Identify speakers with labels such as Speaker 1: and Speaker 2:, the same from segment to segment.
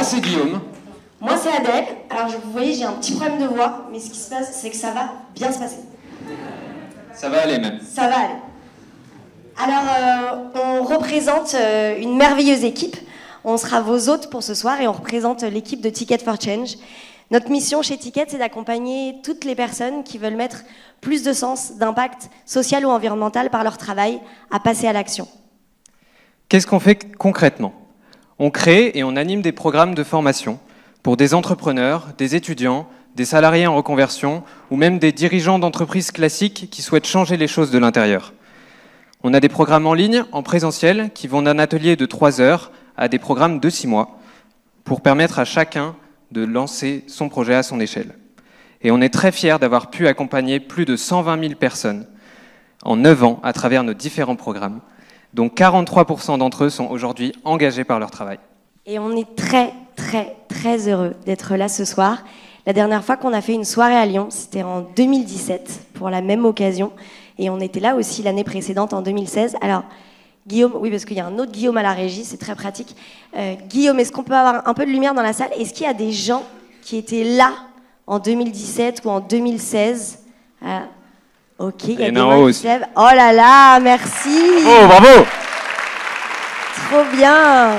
Speaker 1: c'est Guillaume.
Speaker 2: Moi, c'est Adèle. Alors, vous voyez, j'ai un petit problème de voix, mais ce qui se passe, c'est que ça va bien se passer.
Speaker 1: Ça va aller même.
Speaker 2: Ça va aller. Alors, on représente une merveilleuse équipe. On sera vos hôtes pour ce soir et on représente l'équipe de Ticket for Change. Notre mission chez Ticket, c'est d'accompagner toutes les personnes qui veulent mettre plus de sens, d'impact social ou environnemental par leur travail à passer à l'action.
Speaker 3: Qu'est-ce qu'on fait concrètement? On crée et on anime des programmes de formation pour des entrepreneurs, des étudiants, des salariés en reconversion ou même des dirigeants d'entreprises classiques qui souhaitent changer les choses de l'intérieur. On a des programmes en ligne, en présentiel, qui vont d'un atelier de 3 heures à des programmes de 6 mois pour permettre à chacun de lancer son projet à son échelle. Et on est très fiers d'avoir pu accompagner plus de 120 000 personnes en 9 ans à travers nos différents programmes, dont 43% d'entre eux sont aujourd'hui engagés par leur travail.
Speaker 2: Et on est très, très, très heureux d'être là ce soir. La dernière fois qu'on a fait une soirée à Lyon, c'était en 2017, pour la même occasion. Et on était là aussi l'année précédente, en 2016. Alors, Guillaume, oui, parce qu'il y a un autre Guillaume à la régie, c'est très pratique. Guillaume, est-ce qu'on peut avoir un peu de lumière dans la salle? Est-ce qu'il y a des gens qui étaient là en 2017 ou en 2016? Ok, il y a des mains qui se lèvent. Oh là là, merci.
Speaker 3: Oh, bravo.
Speaker 2: Trop bien.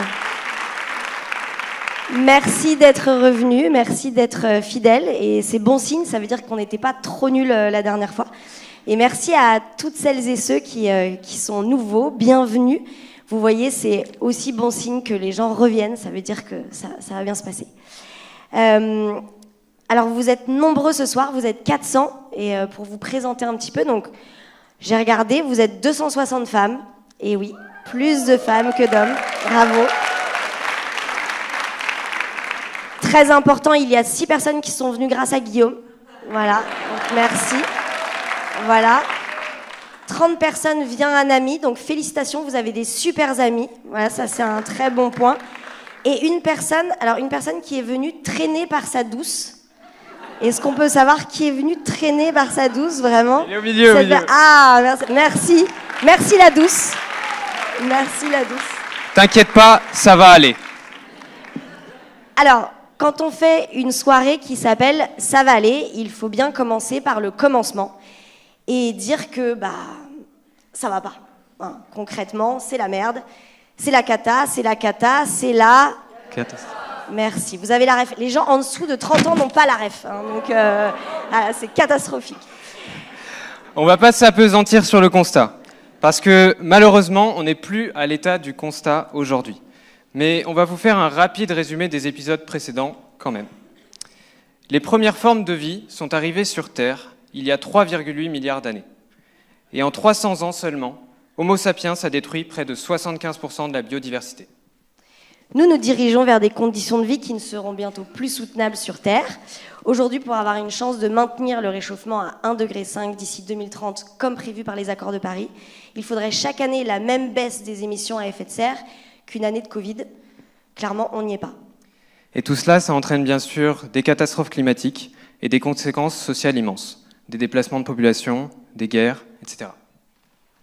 Speaker 2: Merci d'être revenu, merci d'être fidèle. Et c'est bon signe, ça veut dire qu'on n'était pas trop nuls la dernière fois. Et merci à toutes celles et ceux qui sont nouveaux, bienvenue. Vous voyez, c'est aussi bon signe que les gens reviennent, ça veut dire que ça va bien se passer. Alors vous êtes nombreux ce soir, vous êtes 400, et pour vous présenter un petit peu, donc j'ai regardé, vous êtes 260 femmes, et oui, plus de femmes que d'hommes, bravo. Très important, il y a 6 personnes qui sont venues grâce à Guillaume, voilà, donc merci. Voilà. 30 personnes vient un ami, donc félicitations, vous avez des super amis. Voilà, ça c'est un très bon point. Et une personne qui est venue traîner par sa douce. Est-ce qu'on peut savoir qui est venu traîner par sa douce, vraiment?
Speaker 3: Il est au milieu, au milieu.
Speaker 2: Ah, merci. Merci la douce. Merci la douce.
Speaker 3: T'inquiète pas, ça va aller.
Speaker 2: Alors, quand on fait une soirée qui s'appelle « Ça va aller », il faut bien commencer par le commencement. Et dire que ça va pas. Hein, concrètement, c'est la merde, c'est la cata, c'est la
Speaker 3: catastrophe.
Speaker 2: Merci. Vous avez la ref. Les gens en dessous de 30 ans n'ont pas la ref, hein, donc c'est catastrophique.
Speaker 3: On va pas s'appesantir sur le constat, parce que malheureusement, on n'est plus à l'état du constat aujourd'hui. Mais on va vous faire un rapide résumé des épisodes précédents quand même. Les premières formes de vie sont arrivées sur Terre il y a 3,8 milliards d'années. Et en 300 ans seulement, Homo sapiens a détruit près de 75% de la biodiversité.
Speaker 2: Nous nous dirigeons vers des conditions de vie qui ne seront bientôt plus soutenables sur Terre. Aujourd'hui, pour avoir une chance de maintenir le réchauffement à 1,5 degré d'ici 2030, comme prévu par les accords de Paris, il faudrait chaque année la même baisse des émissions à effet de serre qu'une année de Covid. Clairement, on n'y est pas.
Speaker 3: Et tout cela, ça entraîne bien sûr des catastrophes climatiques et des conséquences sociales immenses. Des déplacements de population, des guerres, etc.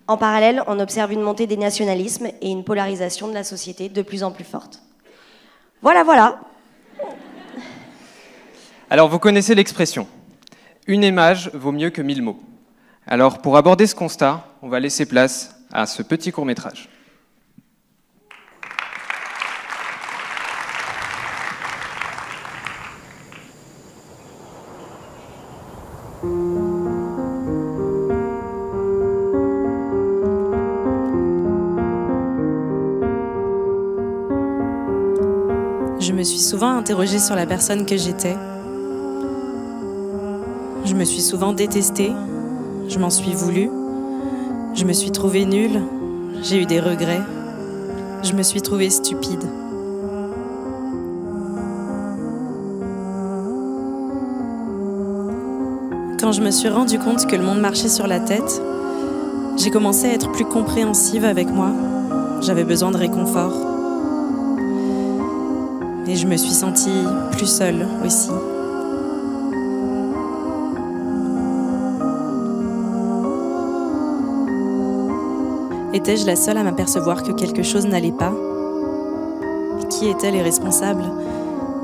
Speaker 2: En parallèle, on observe une montée des nationalismes et une polarisation de la société de plus en plus forte. Voilà.
Speaker 3: Alors, vous connaissez l'expression « Une image vaut mieux que 1000 mots ». Alors, pour aborder ce constat, on va laisser place à ce petit court-métrage.
Speaker 4: Je me suis souvent interrogée sur la personne que j'étais. Je me suis souvent détestée. Je m'en suis voulu. Je me suis trouvée nulle. J'ai eu des regrets. Je me suis trouvée stupide. Quand je me suis rendu compte que le monde marchait sur la tête, j'ai commencé à être plus compréhensive avec moi. J'avais besoin de réconfort. Et je me suis sentie plus seule aussi. Étais-je la seule à m'apercevoir que quelque chose n'allait pas? Qui étaient les responsables?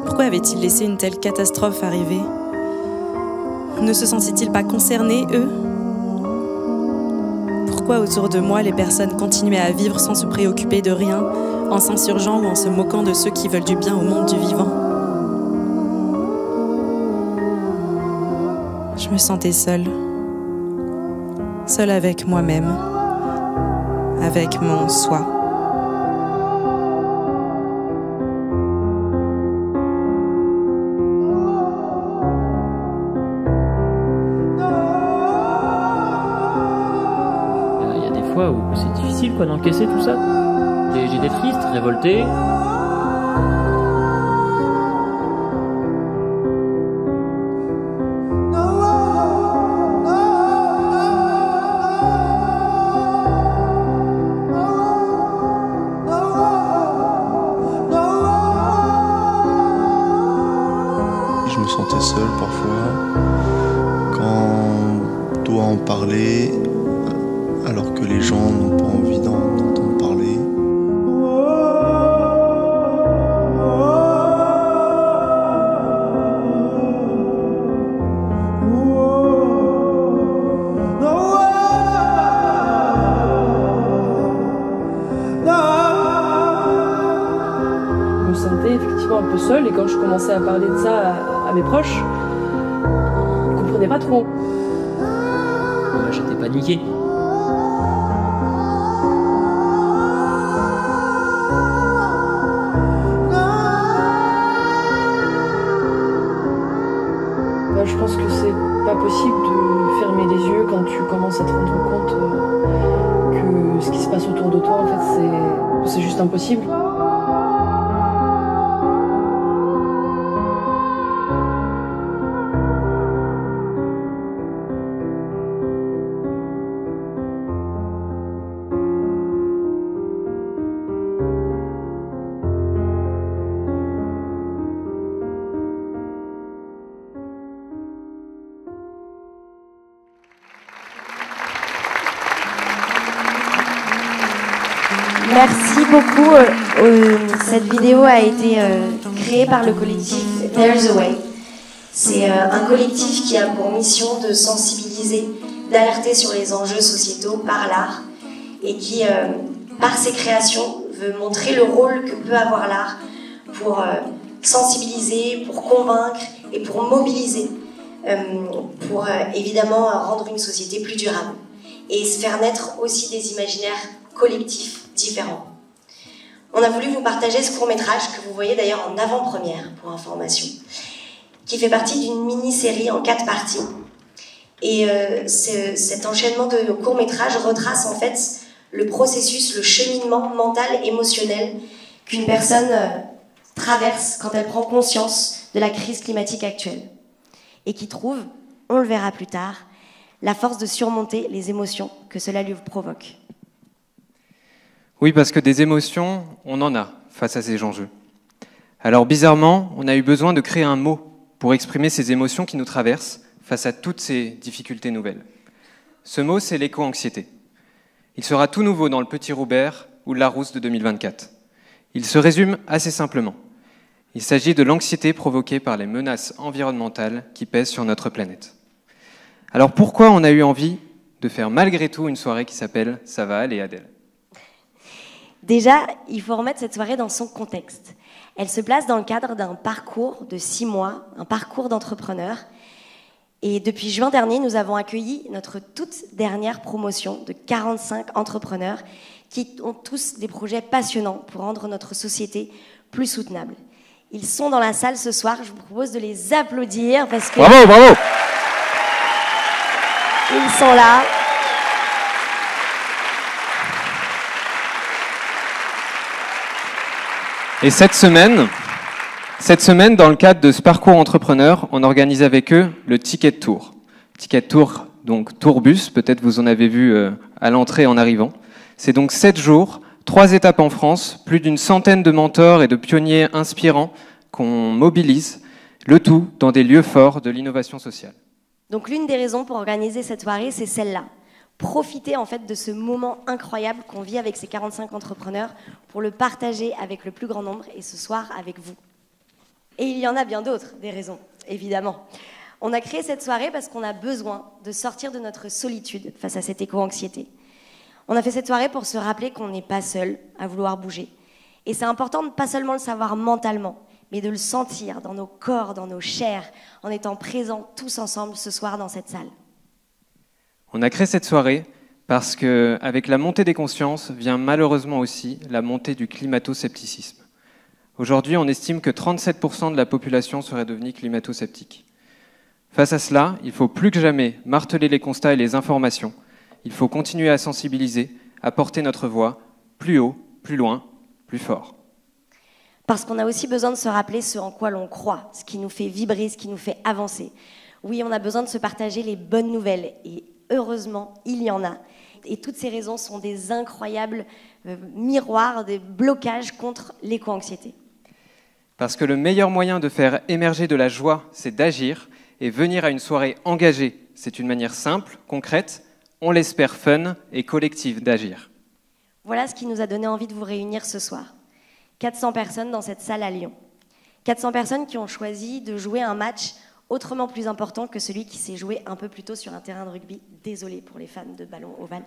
Speaker 4: Pourquoi avait-il laissé une telle catastrophe arriver? Ne se sentaient-ils pas concernés, eux? Pourquoi autour de moi les personnes continuaient à vivre sans se préoccuper de rien, en s'insurgeant ou en se moquant de ceux qui veulent du bien au monde du vivant? Je me sentais seule. Seule avec moi-même, avec mon soi.
Speaker 5: Il y a des fois où c'est difficile quoi d'encaisser tout ça. J'étais triste, révolté.
Speaker 6: Je me sentais seul parfois quand on doit en parler alors que les gens n'ont pas envie d'en entendre parler.
Speaker 7: Je me sentais effectivement un peu seule et quand je commençais à parler de ça à mes proches, ils ne comprenaient pas trop.
Speaker 5: Moi j'étais paniqué.
Speaker 7: Je pense que c'est pas possible de fermer les yeux quand tu commences à te rendre compte que ce qui se passe autour de toi, en fait, c'est juste impossible.
Speaker 2: Merci beaucoup. Cette vidéo a été créée par le collectif There's a Way. C'est un collectif qui a pour mission de sensibiliser, d'alerter sur les enjeux sociétaux par l'art et qui, par ses créations, veut montrer le rôle que peut avoir l'art pour sensibiliser, pour convaincre et pour mobiliser, pour évidemment rendre une société plus durable et se faire naître aussi des imaginaires collectifs différents. On a voulu vous partager ce court-métrage que vous voyez d'ailleurs en avant-première pour information, qui fait partie d'une mini-série en 4 parties. Et cet enchaînement de courts-métrages retrace en fait le processus, le cheminement mental, émotionnel qu'une personne traverse quand elle prend conscience de la crise climatique actuelle et qui trouve, on le verra plus tard, la force de surmonter les émotions que cela lui provoque.
Speaker 3: Oui, parce que des émotions, on en a face à ces enjeux. Alors bizarrement, on a eu besoin de créer un mot pour exprimer ces émotions qui nous traversent face à toutes ces difficultés nouvelles. Ce mot, c'est l'éco-anxiété. Il sera tout nouveau dans le Petit Roubert ou le Larousse de 2024. Il se résume assez simplement. Il s'agit de l'anxiété provoquée par les menaces environnementales qui pèsent sur notre planète. Alors pourquoi on a eu envie de faire malgré tout une soirée qui s'appelle « Ça va aller Adèle ».
Speaker 2: Déjà, il faut remettre cette soirée dans son contexte. Elle se place dans le cadre d'un parcours de 6 mois, un parcours d'entrepreneur. Et depuis juin dernier, nous avons accueilli notre toute dernière promotion de 45 entrepreneurs qui ont tous des projets passionnants pour rendre notre société plus soutenable. Ils sont dans la salle ce soir, je vous propose de les applaudir parce que...
Speaker 3: Bravo, bravo!
Speaker 2: Ils sont là.
Speaker 3: Et cette semaine, dans le cadre de ce parcours entrepreneur, on organise avec eux le Ticket Tour. Ticket Tour, donc Tourbus, peut-être vous en avez vu à l'entrée en arrivant. C'est donc 7 jours, 3 étapes en France, plus d'une centaine de mentors et de pionniers inspirants qu'on mobilise, le tout dans des lieux forts de l'innovation sociale.
Speaker 2: Donc l'une des raisons pour organiser cette soirée, c'est celle-là. Profiter en fait de ce moment incroyable qu'on vit avec ces 45 entrepreneurs pour le partager avec le plus grand nombre et ce soir avec vous. Et il y en a bien d'autres, des raisons, évidemment. On a créé cette soirée parce qu'on a besoin de sortir de notre solitude face à cette éco-anxiété. On a fait cette soirée pour se rappeler qu'on n'est pas seul à vouloir bouger. Et c'est important de pas seulement le savoir mentalement, mais de le sentir dans nos corps, dans nos chairs, en étant présents tous ensemble ce soir dans cette salle.
Speaker 3: On a créé cette soirée parce qu'avec la montée des consciences vient malheureusement aussi la montée du climato-scepticisme. Aujourd'hui, on estime que 37% de la population serait devenue climato-sceptique. Face à cela, il faut plus que jamais marteler les constats et les informations. Il faut continuer à sensibiliser, à porter notre voix plus haut, plus loin, plus fort.
Speaker 2: Parce qu'on a aussi besoin de se rappeler ce en quoi l'on croit, ce qui nous fait vibrer, ce qui nous fait avancer. Oui, on a besoin de se partager les bonnes nouvelles, et heureusement, il y en a. Et toutes ces raisons sont des incroyables miroirs, des blocages contre l'éco-anxiété.
Speaker 3: Parce que le meilleur moyen de faire émerger de la joie, c'est d'agir, et venir à une soirée engagée, c'est une manière simple, concrète, on l'espère fun et collective d'agir.
Speaker 2: Voilà ce qui nous a donné envie de vous réunir ce soir. 400 personnes dans cette salle à Lyon. 400 personnes qui ont choisi de jouer un match autrement plus important que celui qui s'est joué un peu plus tôt sur un terrain de rugby. Désolée pour les fans de ballon ovale.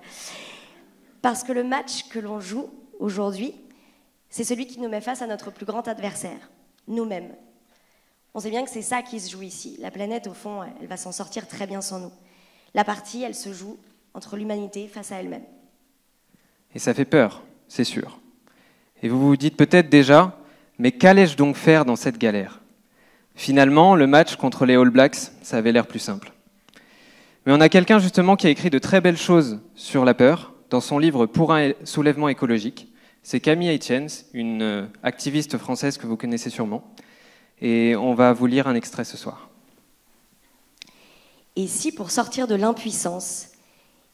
Speaker 2: Parce que le match que l'on joue aujourd'hui, c'est celui qui nous met face à notre plus grand adversaire, nous-mêmes. On sait bien que c'est ça qui se joue ici. La planète, au fond, elle va s'en sortir très bien sans nous. La partie, elle se joue entre l'humanité face à elle-même.
Speaker 3: Et ça fait peur, c'est sûr. Et vous vous dites peut-être déjà, mais qu'allais-je donc faire dans cette galère ? Finalement, le match contre les All Blacks, ça avait l'air plus simple. Mais on a quelqu'un justement qui a écrit de très belles choses sur la peur dans son livre Pour un soulèvement écologique. C'est Camille Hitchens, une activiste française que vous connaissez sûrement. Et on va vous lire un extrait ce soir.
Speaker 2: Et si pour sortir de l'impuissance,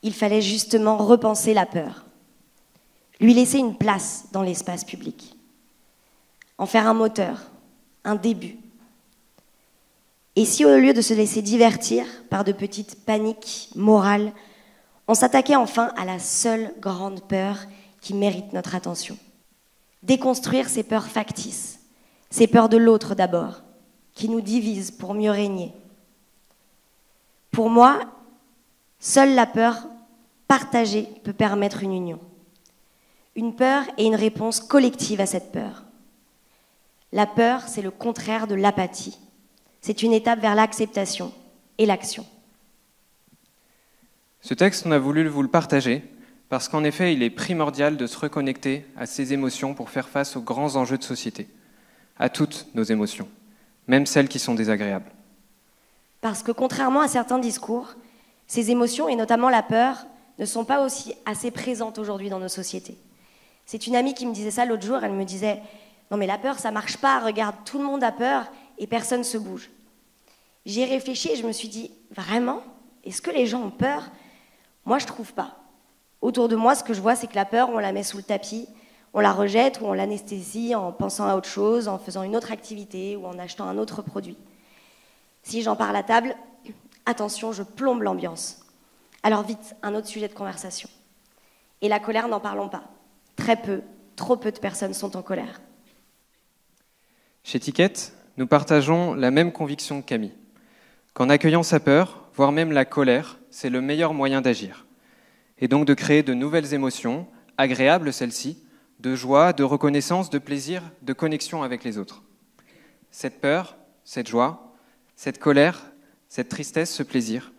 Speaker 2: il fallait justement repenser la peur, lui laisser une place dans l'espace public, en faire un moteur, un début. Et si au lieu de se laisser divertir par de petites paniques morales, on s'attaquait enfin à la seule grande peur qui mérite notre attention. Déconstruire ces peurs factices, ces peurs de l'autre d'abord, qui nous divisent pour mieux régner. Pour moi, seule la peur partagée peut permettre une union. Une peur et une réponse collective à cette peur. La peur, c'est le contraire de l'apathie. C'est une étape vers l'acceptation et l'action.
Speaker 3: Ce texte, on a voulu vous le partager parce qu'en effet, il est primordial de se reconnecter à ses émotions pour faire face aux grands enjeux de société, à toutes nos émotions, même celles qui sont désagréables.
Speaker 2: Parce que contrairement à certains discours, ces émotions, et notamment la peur, ne sont pas aussi assez présentes aujourd'hui dans nos sociétés. C'est une amie qui me disait ça l'autre jour, elle me disait « Non mais la peur, ça marche pas, regarde, tout le monde a peur et personne ne se bouge. » J'y ai réfléchi et je me suis dit « Vraiment ? Est-ce que les gens ont peur ? Moi, je trouve pas. Autour de moi, ce que je vois, c'est que la peur, on la met sous le tapis, on la rejette ou on l'anesthésie en pensant à autre chose, en faisant une autre activité ou en achetant un autre produit. Si j'en parle à table, attention, je plombe l'ambiance. Alors vite, un autre sujet de conversation. Et la colère, n'en parlons pas. Très peu, trop peu de personnes sont en colère.
Speaker 3: Chez Ticket, nous partageons la même conviction que Camille, qu'en accueillant sa peur, voire même la colère, c'est le meilleur moyen d'agir. Et donc de créer de nouvelles émotions, agréables celles-ci, de joie, de reconnaissance, de plaisir, de connexion avec les autres. Cette peur, cette joie, cette colère, cette tristesse, ce plaisir,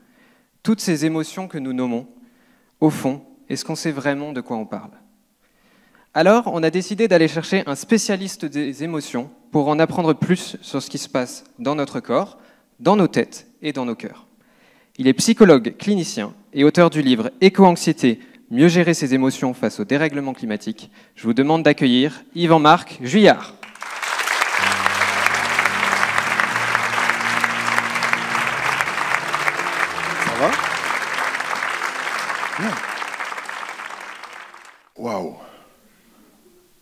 Speaker 3: toutes ces émotions que nous nommons, au fond, est-ce qu'on sait vraiment de quoi on parle ? Alors, on a décidé d'aller chercher un spécialiste des émotions pour en apprendre plus sur ce qui se passe dans notre corps, dans nos têtes et dans nos cœurs. Il est psychologue, clinicien et auteur du livre « Éco-anxiété, mieux gérer ses émotions face au dérèglement climatique ». Je vous demande d'accueillir Yvan-Marc Juillard.
Speaker 8: Ça va ? Bien. Waouh !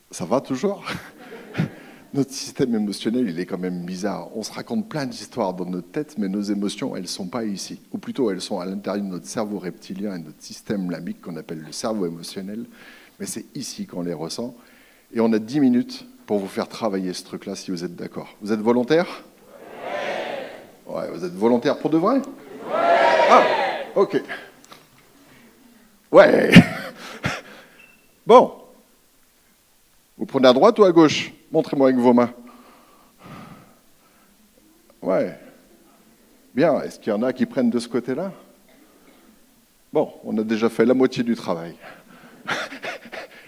Speaker 8: Ça va toujours ? Notre système émotionnel, il est quand même bizarre. On se raconte plein d'histoires dans notre tête, mais nos émotions, elles ne sont pas ici. Ou plutôt, elles sont à l'intérieur de notre cerveau reptilien et de notre système limbique qu'on appelle le cerveau émotionnel. Mais c'est ici qu'on les ressent. Et on a 10 minutes pour vous faire travailler ce truc-là, si vous êtes d'accord. Vous êtes volontaire? Ouais, vous êtes volontaire pour de vrai? Ah, ok. Ouais. Bon. Vous prenez à droite ou à gauche? Montrez-moi avec vos mains. Ouais. Bien, est-ce qu'il y en a qui prennent de ce côté-là? Bon, on a déjà fait la moitié du travail.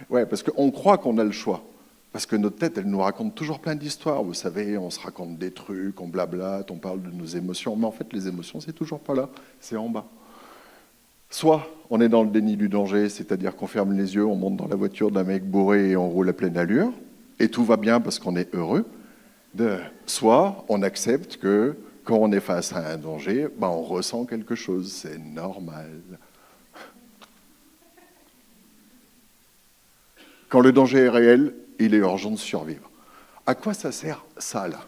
Speaker 8: Ouais, parce qu'on croit qu'on a le choix. Parce que notre tête, elle nous raconte toujours plein d'histoires. Vous savez, on se raconte des trucs, on blablate, on parle de nos émotions. Mais en fait, les émotions, c'est toujours pas là, c'est en bas. Soit on est dans le déni du danger, c'est-à-dire qu'on ferme les yeux, on monte dans la voiture d'un mec bourré et on roule à pleine allure, et tout va bien parce qu'on est heureux. Soit on accepte que quand on est face à un danger, ben on ressent quelque chose, c'est normal. Quand le danger est réel, il est urgent de survivre. À quoi ça sert, ça, là?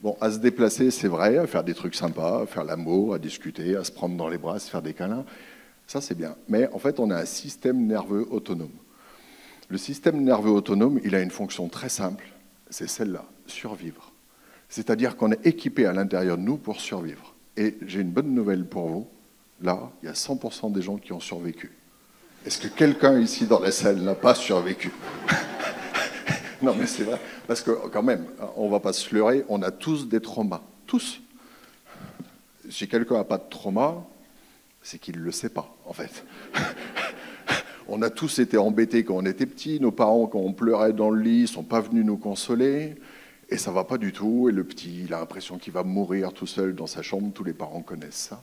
Speaker 8: Bon, à se déplacer, c'est vrai, à faire des trucs sympas, à faire l'amour, à discuter, à se prendre dans les bras, à se faire des câlins, ça c'est bien. Mais en fait, on a un système nerveux autonome. Le système nerveux autonome, il a une fonction très simple, c'est celle-là, survivre. C'est-à-dire qu'on est équipé à l'intérieur de nous pour survivre. Et j'ai une bonne nouvelle pour vous, là, il y a 100% des gens qui ont survécu. Est-ce que quelqu'un ici dans la salle n'a pas survécu? Non, mais c'est vrai, parce que quand même, on ne va pas se leurrer, on a tous des traumas, tous. Si quelqu'un n'a pas de trauma, c'est qu'il ne le sait pas, en fait. On a tous été embêtés quand on était petits, nos parents, quand on pleurait dans le lit, ne sont pas venus nous consoler, et ça ne va pas du tout, et le petit, il a l'impression qu'il va mourir tout seul dans sa chambre, tous les parents connaissent ça.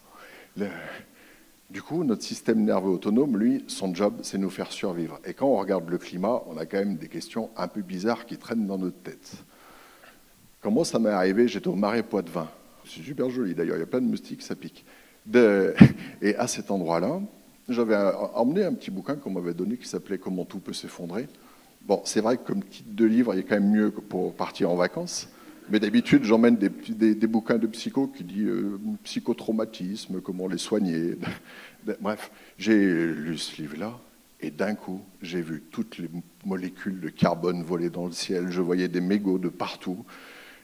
Speaker 8: Du coup, notre système nerveux autonome, lui, son job, c'est nous faire survivre. Et quand on regarde le climat, on a quand même des questions un peu bizarres qui traînent dans notre tête. Quand moi, ça m'est arrivé, j'étais au Marais Poitevin. C'est super joli, d'ailleurs, il y a plein de moustiques, ça pique. Et à cet endroit-là, j'avais emmené un petit bouquin qu'on m'avait donné qui s'appelait « Comment tout peut s'effondrer ». Bon, c'est vrai que comme titre de livre, il est quand même mieux que pour partir en vacances. Mais d'habitude, j'emmène des bouquins de psycho qui disent psychotraumatisme, comment les soigner. Bref, j'ai lu ce livre-là, et d'un coup, j'ai vu toutes les molécules de carbone voler dans le ciel. Je voyais des mégots de partout.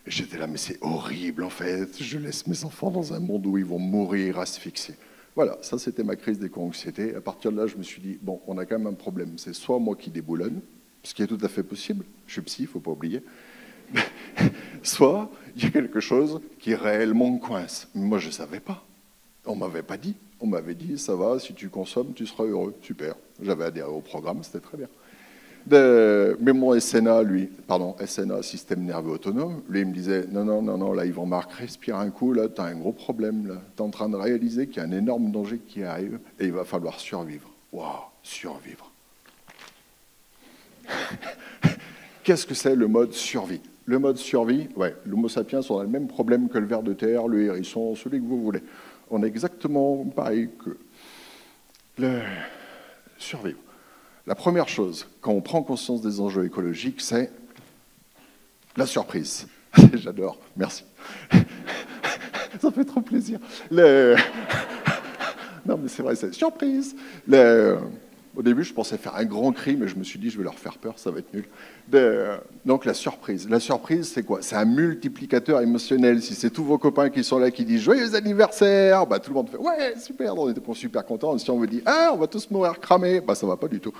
Speaker 8: Et j'étais là, mais c'est horrible, en fait. Je laisse mes enfants dans un monde où ils vont mourir asphyxiés. Voilà, ça, c'était ma crise d'éco-anxiété. À partir de là, je me suis dit, bon, on a quand même un problème. C'est soit moi qui déboulonne, ce qui est tout à fait possible. Je suis psy, il ne faut pas oublier. Soit il y a quelque chose qui réellement coince. Moi, je ne savais pas. On ne m'avait pas dit. On m'avait dit, ça va, si tu consommes, tu seras heureux. Super. J'avais adhéré au programme, c'était très bien. Mais mon SNA, SNA, système nerveux autonome, lui, il me disait, non, là, Yvan-Marc, respire un coup, là, tu as un gros problème, là. Tu es en train de réaliser qu'il y a un énorme danger qui arrive et il va falloir survivre. Waouh, survivre. Qu'est-ce que c'est le mode survie? Le mode survie, ouais, l'Homo sapiens, on a le même problème que le ver de terre, le hérisson, celui que vous voulez. On est exactement pareil que le survivre. La première chose, quand on prend conscience des enjeux écologiques, c'est la surprise. J'adore, merci. Ça fait trop plaisir. Non, mais c'est vrai, c'est surprise. Au début, je pensais faire un grand cri, mais je me suis dit, je vais leur faire peur, ça va être nul. Donc la surprise. La surprise, c'est quoi? C'est un multiplicateur émotionnel. Si c'est tous vos copains qui sont là, qui disent « Joyeux anniversaire !» bah, tout le monde fait « Ouais, super !» On était super contents. Si on vous dit « Ah, on va tous mourir cramés !» bah, ça ne va pas du tout.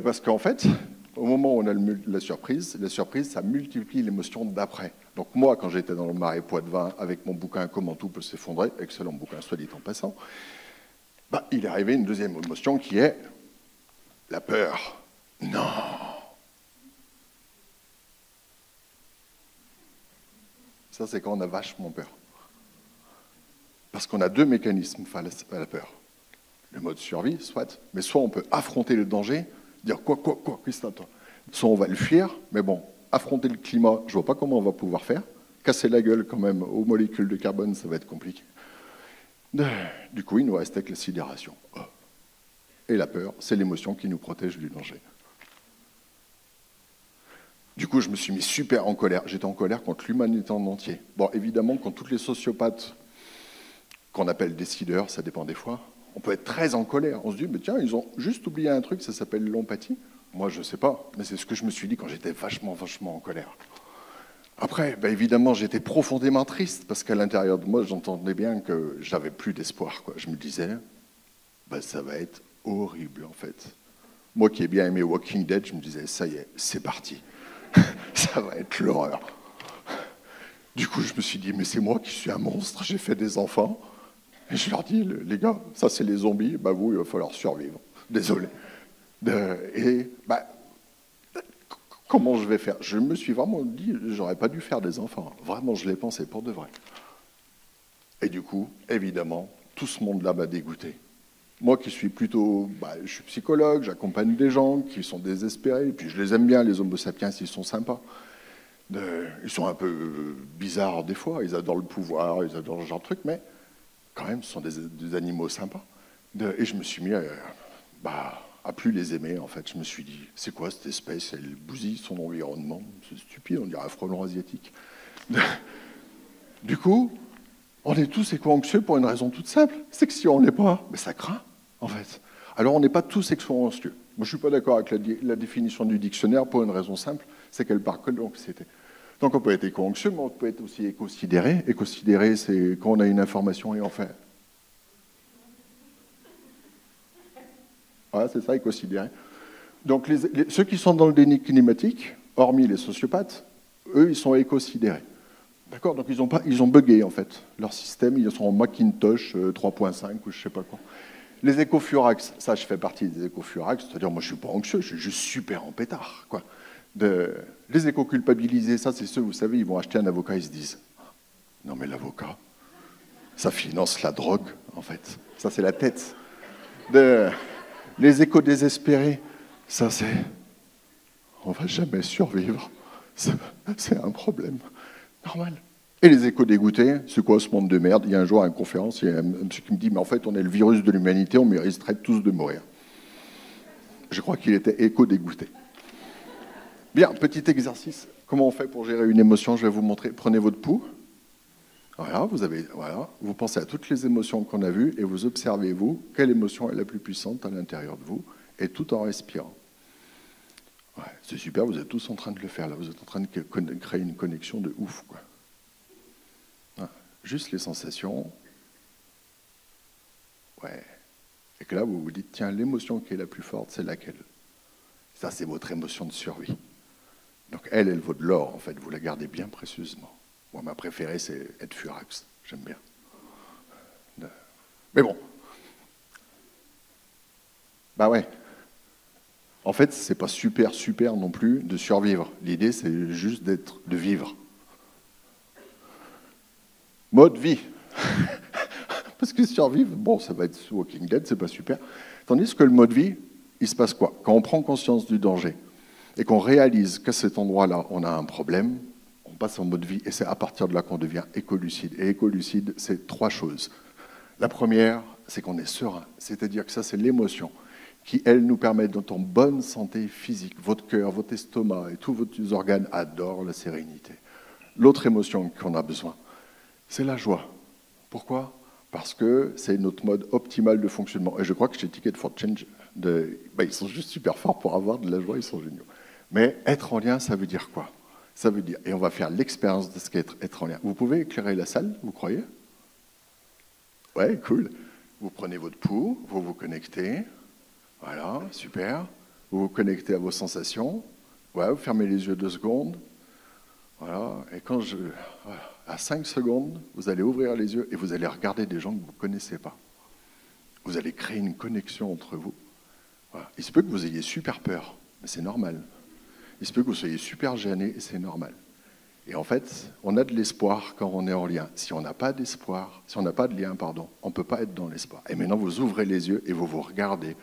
Speaker 8: Parce qu'en fait, au moment où on a la surprise, ça multiplie l'émotion d'après. Donc moi, quand j'étais dans le Marais Poitevin, avec mon bouquin « Comment tout peut s'effondrer », excellent bouquin, soit dit en passant, bah, il est arrivé une deuxième émotion qui est la peur. Non. Ça, c'est quand on a vachement peur. Parce qu'on a deux mécanismes face à la peur. Le mode survie, soit, mais soit on peut affronter le danger, dire quoi, qu'est-ce que toi? Soit on va le fuir, mais bon, affronter le climat, je ne vois pas comment on va pouvoir faire. Casser la gueule quand même aux molécules de carbone, ça va être compliqué. Du coup, il nous reste avec la sidération. Et la peur, c'est l'émotion qui nous protège du danger. Du coup, je me suis mis super en colère. J'étais en colère contre l'humanité en entier. Bon, évidemment, quand toutes les sociopathes, qu'on appelle décideurs, ça dépend des fois, on peut être très en colère. On se dit, mais tiens, ils ont juste oublié un truc, ça s'appelle l'empathie. Moi, je sais pas, mais c'est ce que je me suis dit quand j'étais vachement en colère. Après, ben évidemment, j'étais profondément triste parce qu'à l'intérieur de moi, j'entendais bien que j'avais plus d'espoir, quoi. Je me disais, ben, ça va être horrible, en fait. Moi qui ai bien aimé Walking Dead, je me disais, ça y est, c'est parti. Ça va être l'horreur. Du coup, je me suis dit, mais c'est moi qui suis un monstre, j'ai fait des enfants. Et je leur dis, les gars, ça c'est les zombies, bah vous, il va falloir survivre. Désolé. Comment je vais faire? Je me suis vraiment dit, j'aurais pas dû faire des enfants. Vraiment, je l'ai pensé pour de vrai. Et du coup, évidemment, tout ce monde-là m'a dégoûté. Moi qui suis plutôt, je suis psychologue, j'accompagne des gens qui sont désespérés, et puis je les aime bien, les homo sapiens, ils sont sympas. Ils sont un peu bizarres des fois, ils adorent le pouvoir, ils adorent ce genre de truc, mais quand même, ce sont des animaux sympas. Et je me suis mis à plus les aimer, en fait. Je me suis dit, c'est quoi cette espèce? Elle bousille son environnement. C'est stupide, on dirait un frelon asiatique. Du coup, on est tous éco-anxieux pour une raison toute simple. C'est que si on ne l'est pas, ça craint, en fait. Alors, on n'est pas tous éco-anxieux. Moi, je ne suis pas d'accord avec la définition du dictionnaire pour une raison simple, c'est qu'elle parle que de l'anxiété. Donc, on peut être éco-anxieux, mais on peut être aussi éco-sidéré. Éco-sidéré, c'est quand on a une information et on fait... Voilà, c'est ça, éco-sidéré. Donc, ceux qui sont dans le déni climatique, hormis les sociopathes, eux, ils sont éco-sidérés. D'accord? Donc, ils ont bugué, en fait. Leur système, ils sont en Macintosh 3.5 ou je ne sais pas quoi. Les éco-furax, ça, je fais partie des éco-furax, c'est-à-dire, moi, je ne suis pas anxieux, je suis juste super en pétard, quoi. Les éco-culpabilisés, ça, c'est ceux, vous savez, ils vont acheter un avocat, ils se disent, non, mais l'avocat, ça finance la drogue, en fait. Ça, c'est la tête. Les éco-désespérés, ça, c'est, on ne va jamais survivre. C'est un problème. Normal. Et les éco-dégoûtés, c'est quoi ce monde de merde? Il y a un jour à une conférence, il y a un monsieur qui me dit, mais en fait, on est le virus de l'humanité, on mériterait tous de mourir. Je crois qu'il était éco-dégoûté. Bien, petit exercice. Comment on fait pour gérer une émotion? Je vais vous montrer. Prenez votre pouls. Voilà, vous pensez à toutes les émotions qu'on a vues et vous observez, vous, quelle émotion est la plus puissante à l'intérieur de vous, et tout en respirant. Ouais, c'est super, vous êtes tous en train de le faire, là. Vous êtes en train de créer une connexion de ouf, quoi. Ouais, juste les sensations. Ouais. Et que là, vous vous dites, tiens, l'émotion qui est la plus forte, c'est laquelle? Ça, c'est votre émotion de survie. Donc, elle vaut de l'or, en fait. Vous la gardez bien précieusement. Moi, ma préférée, c'est être furax. J'aime bien. Mais bon. Bah ouais. En fait, c'est pas super non plus de survivre. L'idée, c'est juste de vivre. Mode vie. Parce que survivre, bon, ça va être Walking Dead, c'est pas super. Tandis que le mode vie, il se passe quoi? Quand on prend conscience du danger et qu'on réalise qu'à cet endroit-là, on a un problème, on passe en mode vie et c'est à partir de là qu'on devient écolucide. Et écolucide, c'est 3 choses. La première, c'est qu'on est serein, c'est-à-dire que ça, c'est l'émotion qui, elle, nous permet d'être en bonne santé physique. Votre cœur, votre estomac et tous vos organes adorent la sérénité. L'autre émotion qu'on a besoin, c'est la joie. Pourquoi? Parce que c'est notre mode optimal de fonctionnement. Et je crois que chez Ticket for Change, ils sont juste super forts pour avoir de la joie, ils sont géniaux. Mais être en lien, ça veut dire quoi? Ça veut dire, et on va faire l'expérience de ce qu'est être en lien. Vous pouvez éclairer la salle, vous croyez? Ouais, cool. Vous prenez votre pouls, vous vous connectez. Voilà, super. Vous vous connectez à vos sensations. Ouais, vous fermez les yeux 2 secondes. Voilà. Et à 5 secondes, vous allez ouvrir les yeux et vous allez regarder des gens que vous ne connaissez pas. Vous allez créer une connexion entre vous. Voilà. Il se peut que vous ayez super peur, mais c'est normal. Il se peut que vous soyez super gêné et c'est normal. Et en fait, on a de l'espoir quand on est en lien. Si on n'a pas d'espoir, si on n'a pas de lien, on ne peut pas être dans l'espoir. Et maintenant, vous ouvrez les yeux et vous vous regardez.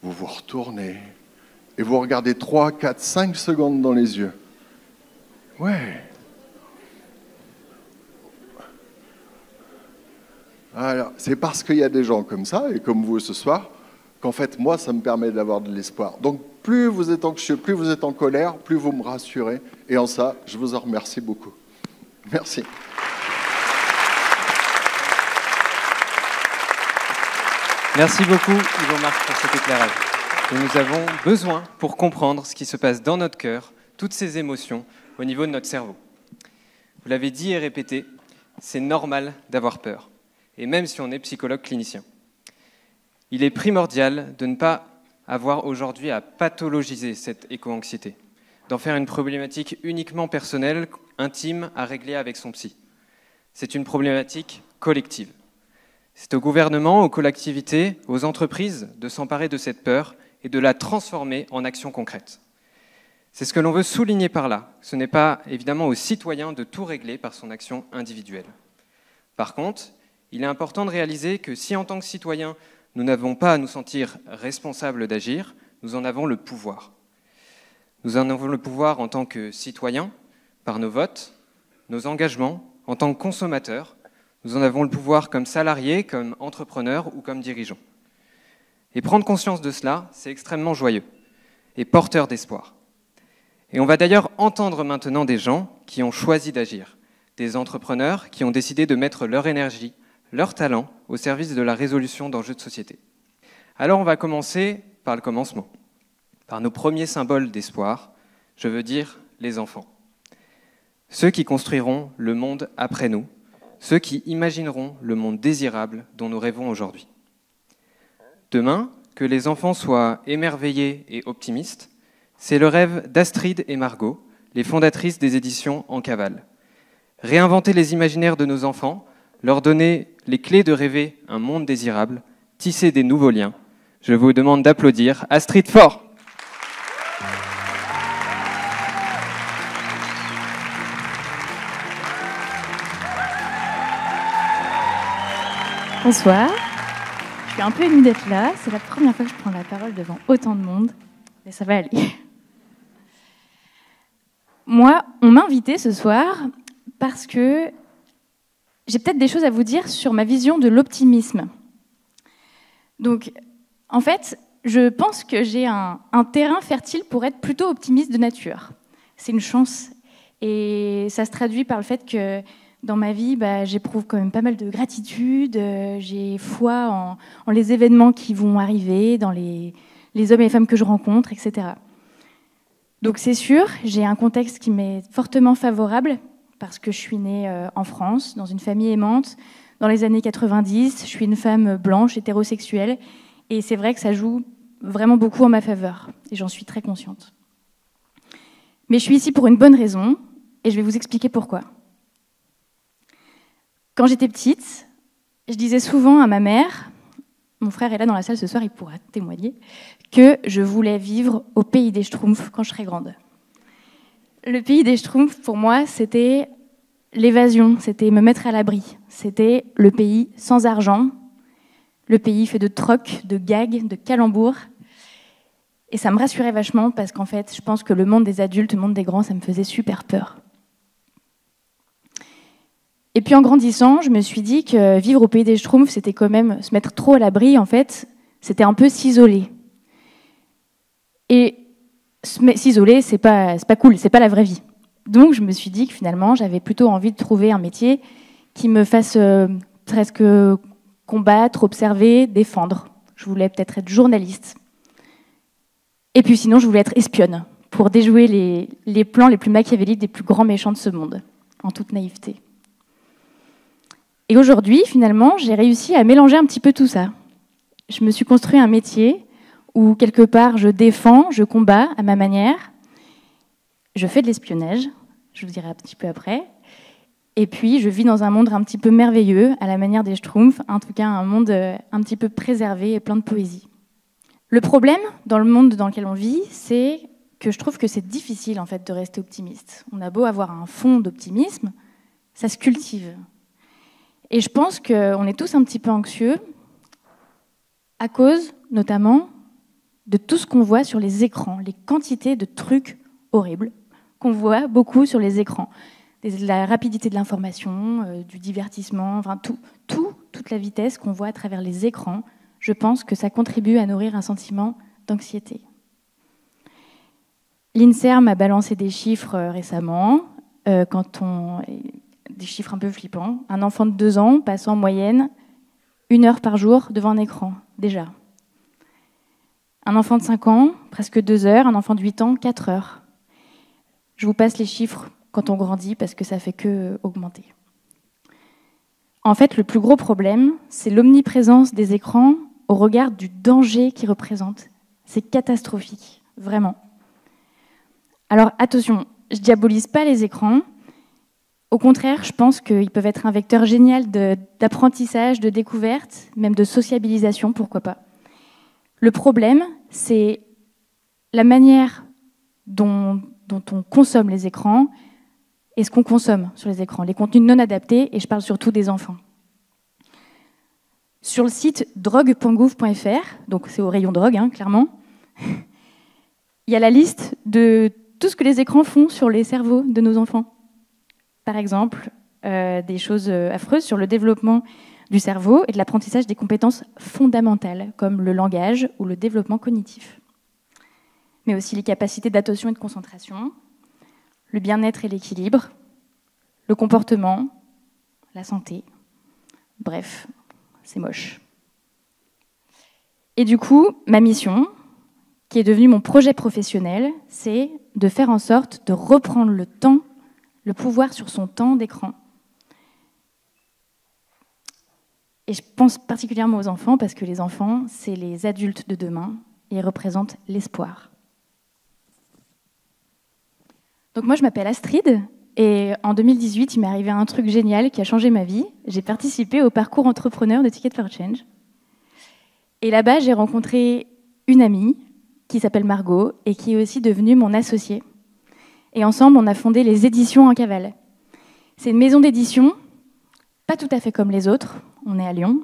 Speaker 8: Vous vous retournez et vous regardez 3, 4, 5 secondes dans les yeux. Ouais. Alors, c'est parce qu'il y a des gens comme ça, et comme vous ce soir, qu'en fait, moi, ça me permet d'avoir de l'espoir. Donc, plus vous êtes anxieux, plus vous êtes en colère, plus vous me rassurez. Et en ça, je vous en remercie beaucoup. Merci.
Speaker 3: Merci beaucoup, Yvon Marc, pour cet éclairage. Et nous avons besoin pour comprendre ce qui se passe dans notre cœur, toutes ces émotions au niveau de notre cerveau. Vous l'avez dit et répété, c'est normal d'avoir peur, et même si on est psychologue clinicien. Il est primordial de ne pas avoir aujourd'hui à pathologiser cette éco-anxiété, d'en faire une problématique uniquement personnelle, intime, à régler avec son psy. C'est une problématique collective. C'est au gouvernement, aux collectivités, aux entreprises de s'emparer de cette peur et de la transformer en action concrète. C'est ce que l'on veut souligner par là. Ce n'est pas évidemment aux citoyens de tout régler par son action individuelle. Par contre, il est important de réaliser que si en tant que citoyens, nous n'avons pas à nous sentir responsables d'agir, nous en avons le pouvoir. Nous en avons le pouvoir en tant que citoyens, par nos votes, nos engagements, en tant que consommateurs. Nous en avons le pouvoir comme salariés, comme entrepreneurs ou comme dirigeants. Et prendre conscience de cela, c'est extrêmement joyeux et porteur d'espoir. Et on va d'ailleurs entendre maintenant des gens qui ont choisi d'agir, des entrepreneurs qui ont décidé de mettre leur énergie, leur talent au service de la résolution d'enjeux de société. Alors on va commencer par le commencement, par nos premiers symboles d'espoir, je veux dire les enfants. Ceux qui construiront le monde après nous, ceux qui imagineront le monde désirable dont nous rêvons aujourd'hui. Demain, que les enfants soient émerveillés et optimistes, c'est le rêve d'Astrid et Margot, les fondatrices des éditions En Cavale. Réinventer les imaginaires de nos enfants, leur donner les clés de rêver un monde désirable, tisser des nouveaux liens. Je vous demande d'applaudir Astrid fort.
Speaker 9: Bonsoir, je suis un peu émue d'être là. C'est la première fois que je prends la parole devant autant de monde, mais ça va aller. Moi, on m'a invitée ce soir parce que j'ai peut-être des choses à vous dire sur ma vision de l'optimisme. Donc, en fait, je pense que j'ai un terrain fertile pour être plutôt optimiste de nature. C'est une chance. Et ça se traduit par le fait que dans ma vie, j'éprouve quand même pas mal de gratitude, j'ai foi en les événements qui vont arriver, dans les hommes et les femmes que je rencontre, etc. Donc c'est sûr, j'ai un contexte qui m'est fortement favorable, parce que je suis née en France, dans une famille aimante, dans les années 90, je suis une femme blanche, hétérosexuelle, et c'est vrai que ça joue vraiment beaucoup en ma faveur, et j'en suis très consciente. Mais je suis ici pour une bonne raison, et je vais vous expliquer pourquoi. Quand j'étais petite, je disais souvent à ma mère, mon frère est là dans la salle ce soir, il pourra témoigner, que je voulais vivre au pays des Schtroumpfs quand je serais grande. Le pays des Schtroumpfs, pour moi, c'était l'évasion, c'était me mettre à l'abri. C'était le pays sans argent, le pays fait de trocs, de gags, de calembours. Et ça me rassurait vachement parce qu'en fait, je pense que le monde des adultes, le monde des grands, ça me faisait super peur. Et puis en grandissant, je me suis dit que vivre au pays des Schtroumpfs, c'était quand même se mettre trop à l'abri. En fait, c'était un peu s'isoler. Et s'isoler, c'est pas cool, c'est pas la vraie vie. Donc je me suis dit que finalement, j'avais plutôt envie de trouver un métier qui me fasse presque combattre, observer, défendre. Je voulais peut-être être journaliste. Et puis sinon, je voulais être espionne pour déjouer les plans les plus machiavéliques des plus grands méchants de ce monde, en toute naïveté. Et aujourd'hui, finalement, j'ai réussi à mélanger un petit peu tout ça. Je me suis construit un métier où, quelque part, je défends, je combats à ma manière. Je fais de l'espionnage, je vous dirai un petit peu après. Et puis, je vis dans un monde un petit peu merveilleux, à la manière des Schtroumpfs, en tout cas un monde un petit peu préservé et plein de poésie. Le problème, dans le monde dans lequel on vit, c'est que je trouve que c'est difficile, en fait, de rester optimiste. On a beau avoir un fond d'optimisme, ça se cultive. Et je pense qu'on est tous un petit peu anxieux, à cause, notamment, de tout ce qu'on voit sur les écrans, les quantités de trucs horribles qu'on voit beaucoup sur les écrans. La rapidité de l'information, du divertissement, enfin toute la vitesse qu'on voit à travers les écrans, je pense que ça contribue à nourrir un sentiment d'anxiété. L'INSERM a balancé des chiffres récemment, des chiffres un peu flippants. Un enfant de 2 ans passe en moyenne 1 heure par jour devant un écran, déjà. Un enfant de 5 ans, presque 2 heures. Un enfant de 8 ans, 4 heures. Je vous passe les chiffres quand on grandit parce que ça fait que augmenter. En fait, le plus gros problème, c'est l'omniprésence des écrans au regard du danger qu'ils représentent. C'est catastrophique, vraiment. Alors attention, je diabolise pas les écrans. Au contraire, je pense qu'ils peuvent être un vecteur génial d'apprentissage, de découverte, même de sociabilisation, pourquoi pas. Le problème, c'est la manière dont on consomme les écrans et ce qu'on consomme sur les écrans, les contenus non adaptés, et je parle surtout des enfants. Sur le site drogue.gouv.fr, donc c'est au rayon drogue, hein, clairement, il y a la liste de tout ce que les écrans font sur les cerveaux de nos enfants. Par exemple, des choses affreuses sur le développement du cerveau et de l'apprentissage des compétences fondamentales, comme le langage ou le développement cognitif. Mais aussi les capacités d'attention et de concentration, le bien-être et l'équilibre, le comportement, la santé. Bref, c'est moche. Et du coup, ma mission, qui est devenue mon projet professionnel, c'est de faire en sorte de reprendre le temps, le pouvoir sur son temps d'écran. Et je pense particulièrement aux enfants, parce que les enfants, c'est les adultes de demain, et ils représentent l'espoir. Donc moi, je m'appelle Astrid, et en 2018, il m'est arrivé un truc génial qui a changé ma vie. J'ai participé au parcours entrepreneur de Ticket for Change. Et là-bas, j'ai rencontré une amie qui s'appelle Margot, et qui est aussi devenue mon associée. Et ensemble, on a fondé les Éditions en Cavale. C'est une maison d'édition, pas tout à fait comme les autres, on est à Lyon,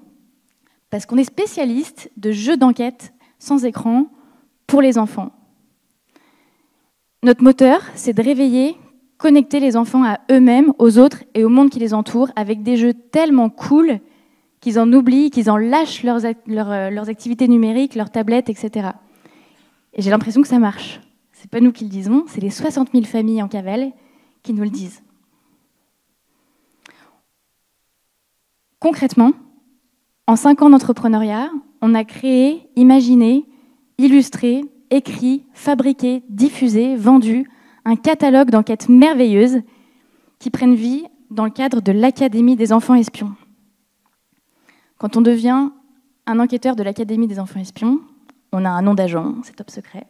Speaker 9: parce qu'on est spécialiste de jeux d'enquête sans écran pour les enfants. Notre moteur, c'est de réveiller, connecter les enfants à eux-mêmes, aux autres et au monde qui les entoure, avec des jeux tellement cool qu'ils en oublient, qu'ils en lâchent leurs activités numériques, leurs tablettes, etc. Et j'ai l'impression que ça marche. C'est pas nous qui le disons, c'est les 60 000 familles en cavale qui nous le disent. Concrètement, en 5 ans d'entrepreneuriat, on a créé, imaginé, illustré, écrit, fabriqué, diffusé, vendu un catalogue d'enquêtes merveilleuses qui prennent vie dans le cadre de l'Académie des enfants espions. Quand on devient un enquêteur de l'Académie des enfants espions, on a un nom d'agent, c'est top secret.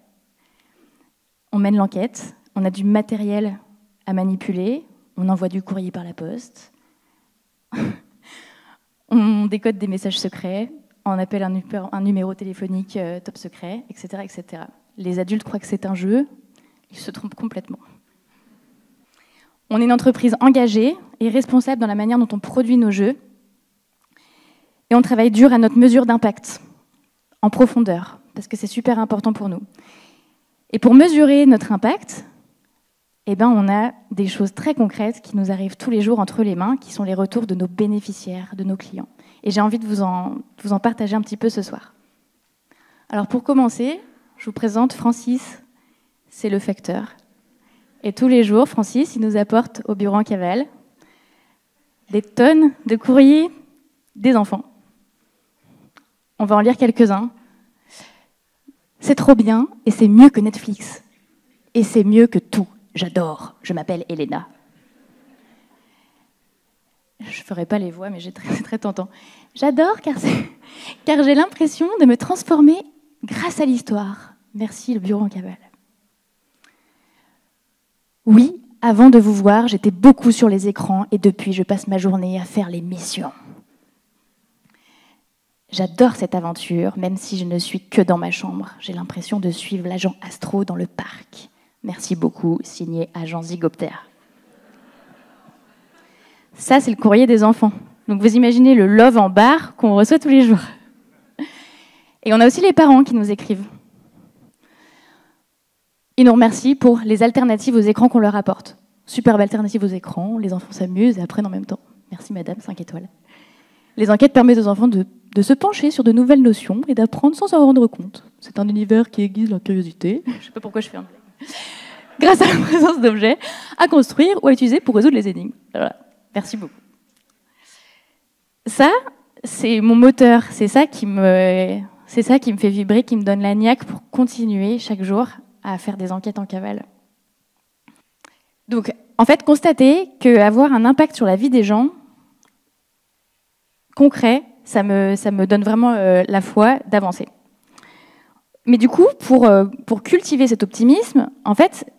Speaker 9: On mène l'enquête, on a du matériel à manipuler, on envoie du courrier par la poste, on décode des messages secrets, on appelle un numéro téléphonique top secret, etc., etc. Les adultes croient que c'est un jeu, ils se trompent complètement. On est une entreprise engagée et responsable dans la manière dont on produit nos jeux, et on travaille dur à notre mesure d'impact, en profondeur, parce que c'est super important pour nous. Et pour mesurer notre impact, on a des choses très concrètes qui nous arrivent tous les jours entre les mains, qui sont les retours de nos bénéficiaires, de nos clients. Et j'ai envie de vous en partager un petit peu ce soir. Alors pour commencer, je vous présente Francis, c'est le facteur. Et tous les jours, Francis, il nous apporte au bureau en cavale des tonnes de courriers des enfants. On va en lire quelques-uns. C'est trop bien et c'est mieux que Netflix. Et c'est mieux que tout. J'adore. Je m'appelle Elena. Je ne ferai pas les voix, mais c'est très tentant. J'adore car j'ai l'impression de me transformer grâce à l'histoire. Merci, le bureau en cavale. Oui, avant de vous voir, j'étais beaucoup sur les écrans et depuis, je passe ma journée à faire les missions. J'adore cette aventure, même si je ne suis que dans ma chambre. J'ai l'impression de suivre l'agent Astro dans le parc. Merci beaucoup, signé agent Zygoptère. Ça, c'est le courrier des enfants. Donc vous imaginez le love en barre qu'on reçoit tous les jours. Et on a aussi les parents qui nous écrivent. Ils nous remercient pour les alternatives aux écrans qu'on leur apporte. Superbe alternative aux écrans, les enfants s'amusent et apprennent en même temps. Merci madame, 5 étoiles. Les enquêtes permettent aux enfants de se pencher sur de nouvelles notions et d'apprendre sans s'en rendre compte. C'est un univers qui aiguise leur curiosité. Je ne sais pas pourquoi je fais un blague. Grâce à la présence d'objets à construire ou à utiliser pour résoudre les énigmes. Voilà. Merci beaucoup. Ça, c'est mon moteur. C'est C'est ça qui me fait vibrer, qui me donne la niaque pour continuer chaque jour à faire des enquêtes en cavale. Donc, en fait, constater qu'avoir un impact sur la vie des gens, concret, ça me donne vraiment la foi d'avancer. Mais du coup, pour cultiver cet optimisme, en fait,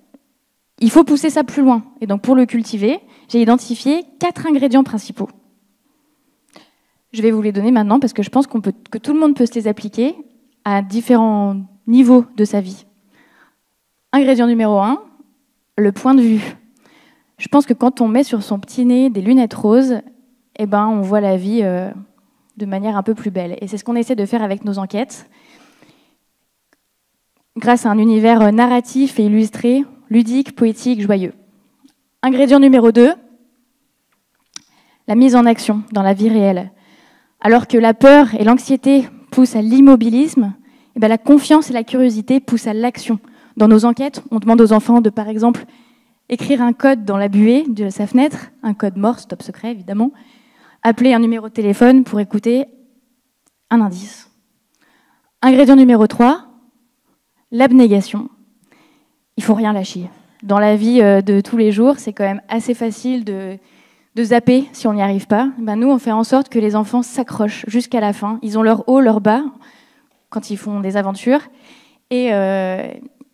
Speaker 9: il faut pousser ça plus loin. Et donc, pour le cultiver, j'ai identifié 4 ingrédients principaux. Je vais vous les donner maintenant parce que je pense que tout le monde peut se les appliquer à différents niveaux de sa vie. Ingrédient numéro 1, le point de vue. Je pense que quand on met sur son petit nez des lunettes roses, eh ben, on voit la vie de manière un peu plus belle. Et c'est ce qu'on essaie de faire avec nos enquêtes. Grâce à un univers narratif et illustré, ludique, poétique, joyeux. Ingrédient numéro 2, la mise en action dans la vie réelle. Alors que la peur et l'anxiété poussent à l'immobilisme, eh ben, la confiance et la curiosité poussent à l'action. Dans nos enquêtes, on demande aux enfants de, par exemple, écrire un code dans la buée de sa fenêtre, un code Morse, top secret évidemment, appeler un numéro de téléphone pour écouter un indice. Ingrédient numéro 3, l'abnégation. Il ne faut rien lâcher. Dans la vie de tous les jours, c'est quand même assez facile de zapper si on n'y arrive pas. Ben nous, on fait en sorte que les enfants s'accrochent jusqu'à la fin. Ils ont leur haut, leur bas, quand ils font des aventures. Et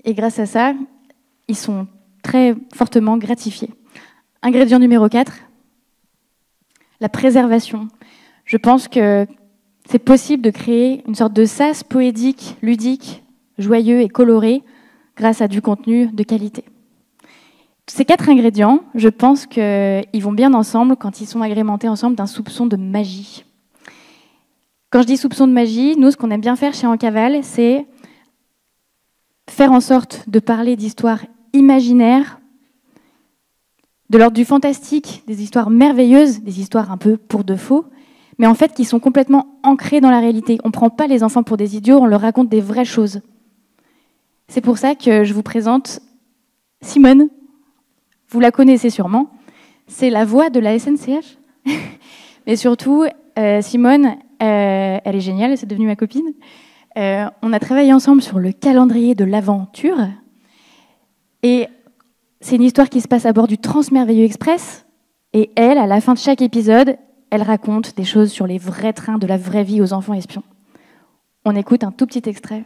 Speaker 9: grâce à ça, ils sont très fortement gratifiés. Ingrédient numéro 4, la préservation. Je pense que c'est possible de créer une sorte de sas poétique, ludique, joyeux et coloré grâce à du contenu de qualité. Ces 4 ingrédients, je pense qu'ils vont bien ensemble quand ils sont agrémentés ensemble d'un soupçon de magie. Quand je dis soupçon de magie, nous, ce qu'on aime bien faire chez En Cavale, c'est faire en sorte de parler d'histoires imaginaires, de l'ordre du fantastique, des histoires merveilleuses, des histoires un peu pour de faux, mais en fait qui sont complètement ancrées dans la réalité. On ne prend pas les enfants pour des idiots, on leur raconte des vraies choses. C'est pour ça que je vous présente Simone. Vous la connaissez sûrement. C'est la voix de la SNCF. Mais surtout, Simone, elle est géniale, c'est devenue ma copine. On a travaillé ensemble sur le calendrier de l'aventure. Et c'est une histoire qui se passe à bord du Transmerveilleux Express. Et elle, à la fin de chaque épisode, elle raconte des choses sur les vrais trains de la vraie vie aux enfants espions. On écoute un tout petit extrait.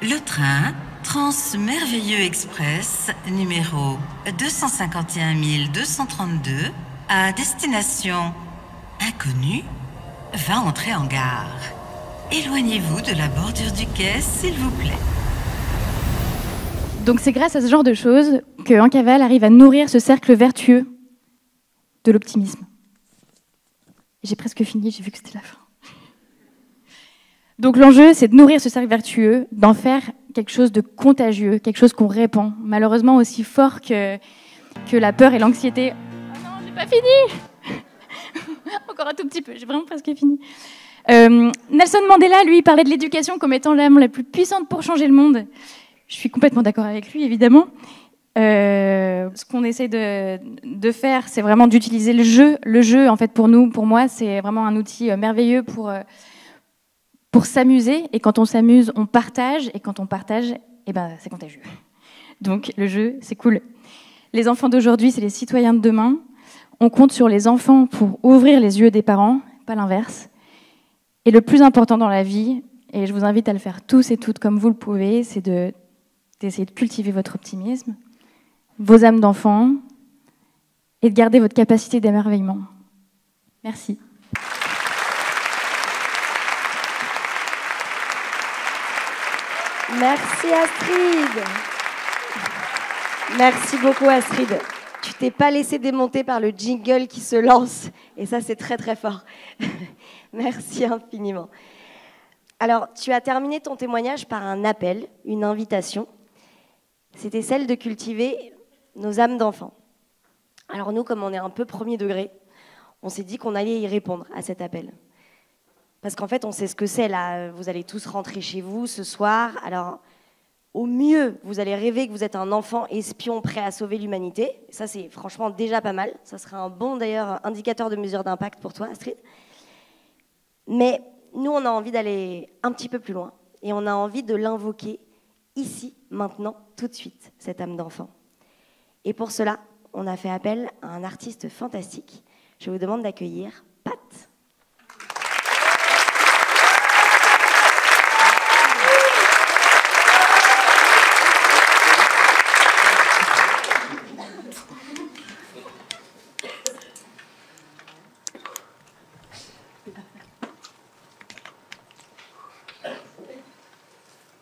Speaker 10: Le train Transmerveilleux Express, numéro 251 232, à destination inconnue, va entrer en gare. Éloignez-vous de la bordure du quai, s'il vous plaît.
Speaker 9: Donc c'est grâce à ce genre de choses que En Cavale arrive à nourrir ce cercle vertueux de l'optimisme. J'ai presque fini, j'ai vu que c'était la fin. Donc l'enjeu, c'est de nourrir ce cercle vertueux, d'en faire quelque chose de contagieux, quelque chose qu'on répand, malheureusement aussi fort que la peur et l'anxiété. Oh non, j'ai pas fini. Encore un tout petit peu, j'ai vraiment presque fini. Nelson Mandela, lui, parlait de l'éducation comme étant l'arme la plus puissante pour changer le monde. Je suis complètement d'accord avec lui, évidemment. Ce qu'on essaie de faire, c'est vraiment d'utiliser le jeu. Le jeu, en fait, pour moi, c'est vraiment un outil merveilleux pour s'amuser. Et quand on s'amuse, on partage. Et quand on partage, eh ben, c'est contagieux. Donc, le jeu, c'est cool. Les enfants d'aujourd'hui, c'est les citoyens de demain. On compte sur les enfants pour ouvrir les yeux des parents, pas l'inverse. Et le plus important dans la vie, et je vous invite à le faire tous et toutes comme vous le pouvez, c'est d'essayer de cultiver votre optimisme, vos âmes d'enfants, et de garder votre capacité d'émerveillement. Merci.
Speaker 2: Merci Astrid. Merci beaucoup Astrid. Tu t'es pas laissé démonter par le jingle qui se lance, et ça c'est très très fort. Merci infiniment. Alors, tu as terminé ton témoignage par un appel, une invitation. C'était celle de cultiver nos âmes d'enfants. Alors nous, comme on est un peu premier degré, on s'est dit qu'on allait y répondre à cet appel. Parce qu'en fait, on sait ce que c'est là. Vous allez tous rentrer chez vous ce soir. Alors, au mieux, vous allez rêver que vous êtes un enfant espion prêt à sauver l'humanité. Ça, c'est franchement déjà pas mal. Ça serait un bon, d'ailleurs, indicateur de mesure d'impact pour toi, Astrid. Mais nous, on a envie d'aller un petit peu plus loin et on a envie de l'invoquer ici, maintenant, tout de suite, cette âme d'enfant. Et pour cela, on a fait appel à un artiste fantastique. Je vous demande d'accueillir Pat.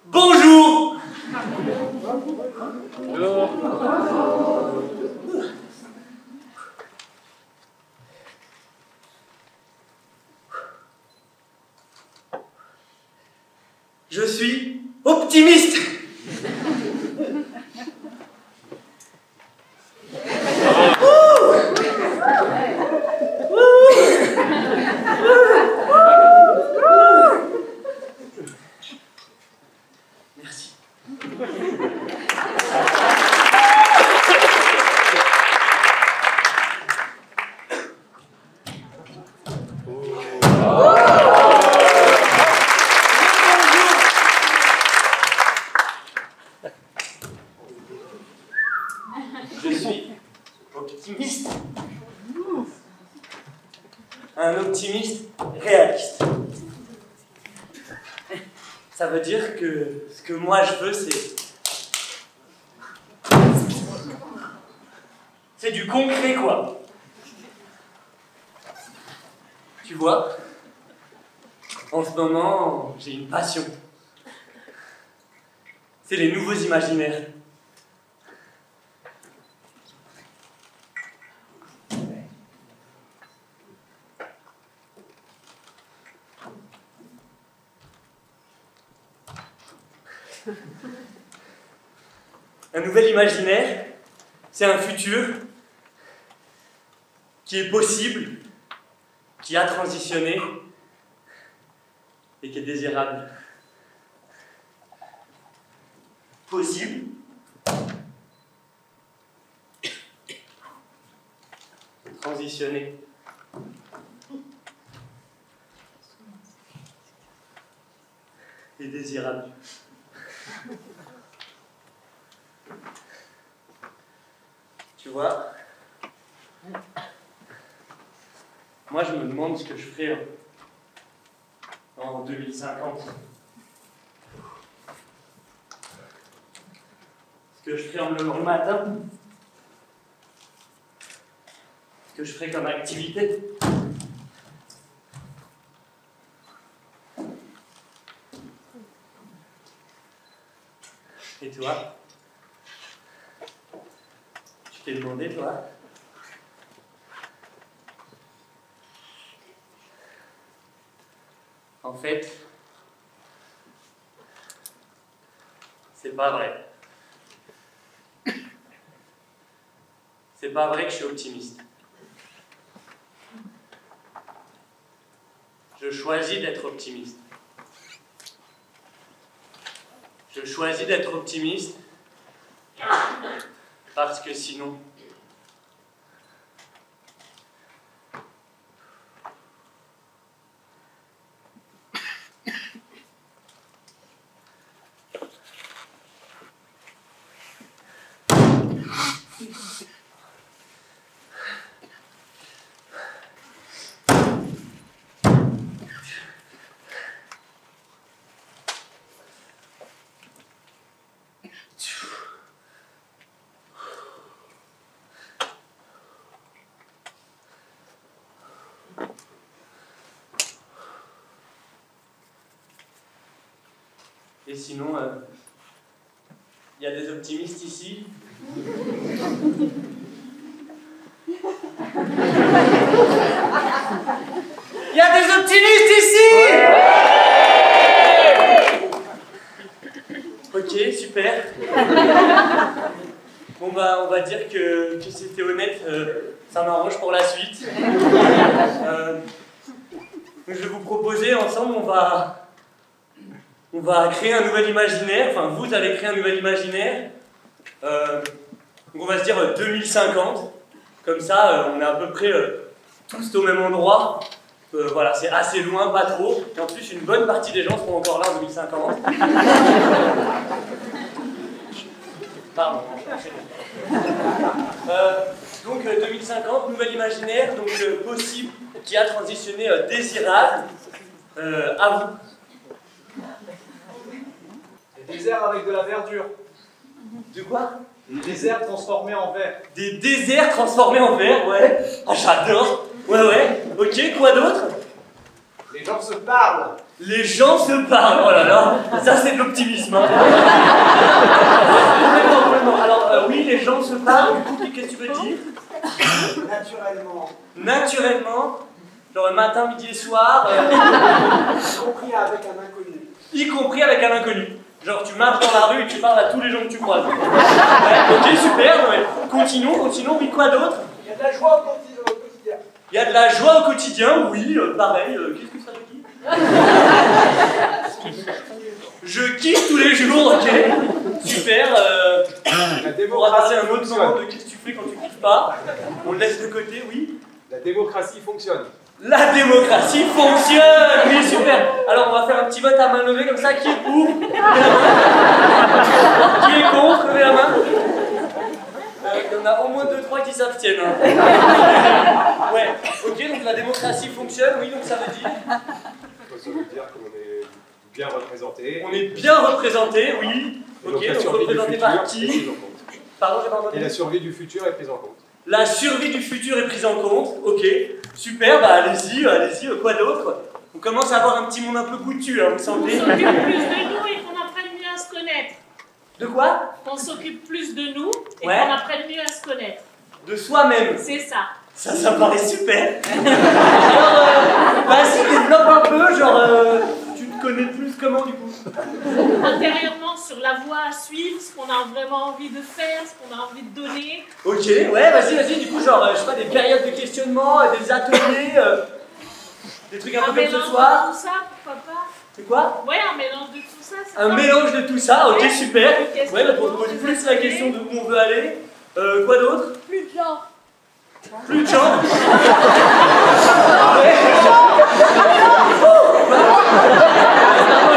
Speaker 11: Bonjour. Je suis optimiste. Merci. Je suis optimiste. Un optimiste réaliste. Ça veut dire que ce que moi je veux, c'est du concret, quoi. Tu vois, en ce moment, j'ai une passion. C'est les nouveaux imaginaires. Un nouvel imaginaire, c'est un futur qui est possible, qui a transitionné et qui est désirable. Possible, transitionné. Et désirable. Tu vois, moi je me demande ce que je ferai en 2050. Ce que je ferai en me levant le matin. Ce que je ferai comme activité. Et toi? Tu t'es demandé, toi? En fait, c'est pas vrai. C'est pas vrai que je suis optimiste. Je choisis d'être optimiste. Je choisis d'être optimiste parce que sinon, et sinon, y a des optimistes ici? Y a des optimistes ici? Ok, super. Bon bah, on va dire que c'était honnête, ça m'arrange pour la suite. Je vais vous proposer, ensemble, on va créer un nouvel imaginaire, enfin vous allez créer un nouvel imaginaire. Donc on va se dire 2050, comme ça on est à peu près tous au même endroit, Voilà, c'est assez loin, pas trop. Et en plus, une bonne partie des gens seront encore là en 2050. Pardon. Donc 2050, nouvel imaginaire, donc possible, qui a transitionné désirable. À vous.
Speaker 12: Des déserts avec de la verdure.
Speaker 11: De quoi?
Speaker 12: Des déserts transformés en verre.
Speaker 11: Des déserts transformés en verre, ouais. Ah, j'adore. Ouais. Ok, quoi d'autre?
Speaker 12: Les gens se parlent.
Speaker 11: Les gens se parlent, oh là là, ça c'est de l'optimisme. Hein. Vraiment. Alors, oui, les gens se parlent, du coup, qu'est-ce que tu veux dire?
Speaker 12: Naturellement.
Speaker 11: Naturellement, genre matin, midi et soir.
Speaker 12: Y compris avec un inconnu.
Speaker 11: Y compris avec un inconnu. Genre, tu marches dans la rue et tu parles à tous les gens que tu croises. Ouais, ok, super, ouais. Continuons, oui, quoi d'autre?
Speaker 12: Il y a de la joie au quotidien.
Speaker 11: Il y a de la joie au quotidien, oui, pareil. Qu'est-ce que ça veut dire? Je kiffe tous les jours, ok. Super. On va passer un autre moment de qu'est-ce que tu fais quand tu kiffes pas. On le laisse de côté, oui.
Speaker 12: La démocratie fonctionne.
Speaker 11: La démocratie fonctionne. Oui, super. Alors, on va faire un petit vote à main levée comme ça. Qui est pour? Levez la main. Qui est contre? Levez la main. Il y en a au moins 2-3 qui s'abstiennent. Hein. Ouais. Ok, donc la démocratie fonctionne. Oui, donc ça veut dire.
Speaker 12: Ça veut dire qu'on est bien représenté.
Speaker 11: On est bien représenté, oui.
Speaker 12: Ok,
Speaker 11: donc représenté par qui? Pardon, j'ai pas entendu.
Speaker 12: Et la survie du futur est prise en compte.
Speaker 11: La survie du futur est prise en compte, ok. Super, bah allez-y, quoi d'autre? On commence à avoir un petit monde un peu goûtu, hein, vous semblez.
Speaker 13: On s'occupe plus de nous et qu'on apprenne mieux à se connaître.
Speaker 11: De quoi?
Speaker 13: Qu'on s'occupe plus de nous et
Speaker 11: ouais.
Speaker 13: qu'on apprenne mieux à se connaître.
Speaker 11: De soi-même.
Speaker 13: C'est ça.
Speaker 11: Ça me paraît super. Alors, vas-y, développe un peu, genre, tu te connais plus comment du coup?
Speaker 13: Intérieurement, sur la voie à suivre, ce qu'on a vraiment envie de faire, ce qu'on a envie de donner.
Speaker 11: Ok, ouais, vas-y, du coup, genre, je sais pas, des périodes de questionnement, des ateliers, des trucs un peu comme ce soir.
Speaker 13: Un mélange de tout ça, pourquoi pas?
Speaker 11: C'est quoi?
Speaker 13: Ouais, un mélange de tout ça.
Speaker 11: Un mélange de tout ça, ok,
Speaker 13: ouais,
Speaker 11: super. Ouais, bah, pour poser plus la question de où on veut aller. Quoi d'autre?
Speaker 13: Plus de gens.
Speaker 11: Plus de gens?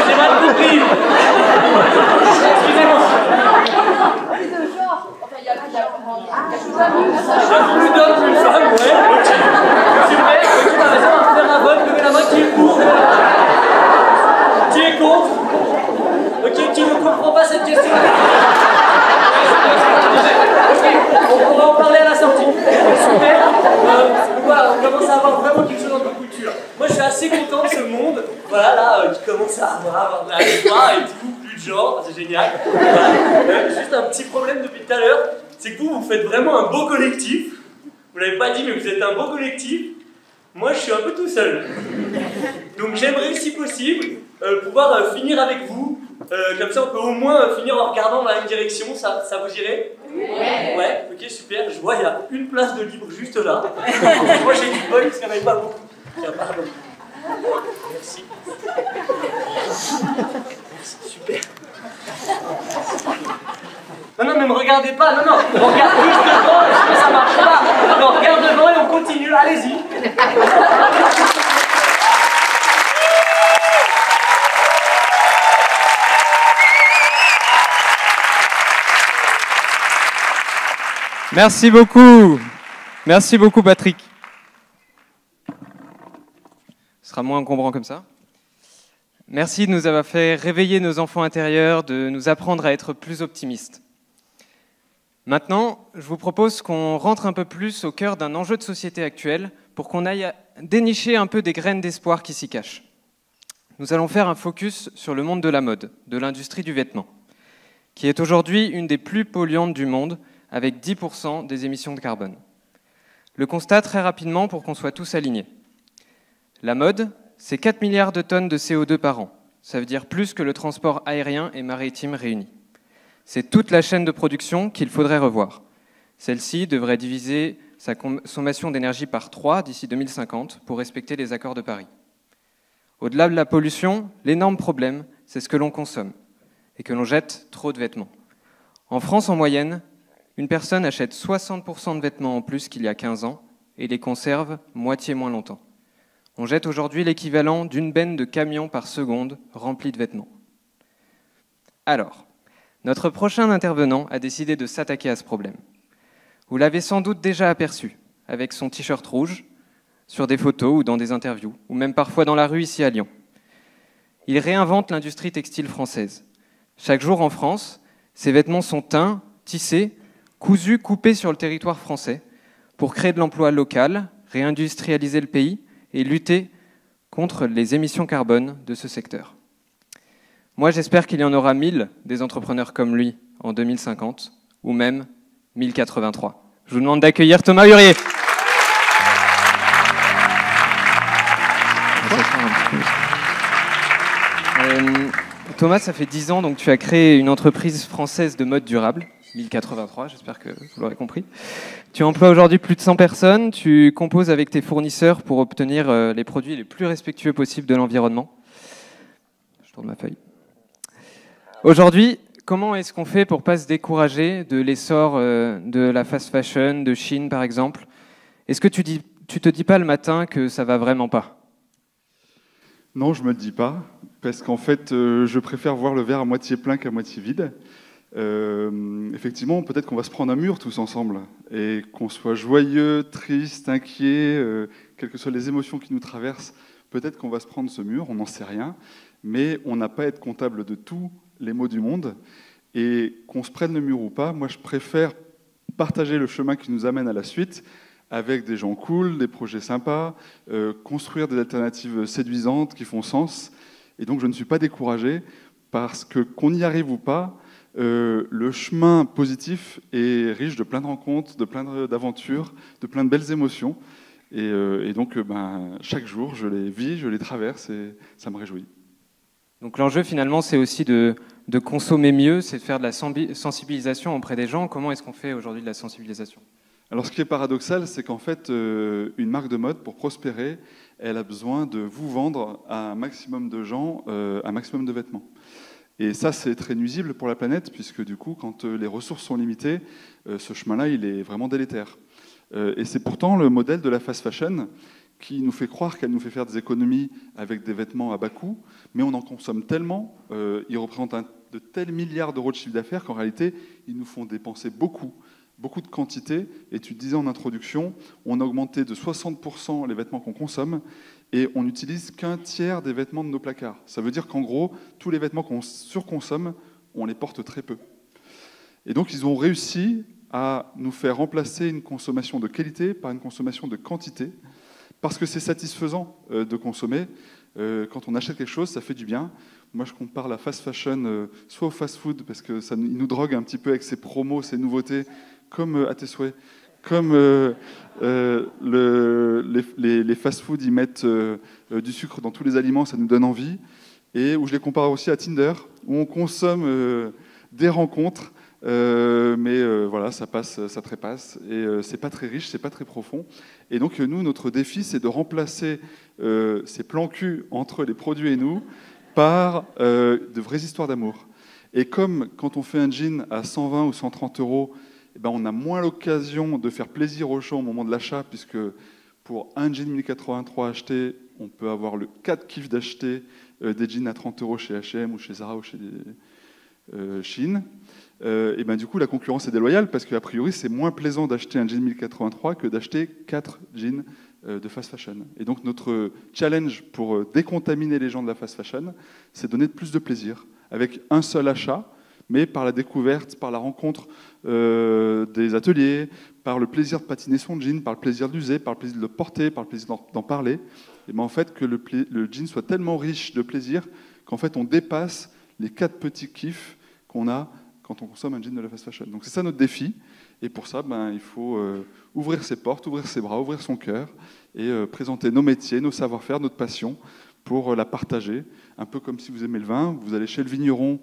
Speaker 11: J'ai mal compris. Excusez-moi.
Speaker 13: Plus de genre. Enfin, il y a plus
Speaker 11: plus d'hommes, plus de femmes, ouais. Ok. Super, ok, t'as raison, on va faire un vote, levez la main qui est pour. Qui est contre? Ok, qui ne comprend pas cette question? On va en parler à la sortie. Super. Voilà, on commence à avoir vraiment quelque chose dans notre culture. Moi, je suis assez content de ce monde. Voilà, là, qui commence à avoir de la joie et tout, plus de genre, c'est génial. Voilà. Juste un petit problème depuis tout à l'heure, c'est que vous faites vraiment un beau collectif. Vous l'avez pas dit, mais vous êtes un beau collectif. Moi, je suis un peu tout seul. Donc, j'aimerais, si possible, pouvoir finir avec vous. Comme ça, on peut au moins finir en regardant dans la même direction. Ça vous irait? Ouais, ok, super. Je vois, il y a une place de libre juste là. Moi, j'ai du bol parce qu'il n'y en avait pas beaucoup. Tiens, pardon. Merci. Merci, super. Non, mais me regardez pas. Non, on regarde juste devant, sinon ça marche pas. Non, regarde devant et on continue. Allez-y.
Speaker 3: Merci beaucoup Patrick. Ce sera moins encombrant comme ça. Merci de nous avoir fait réveiller nos enfants intérieurs, de nous apprendre à être plus optimistes. Maintenant, je vous propose qu'on rentre un peu plus au cœur d'un enjeu de société actuel pour qu'on aille dénicher un peu des graines d'espoir qui s'y cachent. Nous allons faire un focus sur le monde de la mode, de l'industrie du vêtement, qui est aujourd'hui une des plus polluantes du monde, avec 10% des émissions de carbone. Le constat très rapidement pour qu'on soit tous alignés. La mode, c'est 4 milliards de tonnes de CO2 par an. Ça veut dire plus que le transport aérien et maritime réunis. C'est toute la chaîne de production qu'il faudrait revoir. Celle-ci devrait diviser sa consommation d'énergie par 3 d'ici 2050 pour respecter les accords de Paris. Au-delà de la pollution, l'énorme problème, c'est ce que l'on consomme et que l'on jette trop de vêtements. En France, en moyenne, une personne achète 60% de vêtements en plus qu'il y a 15 ans et les conserve moitié moins longtemps. On jette aujourd'hui l'équivalent d'une benne de camions par seconde remplie de vêtements. Alors, notre prochain intervenant a décidé de s'attaquer à ce problème. Vous l'avez sans doute déjà aperçu, avec son t-shirt rouge, sur des photos ou dans des interviews, ou même parfois dans la rue ici à Lyon. Il réinvente l'industrie textile française. Chaque jour en France, ces vêtements sont teints, tissés, cousus, coupés sur le territoire français pour créer de l'emploi local, réindustrialiser le pays et lutter contre les émissions carbone de ce secteur. Moi, j'espère qu'il y en aura 1000 des entrepreneurs comme lui en 2050, ou même 1083. Je vous demande d'accueillir Thomas Hurier. Thomas, ça fait 10 ans, donc tu as créé une entreprise française de mode durable, 1083, j'espère que vous l'aurez compris. Tu emploies aujourd'hui plus de 100 personnes, tu composes avec tes fournisseurs pour obtenir les produits les plus respectueux possibles de l'environnement. Je tourne ma feuille. Aujourd'hui, comment est-ce qu'on fait pour ne pas se décourager de l'essor de la fast fashion, de Chine par exemple? Est-ce que tu te dis pas le matin que ça va vraiment pas?
Speaker 14: Non, je me le dis pas, parce qu'en fait, je préfère voir le verre à moitié plein qu'à moitié vide. Effectivement, peut-être qu'on va se prendre un mur tous ensemble, et qu'on soit joyeux, triste, inquiet, quelles que soient les émotions qui nous traversent, peut-être qu'on va se prendre ce mur, on n'en sait rien, mais on n'a pas à être comptable de tous les maux du monde, et qu'on se prenne le mur ou pas, moi je préfère partager le chemin qui nous amène à la suite, avec des gens cool, des projets sympas, construire des alternatives séduisantes qui font sens. Et donc je ne suis pas découragé parce que qu'on y arrive ou pas, le chemin positif est riche de plein de rencontres, de plein d'aventures, de plein de belles émotions. Et donc chaque jour, je les vis, je les traverse et ça me réjouit.
Speaker 3: Donc l'enjeu finalement, c'est aussi de consommer mieux, c'est de faire de la sensibilisation auprès des gens. Comment est-ce qu'on fait aujourd'hui de la sensibilisation ?
Speaker 14: Alors ce qui est paradoxal, c'est qu'en fait, une marque de mode, pour prospérer, elle a besoin de vous vendre à un maximum de gens, un maximum de vêtements. Et ça, c'est très nuisible pour la planète, puisque du coup, quand les ressources sont limitées, ce chemin-là, il est vraiment délétère. Et c'est pourtant le modèle de la fast fashion qui nous fait croire qu'elle nous fait faire des économies avec des vêtements à bas coût, mais on en consomme tellement, ils représentent de tels milliards d'euros de chiffre d'affaires qu'en réalité, ils nous font dépenser beaucoup de quantité, et tu disais en introduction, on a augmenté de 60% les vêtements qu'on consomme, et on n'utilise qu'un tiers des vêtements de nos placards. Ça veut dire qu'en gros, tous les vêtements qu'on surconsomme, on les porte très peu. Et donc ils ont réussi à nous faire remplacer une consommation de qualité par une consommation de quantité, parce que c'est satisfaisant de consommer. Quand on achète quelque chose, ça fait du bien. Moi, je compare la fast fashion soit au fast-food, parce que il nous drogue un petit peu avec ses promos, ses nouveautés, comme à tes souhaits, comme les fast-food, ils mettent du sucre dans tous les aliments, ça nous donne envie, et où je les compare aussi à Tinder, où on consomme des rencontres, mais voilà, ça passe, ça trépasse, et c'est pas très riche, c'est pas très profond. Et donc nous, notre défi, c'est de remplacer ces plans cul entre les produits et nous par de vraies histoires d'amour. Et comme quand on fait un jean à 120 ou 130 euros, eh ben, on a moins l'occasion de faire plaisir aux gens au moment de l'achat, puisque pour un jean 1083 acheté, on peut avoir le 4 kiff d'acheter des jeans à 30 euros chez H&M ou chez Zara ou chez Shein. Et ben, du coup, la concurrence est déloyale, parce qu'a priori, c'est moins plaisant d'acheter un jean 1083 que d'acheter 4 jeans de fast fashion. Et donc notre challenge pour décontaminer les gens de la fast fashion, c'est donner plus de plaisir, avec un seul achat, mais par la découverte, par la rencontre des ateliers, par le plaisir de patiner son jean, par le plaisir de l'user, par le plaisir de le porter, par le plaisir d'en parler, et ben en fait que le jean soit tellement riche de plaisir qu'en fait on dépasse les 4 petits kiffs qu'on a quand on consomme un jean de la fast fashion. Donc c'est ça notre défi, et pour ça ben, il faut ouvrir ses portes, ouvrir ses bras, ouvrir son cœur, et présenter nos métiers, nos savoir-faire, notre passion, pour la partager, un peu comme si vous aimez le vin, vous allez chez le vigneron,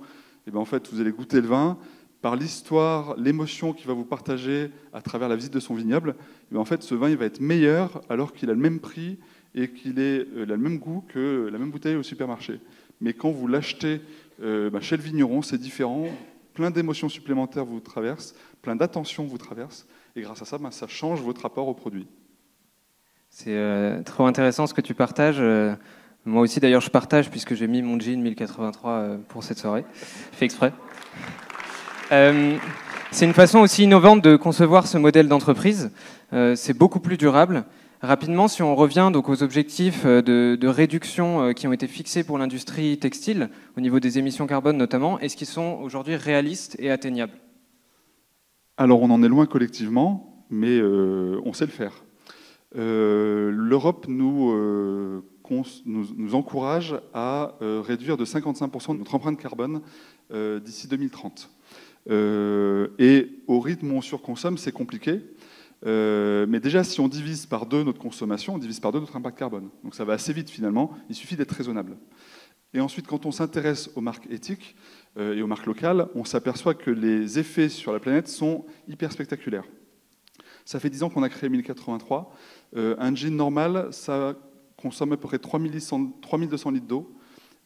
Speaker 14: et ben en fait, vous allez goûter le vin, par l'histoire, l'émotion qu'il va vous partager à travers la visite de son vignoble, et ben en fait, ce vin il va être meilleur alors qu'il a le même prix et qu'il a le même goût que la même bouteille au supermarché. Mais quand vous l'achetez chez le vigneron, c'est différent, plein d'émotions supplémentaires vous traversent, plein d'attentions vous traversent, et grâce à ça, ça change votre rapport au produit.
Speaker 3: C'est trop intéressant ce que tu partages. Moi aussi, d'ailleurs, je partage puisque j'ai mis mon jean 1083 pour cette soirée. Je fais exprès. C'est une façon aussi innovante de concevoir ce modèle d'entreprise. C'est beaucoup plus durable. Rapidement, si on revient donc aux objectifs de réduction qui ont été fixés pour l'industrie textile, au niveau des émissions carbone notamment, est-ce qu'ils sont aujourd'hui réalistes et atteignables?
Speaker 14: Alors, on en est loin collectivement, mais on sait le faire. L'Europe nous encourage à réduire de 55% notre empreinte carbone d'ici 2030. Et au rythme où on surconsomme, c'est compliqué. Mais déjà, si on divise par 2 notre consommation, on divise par 2 notre impact carbone. Donc ça va assez vite finalement, il suffit d'être raisonnable. Et ensuite, quand on s'intéresse aux marques éthiques et aux marques locales, on s'aperçoit que les effets sur la planète sont hyper spectaculaires. Ça fait 10 ans qu'on a créé 1083. Un jean normal, ça consomme à peu près 3200 litres d'eau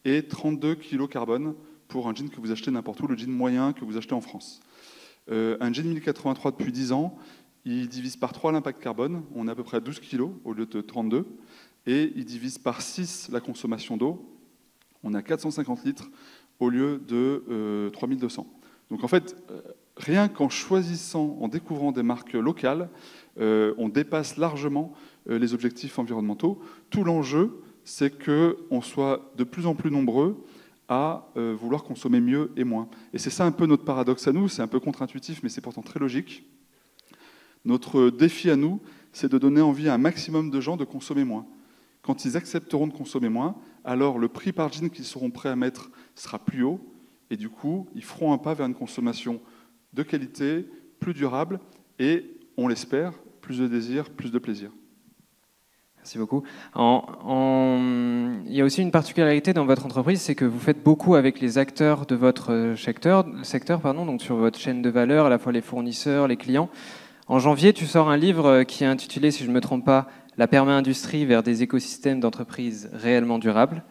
Speaker 14: et 32 kg carbone pour un jean que vous achetez n'importe où, le jean moyen que vous achetez en France. Un jean 1083 depuis 10 ans, il divise par 3 l'impact carbone, on est à peu près à 12 kg au lieu de 32, et il divise par 6 la consommation d'eau, on a 450 litres au lieu de 3200. Donc en fait, rien qu'en choisissant, en découvrant des marques locales, on dépasse largement les objectifs environnementaux. Tout l'enjeu, c'est qu'on soit de plus en plus nombreux à vouloir consommer mieux et moins. Et c'est ça un peu notre paradoxe à nous, c'est un peu contre-intuitif, mais c'est pourtant très logique. Notre défi à nous, c'est de donner envie à un maximum de gens de consommer moins. Quand ils accepteront de consommer moins, alors le prix par jean qu'ils seront prêts à mettre sera plus haut, et du coup, ils feront un pas vers une consommation de qualité, plus durable, et, on l'espère, plus de désir, plus de plaisir.
Speaker 3: Merci beaucoup. Il y a aussi une particularité dans votre entreprise, c'est que vous faites beaucoup avec les acteurs de votre secteur, donc sur votre chaîne de valeur, à la fois les fournisseurs, les clients. En janvier, tu sors un livre qui est intitulé, si je ne me trompe pas, « La perma-industrie vers des écosystèmes d'entreprises réellement durables ».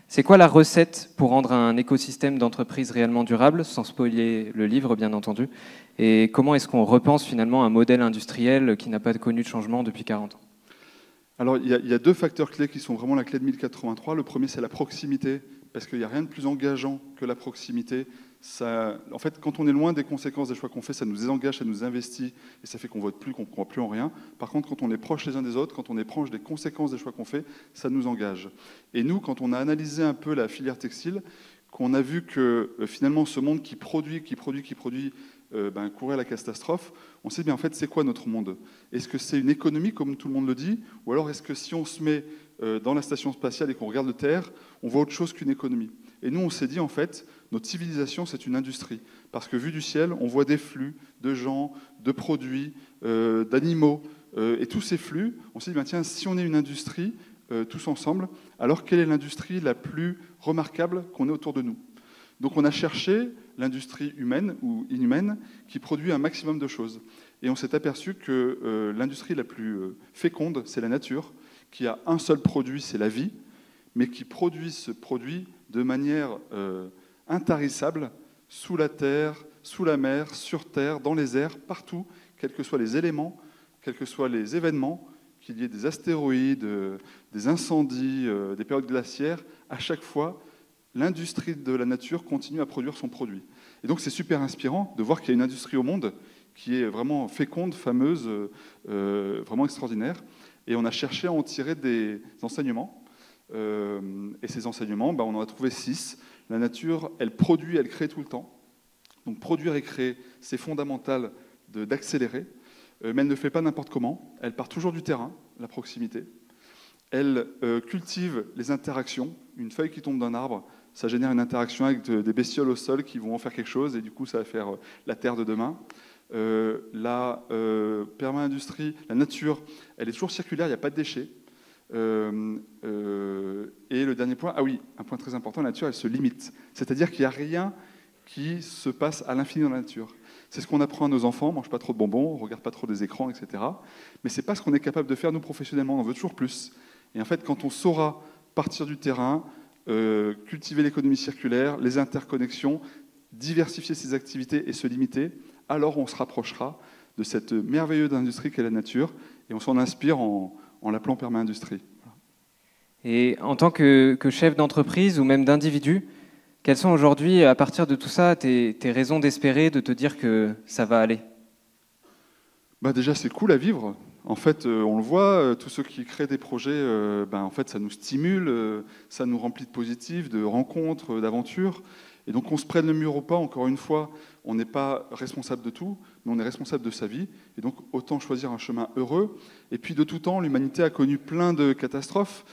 Speaker 3: C'est quoi la recette pour rendre un écosystème d'entreprises réellement durable, sans spoiler le livre, bien entendu? Et comment est-ce qu'on repense finalement un modèle industriel qui n'a pas connu de changement depuis 40 ans?
Speaker 14: Alors, il y a 2 facteurs clés qui sont vraiment la clé de 1083. Le premier, c'est la proximité, parce qu'il n'y a rien de plus engageant que la proximité. En fait, quand on est loin des conséquences des choix qu'on fait, ça nous désengage, ça nous investit, et ça fait qu'on ne vote plus, qu'on ne croit plus en rien. Par contre, quand on est proche les uns des autres, quand on est proche des conséquences des choix qu'on fait, ça nous engage. Et nous, quand on a analysé un peu la filière textile, qu'on a vu que finalement ce monde qui produit, courait à la catastrophe, on s'est dit, en fait, c'est quoi notre monde? Est-ce que c'est une économie, comme tout le monde le dit? Ou alors est-ce que si on se met dans la station spatiale et qu'on regarde de Terre, on voit autre chose qu'une économie? Et nous, on s'est dit, en fait, notre civilisation, c'est une industrie. Parce que vu du ciel, on voit des flux de gens, de produits, d'animaux. Et tous ces flux, on s'est dit, ben, tiens, si on est une industrie, tous ensemble, alors quelle est l'industrie la plus remarquable qu'on ait autour de nous? Donc on a cherché l'industrie humaine ou inhumaine qui produit un maximum de choses. Et on s'est aperçu que l'industrie la plus féconde, c'est la nature, qui a un seul produit, c'est la vie, mais qui produit ce produit de manière intarissable, sous la terre, sous la mer, sur terre, dans les airs, partout, quels que soient les éléments, quels que soient les événements, qu'il y ait des astéroïdes, des incendies, des périodes glaciaires, à chaque fois, l'industrie de la nature continue à produire son produit. Et donc c'est super inspirant de voir qu'il y a une industrie au monde qui est vraiment féconde, fameuse, vraiment extraordinaire. Et on a cherché à en tirer des enseignements. Et ces enseignements, on en a trouvé 6. La nature, elle produit, elle crée tout le temps. Donc produire et créer, c'est fondamental d'accélérer. Mais elle ne fait pas n'importe comment. Elle part toujours du terrain, la proximité. Elle cultive les interactions. Une feuille qui tombe d'un arbre, ça génère une interaction avec des bestioles au sol qui vont en faire quelque chose, et du coup, ça va faire la terre de demain. La perma-industrie, la nature, elle est toujours circulaire, il n'y a pas de déchets. Et le dernier point, ah oui, un point très important, la nature, elle se limite. C'est-à-dire qu'il n'y a rien qui se passe à l'infini dans la nature. C'est ce qu'on apprend à nos enfants, on ne mange pas trop de bonbons, on ne regarde pas trop des écrans, etc. Mais ce n'est pas ce qu'on est capable de faire, nous, professionnellement, on en veut toujours plus. Et en fait, quand on saura partir du terrain, cultiver l'économie circulaire, les interconnexions, diversifier ses activités et se limiter, alors on se rapprochera de cette merveilleuse industrie qu'est la nature, et on s'en inspire en en l'appelant perma-industrie.
Speaker 3: Et en tant que chef d'entreprise ou même d'individu, quelles sont aujourd'hui, à partir de tout ça, tes raisons d'espérer, de te dire que ça va aller?
Speaker 14: Déjà, c'est cool à vivre. En fait, on le voit, tous ceux qui créent des projets, en fait, ça nous stimule, ça nous remplit de positif, de rencontres, d'aventures. Et donc, on se prenne le mur ou pas, encore une fois, on n'est pas responsable de tout, mais on est responsable de sa vie. Et donc, autant choisir un chemin heureux. Et puis, de tout temps, l'humanité a connu plein de catastrophes.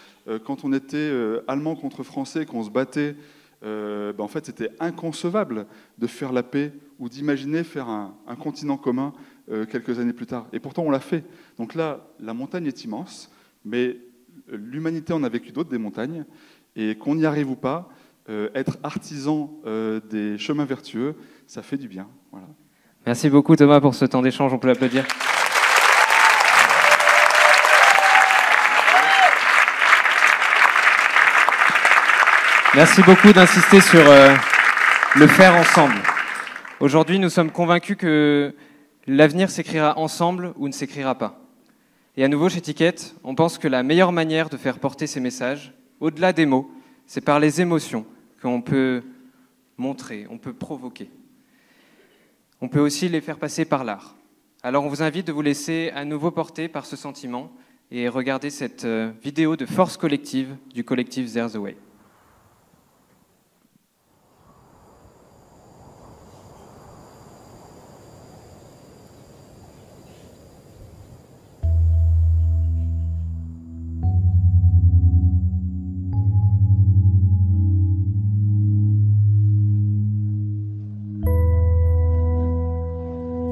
Speaker 14: Quand on était allemand contre français, qu'on se battait, en fait, c'était inconcevable de faire la paix ou d'imaginer faire un continent commun quelques années plus tard. Et pourtant, on l'a fait. Donc là, la montagne est immense, mais l'humanité en a vécu d'autres, des montagnes. Et qu'on y arrive ou pas, être artisan des chemins vertueux, ça fait du bien. Voilà.
Speaker 3: Merci beaucoup Thomas pour ce temps d'échange, on peut l'applaudir. Merci beaucoup d'insister sur le faire ensemble. Aujourd'hui, nous sommes convaincus que l'avenir s'écrira ensemble ou ne s'écrira pas. Et à nouveau, chez Ticket, on pense que la meilleure manière de faire porter ces messages, au-delà des mots, c'est par les émotions qu'on peut montrer, on peut provoquer. On peut aussi les faire passer par l'art. Alors on vous invite de vous laisser à nouveau porter par ce sentiment et regarder cette vidéo de force collective du collectif There's a Way.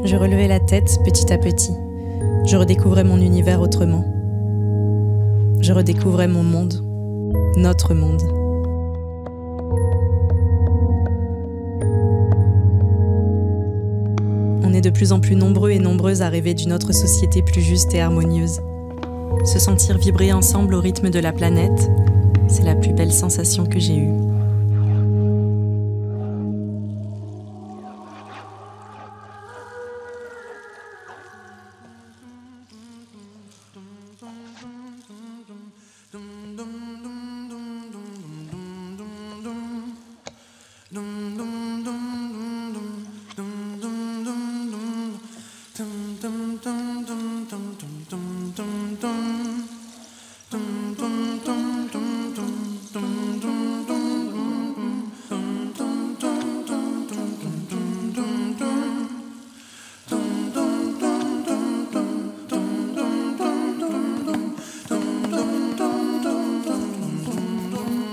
Speaker 4: Je relevais la tête petit à petit. Je redécouvrais mon univers autrement. Je redécouvrais mon monde, notre monde. On est de plus en plus nombreux et nombreuses à rêver d'une autre société plus juste et harmonieuse. Se sentir vibrer ensemble au rythme de la planète, c'est la plus belle sensation que j'ai eue.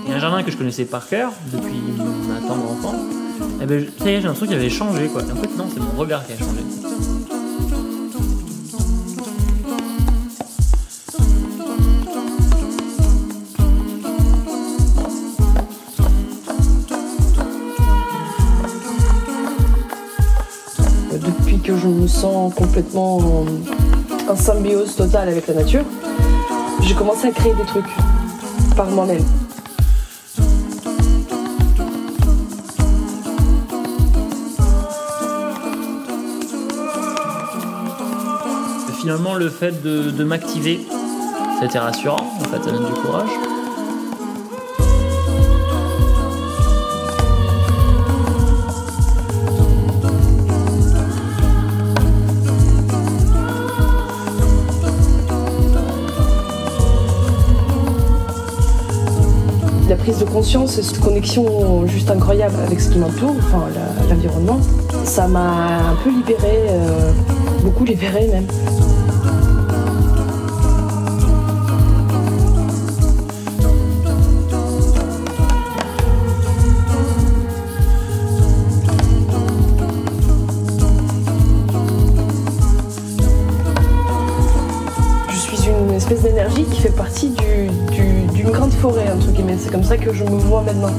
Speaker 5: Un jardin que je connaissais par cœur depuis ma tendre enfance, et ben, ça y est, j'ai l'impression qu'il avait changé, quoi. En fait, non, c'est mon regard qui a changé.
Speaker 7: Depuis que je me sens complètement en symbiose totale avec la nature, j'ai commencé à créer des trucs par moi-même.
Speaker 5: Finalement, le fait de m'activer, c'était rassurant, en fait, ça donne du courage.
Speaker 7: La prise de conscience et cette connexion juste incroyable avec ce qui m'entoure, enfin l'environnement, ça m'a un peu libérée, beaucoup libérée même. Une espèce d'énergie qui fait partie d'une grande forêt, entre guillemets. C'est comme ça que je me vois maintenant.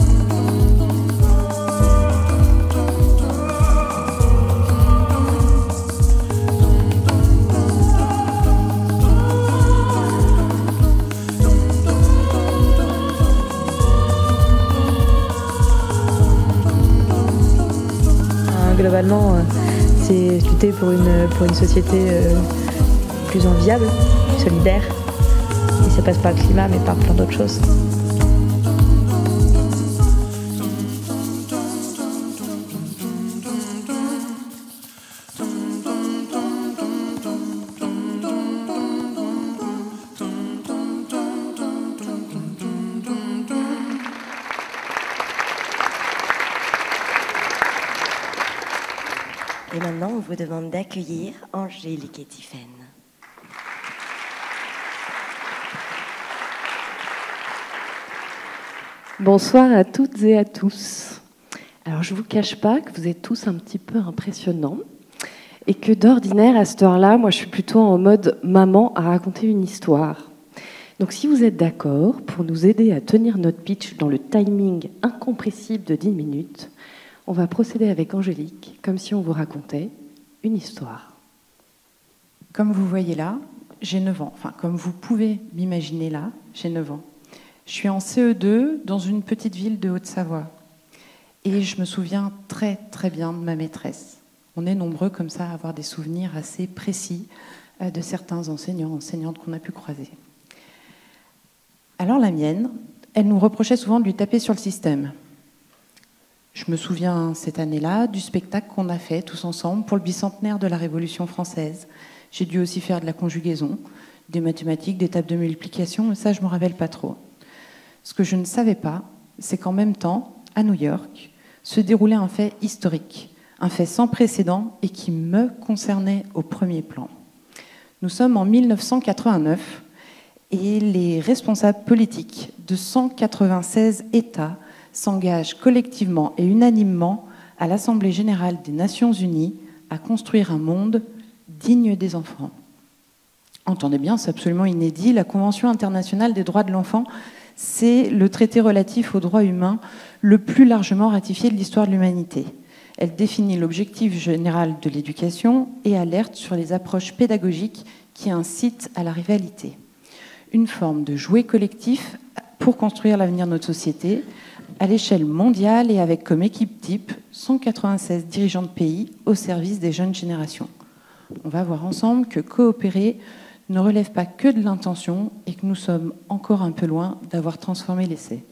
Speaker 15: Globalement, c'est lutter pour une société plus enviable, solidaire, ça passe par le climat, mais par plein d'autres choses.
Speaker 2: Et maintenant, on vous demande d'accueillir Angélique et Tiffaine.
Speaker 16: Bonsoir à toutes et à tous. Alors, je ne vous cache pas que vous êtes tous un petit peu impressionnants et que d'ordinaire, à cette heure-là, moi, je suis plutôt en mode maman à raconter une histoire. Donc, si vous êtes d'accord, pour nous aider à tenir notre pitch dans le timing incompressible de 10 minutes, on va procéder avec Angélique, comme si on vous racontait une histoire.
Speaker 17: Comme vous voyez là, j'ai 9 ans. Enfin, comme vous pouvez m'imaginer là, j'ai 9 ans. Je suis en CE2 dans une petite ville de Haute-Savoie. Et je me souviens très très bien de ma maîtresse. On est nombreux comme ça à avoir des souvenirs assez précis de certains enseignantes qu'on a pu croiser. Alors la mienne, elle nous reprochait souvent de lui taper sur le système. Je me souviens cette année-là du spectacle qu'on a fait tous ensemble pour le bicentenaire de la Révolution française. J'ai dû aussi faire de la conjugaison, des mathématiques, des tables de multiplication, mais ça je ne me rappelle pas trop. Ce que je ne savais pas, c'est qu'en même temps, à New York, se déroulait un fait historique, un fait sans précédent et qui me concernait au premier plan. Nous sommes en 1989 et les responsables politiques de 196 États s'engagent collectivement et unanimement à l'Assemblée générale des Nations unies à construire un monde digne des enfants. Entendez bien, c'est absolument inédit. La Convention internationale des droits de l'enfant, c'est le traité relatif aux droits humains le plus largement ratifié de l'histoire de l'humanité. Elle définit l'objectif général de l'éducation et alerte sur les approches pédagogiques qui incitent à la rivalité. Une forme de jouet collectif pour construire l'avenir de notre société, à l'échelle mondiale et avec comme équipe type 196 dirigeants de pays au service des jeunes générations. On va voir ensemble que coopérer ne relève pas que de l'intention et que nous sommes encore un peu loin d'avoir transformé l'essai.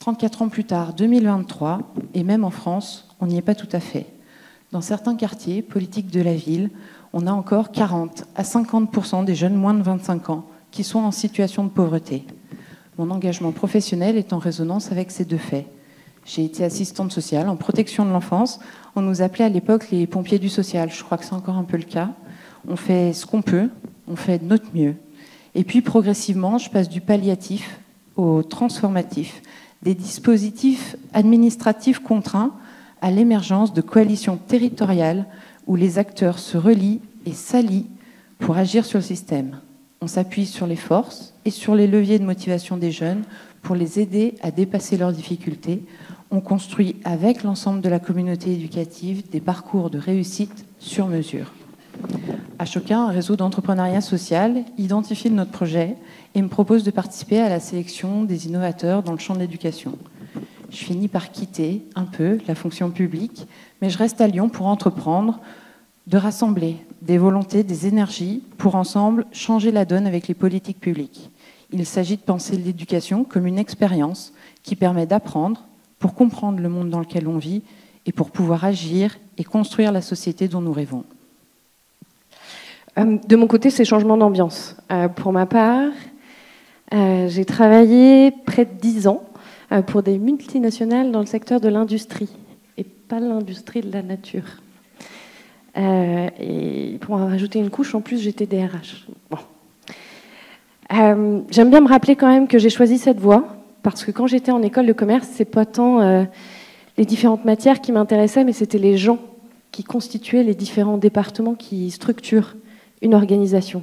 Speaker 17: 34 ans plus tard, 2023, et même en France, on n'y est pas tout à fait. Dans certains quartiers politiques de la ville, on a encore 40 à 50% des jeunes moins de 25 ans qui sont en situation de pauvreté. Mon engagement professionnel est en résonance avec ces deux faits. J'ai été assistante sociale en protection de l'enfance. On nous appelait à l'époque les pompiers du social. Je crois que c'est encore un peu le cas. On fait ce qu'on peut, on fait de notre mieux. Et puis progressivement, je passe du palliatif au transformatif, des dispositifs administratifs contraints à l'émergence de coalitions territoriales où les acteurs se relient et s'allient pour agir sur le système. On s'appuie sur les forces et sur les leviers de motivation des jeunes pour les aider à dépasser leurs difficultés. On construit avec l'ensemble de la communauté éducative des parcours de réussite sur mesure. Ashoka, un réseau d'entrepreneuriat social, identifie notre projet et me propose de participer à la sélection des innovateurs dans le champ de l'éducation. Je finis par quitter un peu la fonction publique, mais je reste à Lyon pour entreprendre, de rassembler des volontés, des énergies pour ensemble changer la donne avec les politiques publiques. Il s'agit de penser l'éducation comme une expérience qui permet d'apprendre pour comprendre le monde dans lequel on vit et pour pouvoir agir et construire la société dont nous rêvons.
Speaker 16: De mon côté, c'est changement d'ambiance. Pour ma part, j'ai travaillé près de 10 ans pour des multinationales dans le secteur de l'industrie et pas l'industrie de la nature. Et pour en rajouter une couche, en plus, j'étais DRH. Bon. J'aime bien me rappeler quand même que j'ai choisi cette voie parce que quand j'étais en école de commerce, c'est pas tant les différentes matières qui m'intéressaient, mais c'était les gens qui constituaient les différents départements qui structurent une organisation.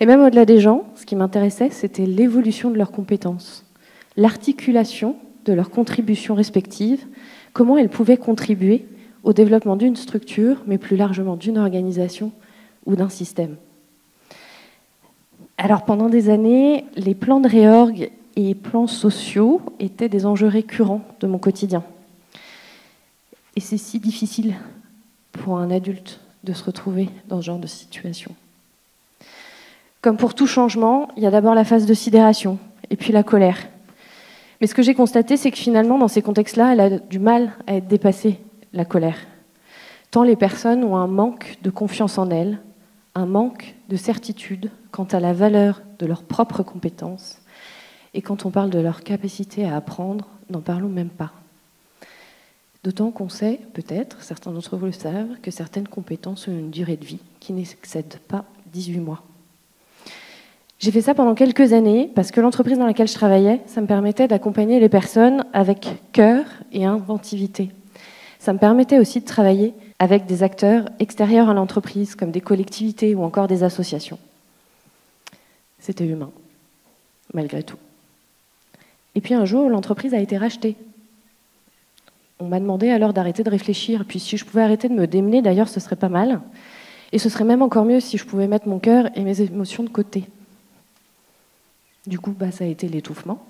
Speaker 16: Et même au-delà des gens, ce qui m'intéressait, c'était l'évolution de leurs compétences, l'articulation de leurs contributions respectives, comment elles pouvaient contribuer au développement d'une structure, mais plus largement d'une organisation ou d'un système. Alors pendant des années, les plans de réorg et plans sociaux étaient des enjeux récurrents de mon quotidien. Et c'est si difficile pour un adulte de se retrouver dans ce genre de situation. Comme pour tout changement, il y a d'abord la phase de sidération, et puis la colère. Mais ce que j'ai constaté, c'est que finalement, dans ces contextes-là, elle a du mal à être dépassée, la colère. Tant les personnes ont un manque de confiance en elles, un manque de certitude quant à la valeur de leurs propres compétences. Et quand on parle de leur capacité à apprendre, n'en parlons même pas. D'autant qu'on sait, peut-être, certains d'entre vous le savent, que certaines compétences ont une durée de vie qui n'excède pas 18 mois. J'ai fait ça pendant quelques années parce que l'entreprise dans laquelle je travaillais, ça me permettait d'accompagner les personnes avec cœur et inventivité. Ça me permettait aussi de travailler avec des acteurs extérieurs à l'entreprise, comme des collectivités ou encore des associations. C'était humain, malgré tout. Et puis un jour, l'entreprise a été rachetée. On m'a demandé alors d'arrêter de réfléchir, puis si je pouvais arrêter de me démener, d'ailleurs, ce serait pas mal. Et ce serait même encore mieux si je pouvais mettre mon cœur et mes émotions de côté. Du coup, ça a été l'étouffement,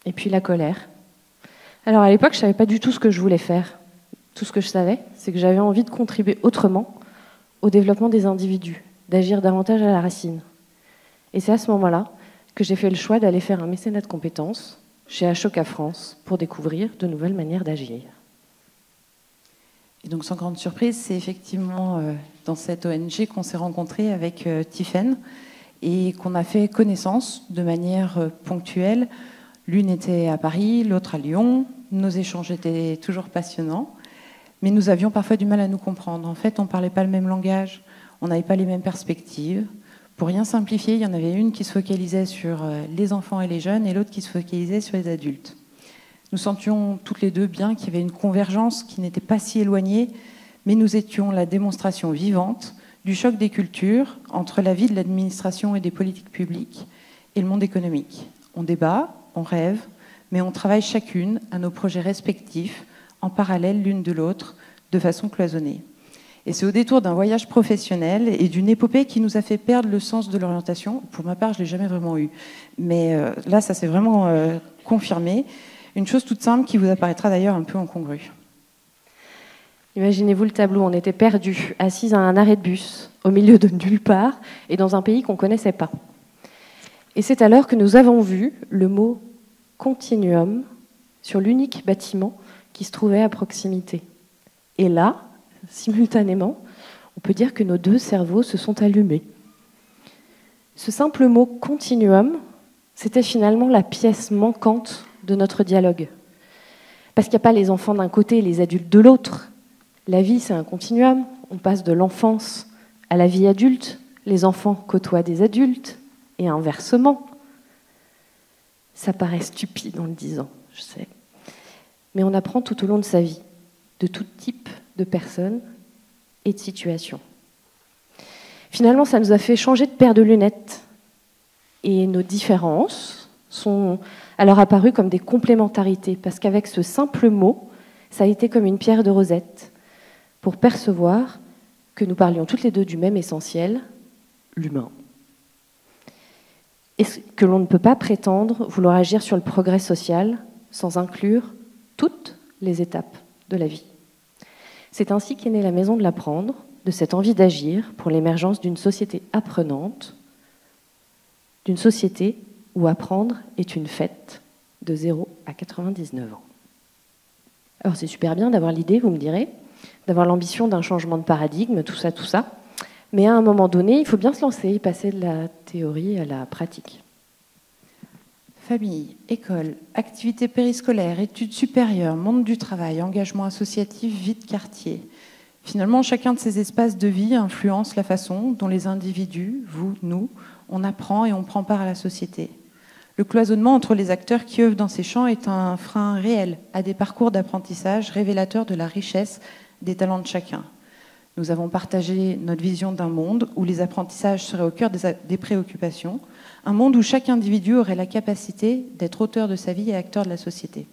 Speaker 16: et puis la colère. Alors à l'époque, je ne savais pas du tout ce que je voulais faire. Tout ce que je savais, c'est que j'avais envie de contribuer autrement au développement des individus, d'agir davantage à la racine. Et c'est à ce moment-là que j'ai fait le choix d'aller faire un mécénat de compétences chez Ashoka France pour découvrir de nouvelles manières d'agir.
Speaker 17: Et donc, sans grande surprise, c'est effectivement dans cette ONG qu'on s'est rencontrés avec Tiffaine et qu'on a fait connaissance de manière ponctuelle. L'une était à Paris, l'autre à Lyon. Nos échanges étaient toujours passionnants, mais nous avions parfois du mal à nous comprendre. En fait, on ne parlait pas le même langage, on n'avait pas les mêmes perspectives. Pour rien simplifier, il y en avait une qui se focalisait sur les enfants et les jeunes et l'autre qui se focalisait sur les adultes. Nous sentions toutes les deux bien qu'il y avait une convergence qui n'était pas si éloignée, mais nous étions la démonstration vivante du choc des cultures entre la vie de l'administration et des politiques publiques et le monde économique. On débat, on rêve, mais on travaille chacune à nos projets respectifs, en parallèle l'une de l'autre, de façon cloisonnée. Et c'est au détour d'un voyage professionnel et d'une épopée qui nous a fait perdre le sens de l'orientation. Pour ma part, je ne l'ai jamais vraiment eu. Mais là, ça s'est vraiment confirmé. Une chose toute simple qui vous apparaîtra d'ailleurs un peu incongrue.
Speaker 16: Imaginez-vous le tableau, on était perdus, assis à un arrêt de bus, au milieu de nulle part, et dans un pays qu'on ne connaissait pas. Et c'est alors que nous avons vu le mot « continuum » sur l'unique bâtiment qui se trouvait à proximité. Et là, simultanément, on peut dire que nos deux cerveaux se sont allumés. Ce simple mot « continuum », c'était finalement la pièce manquante de notre dialogue. Parce qu'il n'y a pas les enfants d'un côté et les adultes de l'autre. La vie, c'est un continuum. On passe de l'enfance à la vie adulte. Les enfants côtoient des adultes et inversement. Ça paraît stupide en le disant, je sais. Mais on apprend tout au long de sa vie, de tout type de personnes et de situations. Finalement, ça nous a fait changer de paire de lunettes. Et nos différences sont alors apparues comme des complémentarités, parce qu'avec ce simple mot, ça a été comme une pierre de Rosette, pour percevoir que nous parlions toutes les deux du même essentiel, l'humain. Et que l'on ne peut pas prétendre vouloir agir sur le progrès social sans inclure toutes les étapes de la vie. C'est ainsi qu'est née la Maison de l'Apprendre, de cette envie d'agir pour l'émergence d'une société apprenante, d'une société où apprendre est une fête de 0 à 99 ans. Alors c'est super bien d'avoir l'idée, vous me direz, d'avoir l'ambition d'un changement de paradigme, tout ça, mais à un moment donné, il faut bien se lancer, passer de la théorie à la pratique.
Speaker 17: Famille, école, activités périscolaires, études supérieures, monde du travail, engagement associatif, vie de quartier. Finalement, chacun de ces espaces de vie influence la façon dont les individus, vous, nous, on apprend et on prend part à la société. Le cloisonnement entre les acteurs qui œuvrent dans ces champs est un frein réel à des parcours d'apprentissage révélateurs de la richesse des talents de chacun. Nous avons partagé notre vision d'un monde où les apprentissages seraient au cœur des préoccupations, un monde où chaque individu aurait la capacité d'être auteur de sa vie et acteur de la société.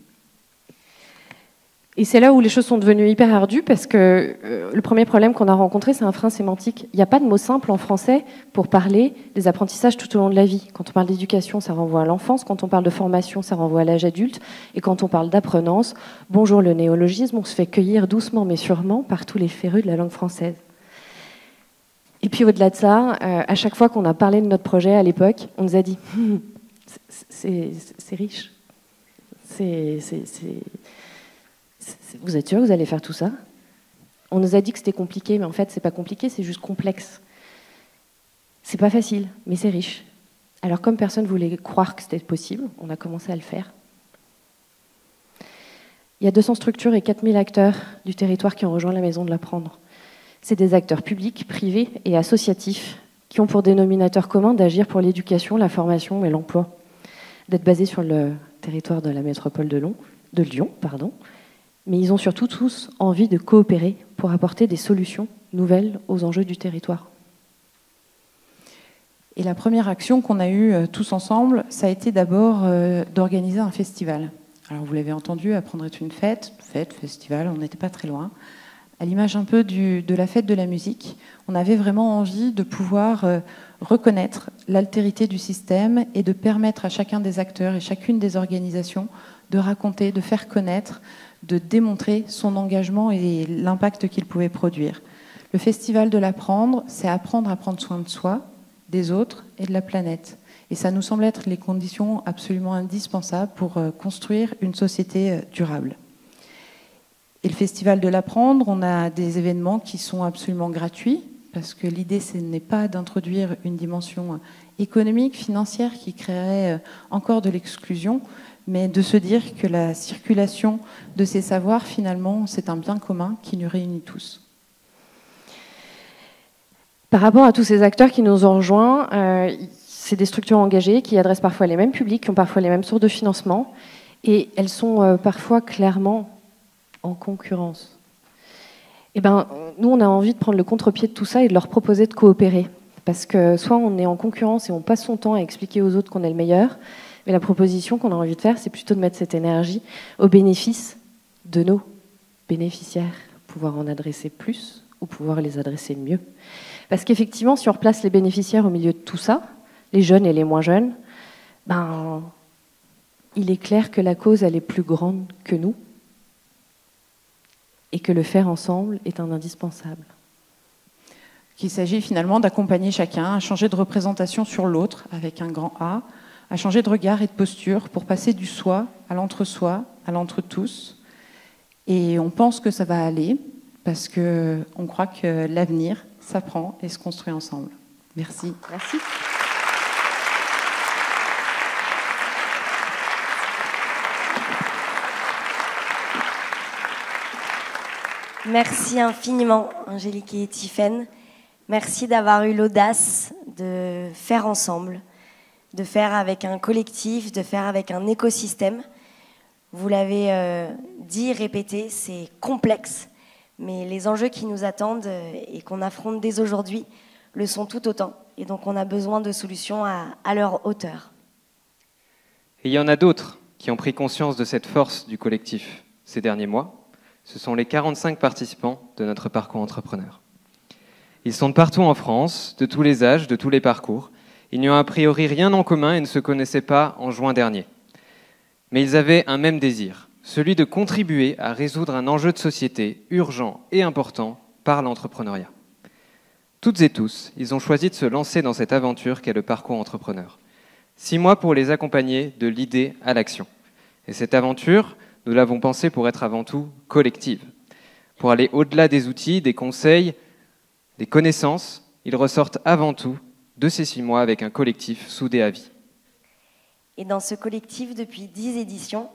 Speaker 16: Et c'est là où les choses sont devenues hyper ardues, parce que le premier problème qu'on a rencontré, c'est un frein sémantique. Il n'y a pas de mot simple en français pour parler des apprentissages tout au long de la vie. Quand on parle d'éducation, ça renvoie à l'enfance. Quand on parle de formation, ça renvoie à l'âge adulte. Et quand on parle d'apprenance, bonjour le néologisme, on se fait cueillir doucement mais sûrement par tous les férus de la langue française. Et puis au-delà de ça, à chaque fois qu'on a parlé de notre projet à l'époque, on nous a dit c'est riche. Vous êtes sûr que vous allez faire tout ça? On nous a dit que c'était compliqué, mais en fait, c'est pas compliqué, c'est juste complexe. C'est pas facile, mais c'est riche. Alors, comme personne ne voulait croire que c'était possible, on a commencé à le faire. Il y a 200 structures et 4000 acteurs du territoire qui ont rejoint la Maison de l'Apprendre. C'est des acteurs publics, privés et associatifs qui ont pour dénominateur commun d'agir pour l'éducation, la formation et l'emploi, d'être basés sur le territoire de la métropole de Lyon, mais ils ont surtout tous envie de coopérer pour apporter des solutions nouvelles aux enjeux du territoire.
Speaker 17: Et la première action qu'on a eue tous ensemble, ça a été d'abord d'organiser un festival. Alors vous l'avez entendu, Apprendre est une fête, festival, on n'était pas très loin. À l'image un peu de la fête de la musique, on avait vraiment envie de pouvoir reconnaître l'altérité du système et de permettre à chacun des acteurs et chacune des organisations de raconter, de faire connaître, de démontrer son engagement et l'impact qu'il pouvait produire. Le Festival de l'Apprendre, c'est apprendre à prendre soin de soi, des autres et de la planète. Et ça nous semble être les conditions absolument indispensables pour construire une société durable. Et le Festival de l'Apprendre, on a des événements qui sont absolument gratuits, parce que l'idée, ce n'est pas d'introduire une dimension économique, financière, qui créerait encore de l'exclusion, mais de se dire que la circulation de ces savoirs, finalement, c'est un bien commun qui nous réunit tous.
Speaker 16: Par rapport à tous ces acteurs qui nous ont rejoints, c'est des structures engagées qui adressent parfois les mêmes publics, qui ont parfois les mêmes sources de financement, et elles sont parfois clairement en concurrence. Eh ben, nous, on a envie de prendre le contre-pied de tout ça et de leur proposer de coopérer. Parce que soit on est en concurrence et on passe son temps à expliquer aux autres qu'on est le meilleur, mais la proposition qu'on a envie de faire, c'est plutôt de mettre cette énergie au bénéfice de nos bénéficiaires, pouvoir en adresser plus ou pouvoir les adresser mieux. Parce qu'effectivement, si on replace les bénéficiaires au milieu de tout ça, les jeunes et les moins jeunes, ben, il est clair que la cause, elle est plus grande que nous et que le faire ensemble est un indispensable.
Speaker 17: Qu'il s'agit finalement d'accompagner chacun à changer de représentation sur l'autre, avec un grand A, à changer de regard et de posture pour passer du soi à l'entre-soi, à l'entre-tous. Et on pense que ça va aller, parce qu'on croit que l'avenir s'apprend et se construit ensemble. Merci.
Speaker 16: Merci.
Speaker 2: Merci infiniment, Angélique et Tiffaine. Merci d'avoir eu l'audace de faire ensemble, de faire avec un collectif, de faire avec un écosystème. Vous l'avez dit, répété, c'est complexe, mais les enjeux qui nous attendent et qu'on affronte dès aujourd'hui le sont tout autant. Et donc on a besoin de solutions à leur hauteur.
Speaker 3: Et il y en a d'autres qui ont pris conscience de cette force du collectif ces derniers mois. Ce sont les 45 participants de notre parcours entrepreneur. Ils sont de partout en France, de tous les âges, de tous les parcours. Ils n'y ont a priori rien en commun et ne se connaissaient pas en juin dernier. Mais ils avaient un même désir, celui de contribuer à résoudre un enjeu de société urgent et important par l'entrepreneuriat. Toutes et tous, ils ont choisi de se lancer dans cette aventure qu'est le parcours entrepreneur. 6 mois pour les accompagner de l'idée à l'action. Et cette aventure, nous l'avons pensée pour être avant tout collective. Pour aller au-delà des outils, des conseils, des connaissances, ils ressortent avant tout de ces 6 mois avec un collectif soudé à vie.
Speaker 2: Et dans ce collectif, depuis 10 éditions,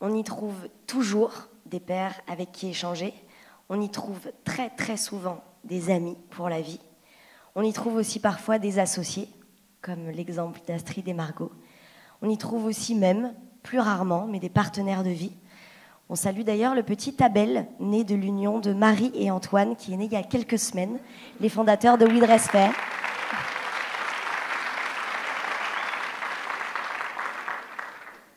Speaker 2: on y trouve toujours des pairs avec qui échanger. On y trouve très très souvent des amis pour la vie. On y trouve aussi parfois des associés, comme l'exemple d'Astrid et Margot. On y trouve aussi même, plus rarement, mais des partenaires de vie. On salue d'ailleurs le petit Abel, né de l'union de Marie et Antoine, qui est né il y a quelques semaines, les fondateurs de We Dress Fair.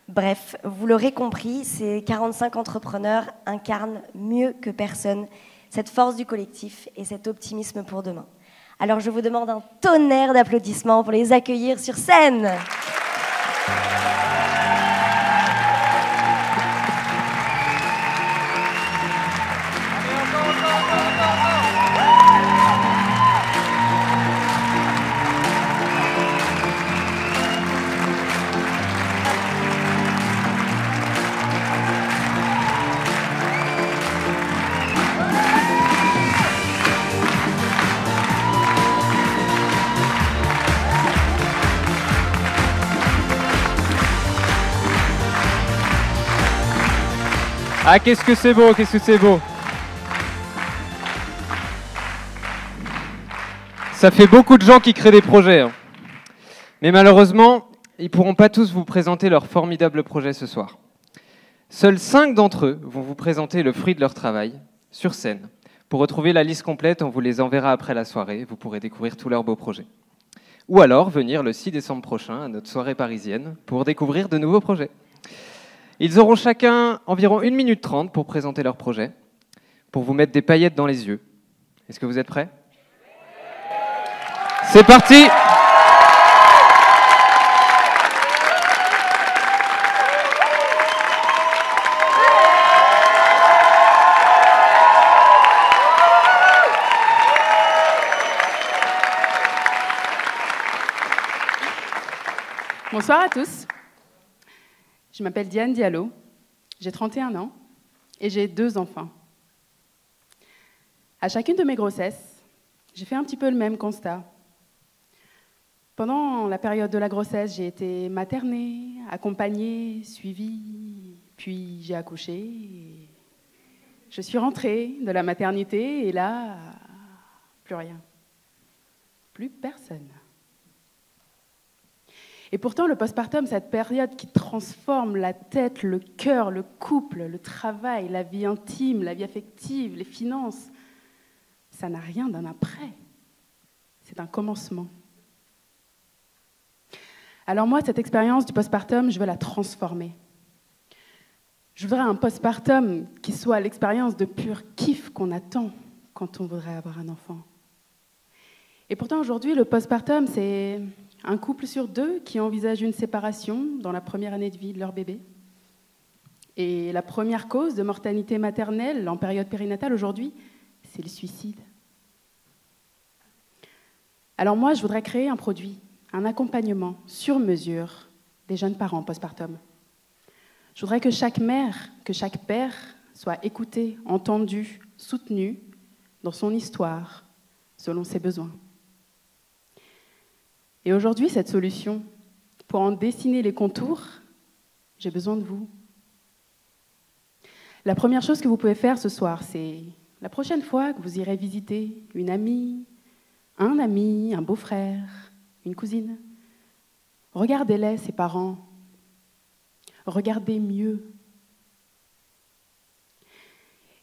Speaker 2: Bref, vous l'aurez compris, ces 45 entrepreneurs incarnent mieux que personne cette force du collectif et cet optimisme pour demain. Alors je vous demande un tonnerre d'applaudissements pour les accueillir sur scène.
Speaker 3: Ah, qu'est-ce que c'est beau, qu'est-ce que c'est beau. Ça fait beaucoup de gens qui créent des projets, hein. Mais malheureusement, ils ne pourront pas tous vous présenter leur formidable projet ce soir. Seuls 5 d'entre eux vont vous présenter le fruit de leur travail, sur scène. Pour retrouver la liste complète, on vous les enverra après la soirée, vous pourrez découvrir tous leurs beaux projets. Ou alors venir le 6 décembre prochain à notre soirée parisienne pour découvrir de nouveaux projets. Ils auront chacun environ 1 minute 30 pour présenter leur projet, pour vous mettre des paillettes dans les yeux. Est-ce que vous êtes prêts ? C'est parti!
Speaker 18: Bonsoir à tous. Je m'appelle Diane Diallo, j'ai 31 ans et j'ai 2 enfants. À chacune de mes grossesses, j'ai fait un petit peu le même constat. Pendant la période de la grossesse, j'ai été maternée, accompagnée, suivie, puis j'ai accouché. Je suis rentrée de la maternité et là, plus rien. Plus personne. Et pourtant, le postpartum, cette période qui transforme la tête, le cœur, le couple, le travail, la vie intime, la vie affective, les finances, ça n'a rien d'un après. C'est un commencement. Alors moi, cette expérience du postpartum, je veux la transformer. Je voudrais un postpartum qui soit l'expérience de pur kiff qu'on attend quand on voudrait avoir un enfant. Et pourtant, aujourd'hui, le postpartum, c'est un couple sur 2 qui envisage une séparation dans la première année de vie de leur bébé. Et la première cause de mortalité maternelle en période périnatale aujourd'hui, c'est le suicide. Alors moi, je voudrais créer un produit, un accompagnement sur mesure des jeunes parents postpartum. Je voudrais que chaque mère, que chaque père soit écouté, entendu, soutenu dans son histoire, selon ses besoins. Et aujourd'hui, cette solution, pour en dessiner les contours, j'ai besoin de vous. La première chose que vous pouvez faire ce soir, c'est la prochaine fois que vous irez visiter une amie, un beau-frère, une cousine, regardez-les, ses parents. Regardez mieux.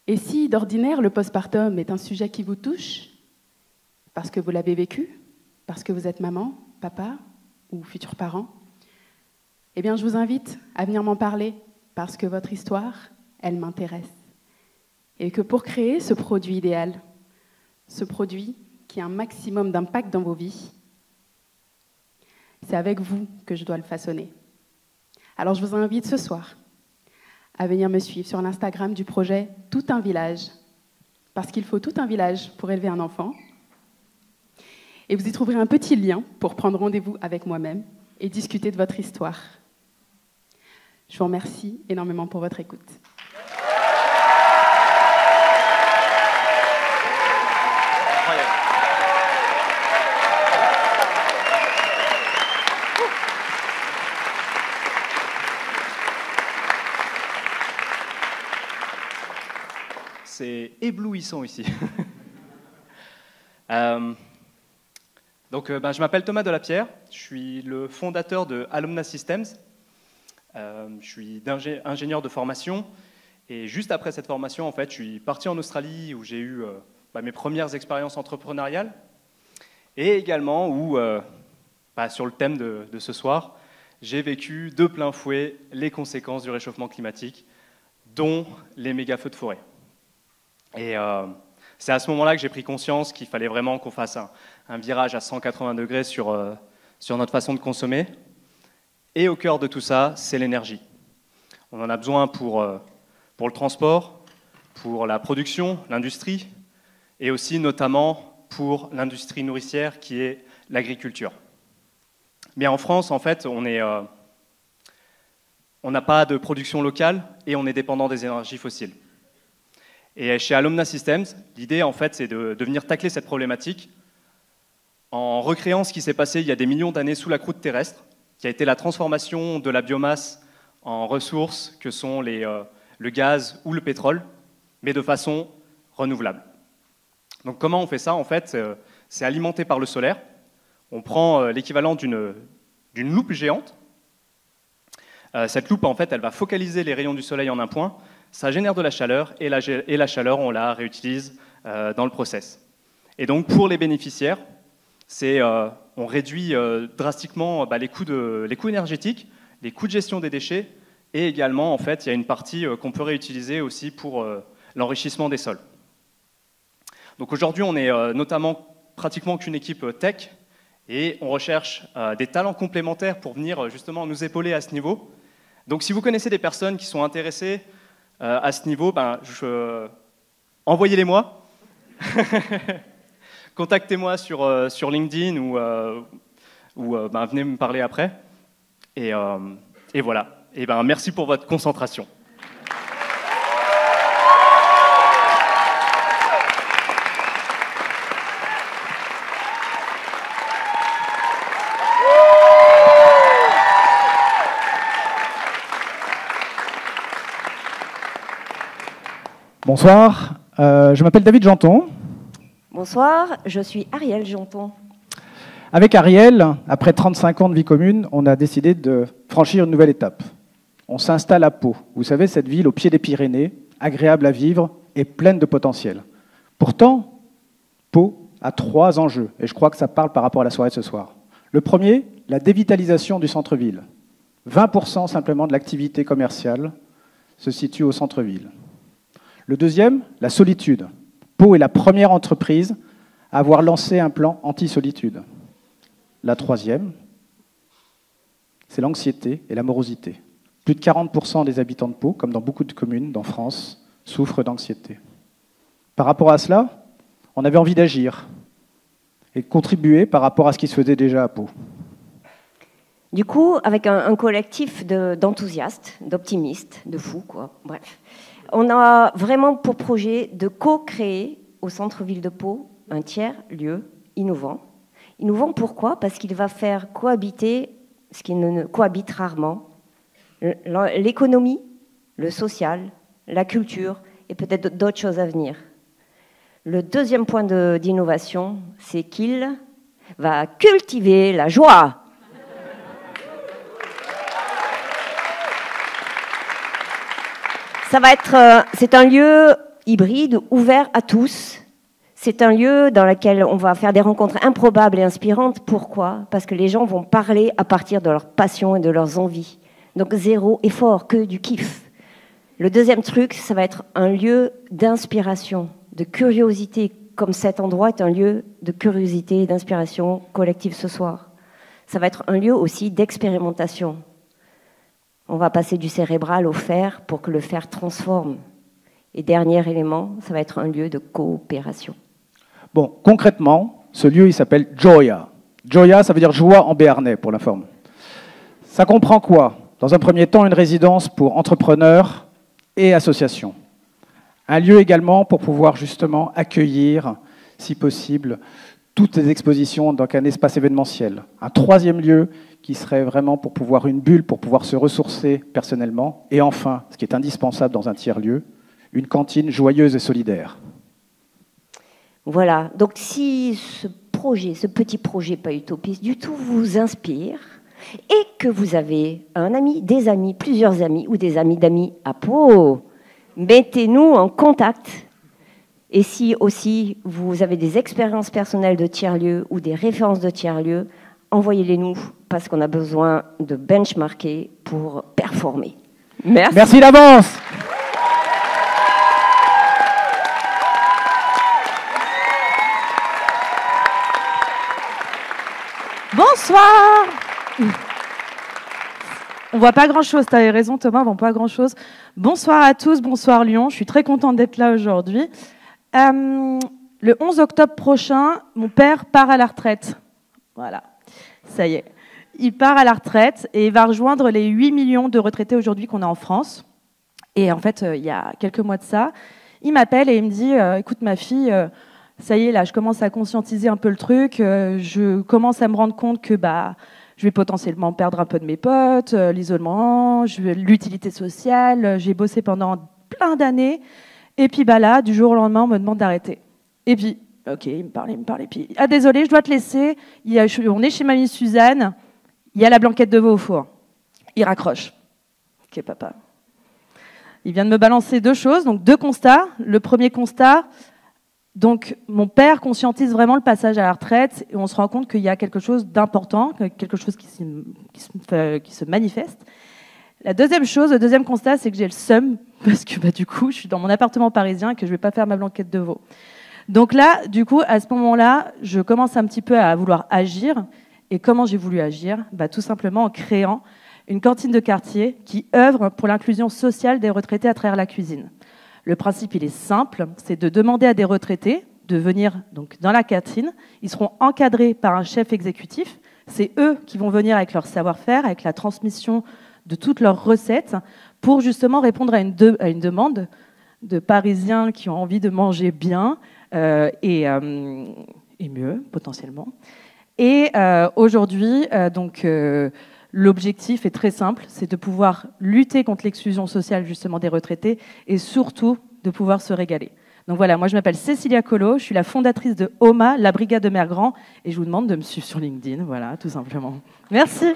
Speaker 18: Et si, d'ordinaire, le postpartum est un sujet qui vous touche, parce que vous l'avez vécu, parce que vous êtes maman, papa ou futur parent, eh bien, je vous invite à venir m'en parler, parce que votre histoire, elle m'intéresse. Et que pour créer ce produit idéal, ce produit qui a un maximum d'impact dans vos vies, c'est avec vous que je dois le façonner. Alors je vous invite ce soir à venir me suivre sur l'Instagram du projet Tout un village, parce qu'il faut tout un village pour élever un enfant. Et vous y trouverez un petit lien pour prendre rendez-vous avec moi-même et discuter de votre histoire. Je vous remercie énormément pour votre écoute.
Speaker 19: C'est éblouissant ici. Je m'appelle Thomas Delapierre, je suis le fondateur de Alumna Systems. Je suis ingénieur de formation et juste après cette formation, en fait, je suis parti en Australie où j'ai eu mes premières expériences entrepreneuriales et également où, sur le thème de ce soir, j'ai vécu de plein fouet les conséquences du réchauffement climatique, dont les méga-feux de forêt. Et c'est à ce moment-là que j'ai pris conscience qu'il fallait vraiment qu'on fasse un virage à 180 degrés sur notre façon de consommer. Et au cœur de tout ça, c'est l'énergie. On en a besoin pour le transport, pour la production, l'industrie, et aussi notamment pour l'industrie nourricière qui est l'agriculture. Mais en France, en fait, on n'a pas de production locale et on est dépendant des énergies fossiles. Et chez Alumna Systems, l'idée, en fait, c'est de venir tacler cette problématique en recréant ce qui s'est passé il y a des millions d'années sous la croûte terrestre, qui a été la transformation de la biomasse en ressources que sont le gaz ou le pétrole, mais de façon renouvelable. Donc comment on fait ça? En fait, c'est alimenté par le solaire. On prend l'équivalent d'une loupe géante. Cette loupe, en fait, elle va focaliser les rayons du soleil en un point. Ça génère de la chaleur, et la chaleur, on la réutilise dans le process. Et donc, pour les bénéficiaires, on réduit drastiquement les coûts énergétiques, les coûts de gestion des déchets, et également, en fait, il y a une partie qu'on peut réutiliser aussi pour l'enrichissement des sols. Donc aujourd'hui, on est notamment pratiquement qu'une équipe tech, et on recherche des talents complémentaires pour venir justement nous épauler à ce niveau. Donc si vous connaissez des personnes qui sont intéressées à ce niveau, envoyez-les-moi. Contactez-moi sur LinkedIn ou venez me parler après. Et voilà. Et merci pour votre concentration.
Speaker 20: Bonsoir, je m'appelle David Janton.
Speaker 2: Bonsoir, je suis Ariel Janton.
Speaker 20: Avec Ariel, après 35 ans de vie commune, on a décidé de franchir une nouvelle étape. On s'installe à Pau. Vous savez, cette ville au pied des Pyrénées, agréable à vivre et pleine de potentiel. Pourtant, Pau a 3 enjeux, et je crois que ça parle par rapport à la soirée de ce soir. Le premier, la dévitalisation du centre-ville. 20% simplement de l'activité commerciale se situe au centre-ville. Le deuxième, la solitude. Pau est la première entreprise à avoir lancé un plan anti-solitude. La troisième, c'est l'anxiété et la morosité. Plus de 40% des habitants de Pau, comme dans beaucoup de communes en France, souffrent d'anxiété. Par rapport à cela, on avait envie d'agir et de contribuer par rapport à ce qui se faisait déjà à Pau.
Speaker 2: Du coup, avec un collectif d'enthousiastes, d'optimistes, de fous, quoi, bref. On a vraiment pour projet de co-créer au centre-ville de Pau un tiers-lieu innovant. Innovant pourquoi? Parce qu'il va faire cohabiter ce qui ne cohabite rarement, l'économie, le social, la culture et peut-être d'autres choses à venir. Le deuxième point d'innovation, c'est qu'il va cultiver la joie. C'est un lieu hybride, ouvert à tous. C'est un lieu dans lequel on va faire des rencontres improbables et inspirantes. Pourquoi? Parce que les gens vont parler à partir de leurs passions et de leurs envies. Donc zéro effort, que du kiff. Le deuxième truc, ça va être un lieu d'inspiration, de curiosité, comme cet endroit est un lieu de curiosité et d'inspiration collective ce soir. Ça va être un lieu aussi d'expérimentation. On va passer du cérébral au fer pour que le fer transforme. Et dernier élément, ça va être un lieu de coopération.
Speaker 20: Bon, concrètement, ce lieu, il s'appelle Joya. Joya, ça veut dire joie en béarnais, pour la forme. Ça comprend quoi? Dans un premier temps, une résidence pour entrepreneurs et associations. Un lieu également pour pouvoir justement accueillir, si possible, toutes les expositions dans un espace événementiel. Un troisième lieu qui serait vraiment pour pouvoir une bulle, pour pouvoir se ressourcer personnellement. Et enfin, ce qui est indispensable dans un tiers-lieu, une cantine joyeuse et solidaire.
Speaker 2: Voilà, donc si ce petit projet pas utopiste du tout vous inspire, et que vous avez un ami, des amis, plusieurs amis, ou des amis d'amis à Pau, mettez-nous en contact. Et si aussi vous avez des expériences personnelles de tiers-lieux ou des références de tiers-lieux, envoyez-les-nous, parce qu'on a besoin de benchmarker pour performer. Merci.
Speaker 20: Merci d'avance.
Speaker 21: Bonsoir. On voit pas grand-chose, tu avais raison Thomas, on voit pas grand-chose. Bonsoir à tous, bonsoir Lyon, je suis très contente d'être là aujourd'hui. Le 11 octobre prochain, mon père part à la retraite. Voilà, ça y est. Il part à la retraite et il va rejoindre les 8 millions de retraités aujourd'hui qu'on a en France. Et en fait, il y a quelques mois de ça, il m'appelle et il me dit « Écoute ma fille, ça y est, là, je commence à conscientiser un peu le truc, je commence à me rendre compte que je vais potentiellement perdre un peu de mes potes, l'isolement, l'utilité sociale. J'ai bossé pendant plein d'années. Et puis là, du jour au lendemain, on me demande d'arrêter. Et puis, ok, il me parle. Et puis, ah désolé, je dois te laisser. On est chez mamie Suzanne. Il y a la blanquette de veau au four. Il raccroche. Ok, papa. Il vient de me balancer 2 choses, donc 2 constats. Le premier constat, donc mon père conscientise vraiment le passage à la retraite et on se rend compte qu'il y a quelque chose d'important, quelque chose qui se manifeste. La deuxième chose, le deuxième constat, c'est que j'ai le seum parce que du coup, je suis dans mon appartement parisien et que je ne vais pas faire ma blanquette de veau. Donc là, du coup, à ce moment-là, je commence un petit peu à vouloir agir. Et comment j'ai voulu agir ? Tout simplement en créant une cantine de quartier qui œuvre pour l'inclusion sociale des retraités à travers la cuisine. Le principe, il est simple, c'est de demander à des retraités de venir donc, dans la cantine. Ils seront encadrés par un chef exécutif. C'est eux qui vont venir avec leur savoir-faire, avec la transmission de toutes leurs recettes, pour justement répondre à une demande de Parisiens qui ont envie de manger bien et mieux, potentiellement. Et aujourd'hui, l'objectif est très simple, c'est de pouvoir lutter contre l'exclusion sociale justement des retraités et surtout de pouvoir se régaler. Donc voilà, moi je m'appelle Cécilia Collot, je suis la fondatrice de OMA, la Brigade de Mère Grand, et je vous demande de me suivre sur LinkedIn, voilà, tout simplement. Merci.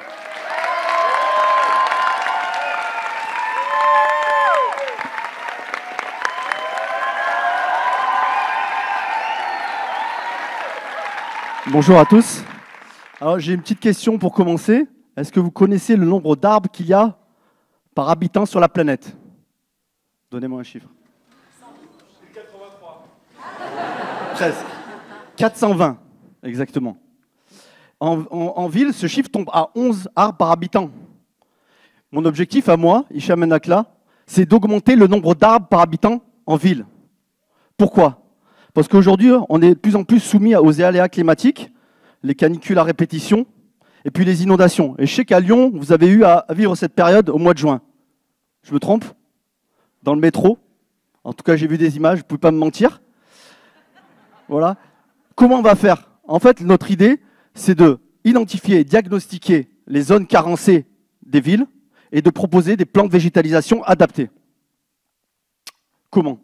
Speaker 1: Bonjour à tous. Alors j'ai une petite question pour commencer. Est-ce que vous connaissez le nombre d'arbres qu'il y a par habitant sur la planète? Donnez-moi un chiffre.
Speaker 12: 83.
Speaker 1: Presque. 420, exactement. En ville, ce chiffre tombe à 11 arbres par habitant. Mon objectif à moi, Hicham Enakla, c'est d'augmenter le nombre d'arbres par habitant en ville. Pourquoi? Parce qu'aujourd'hui, on est de plus en plus soumis aux aléas climatiques, les canicules à répétition, et puis les inondations. Et je sais qu'à Lyon, vous avez eu à vivre cette période au mois de juin. Je me trompe? Dans le métro? En tout cas, j'ai vu des images, vous ne pouvez pas me mentir. Voilà. Comment on va faire? En fait, notre idée, c'est de identifier et diagnostiquer les zones carencées des villes et de proposer des plans de végétalisation adaptés. Comment?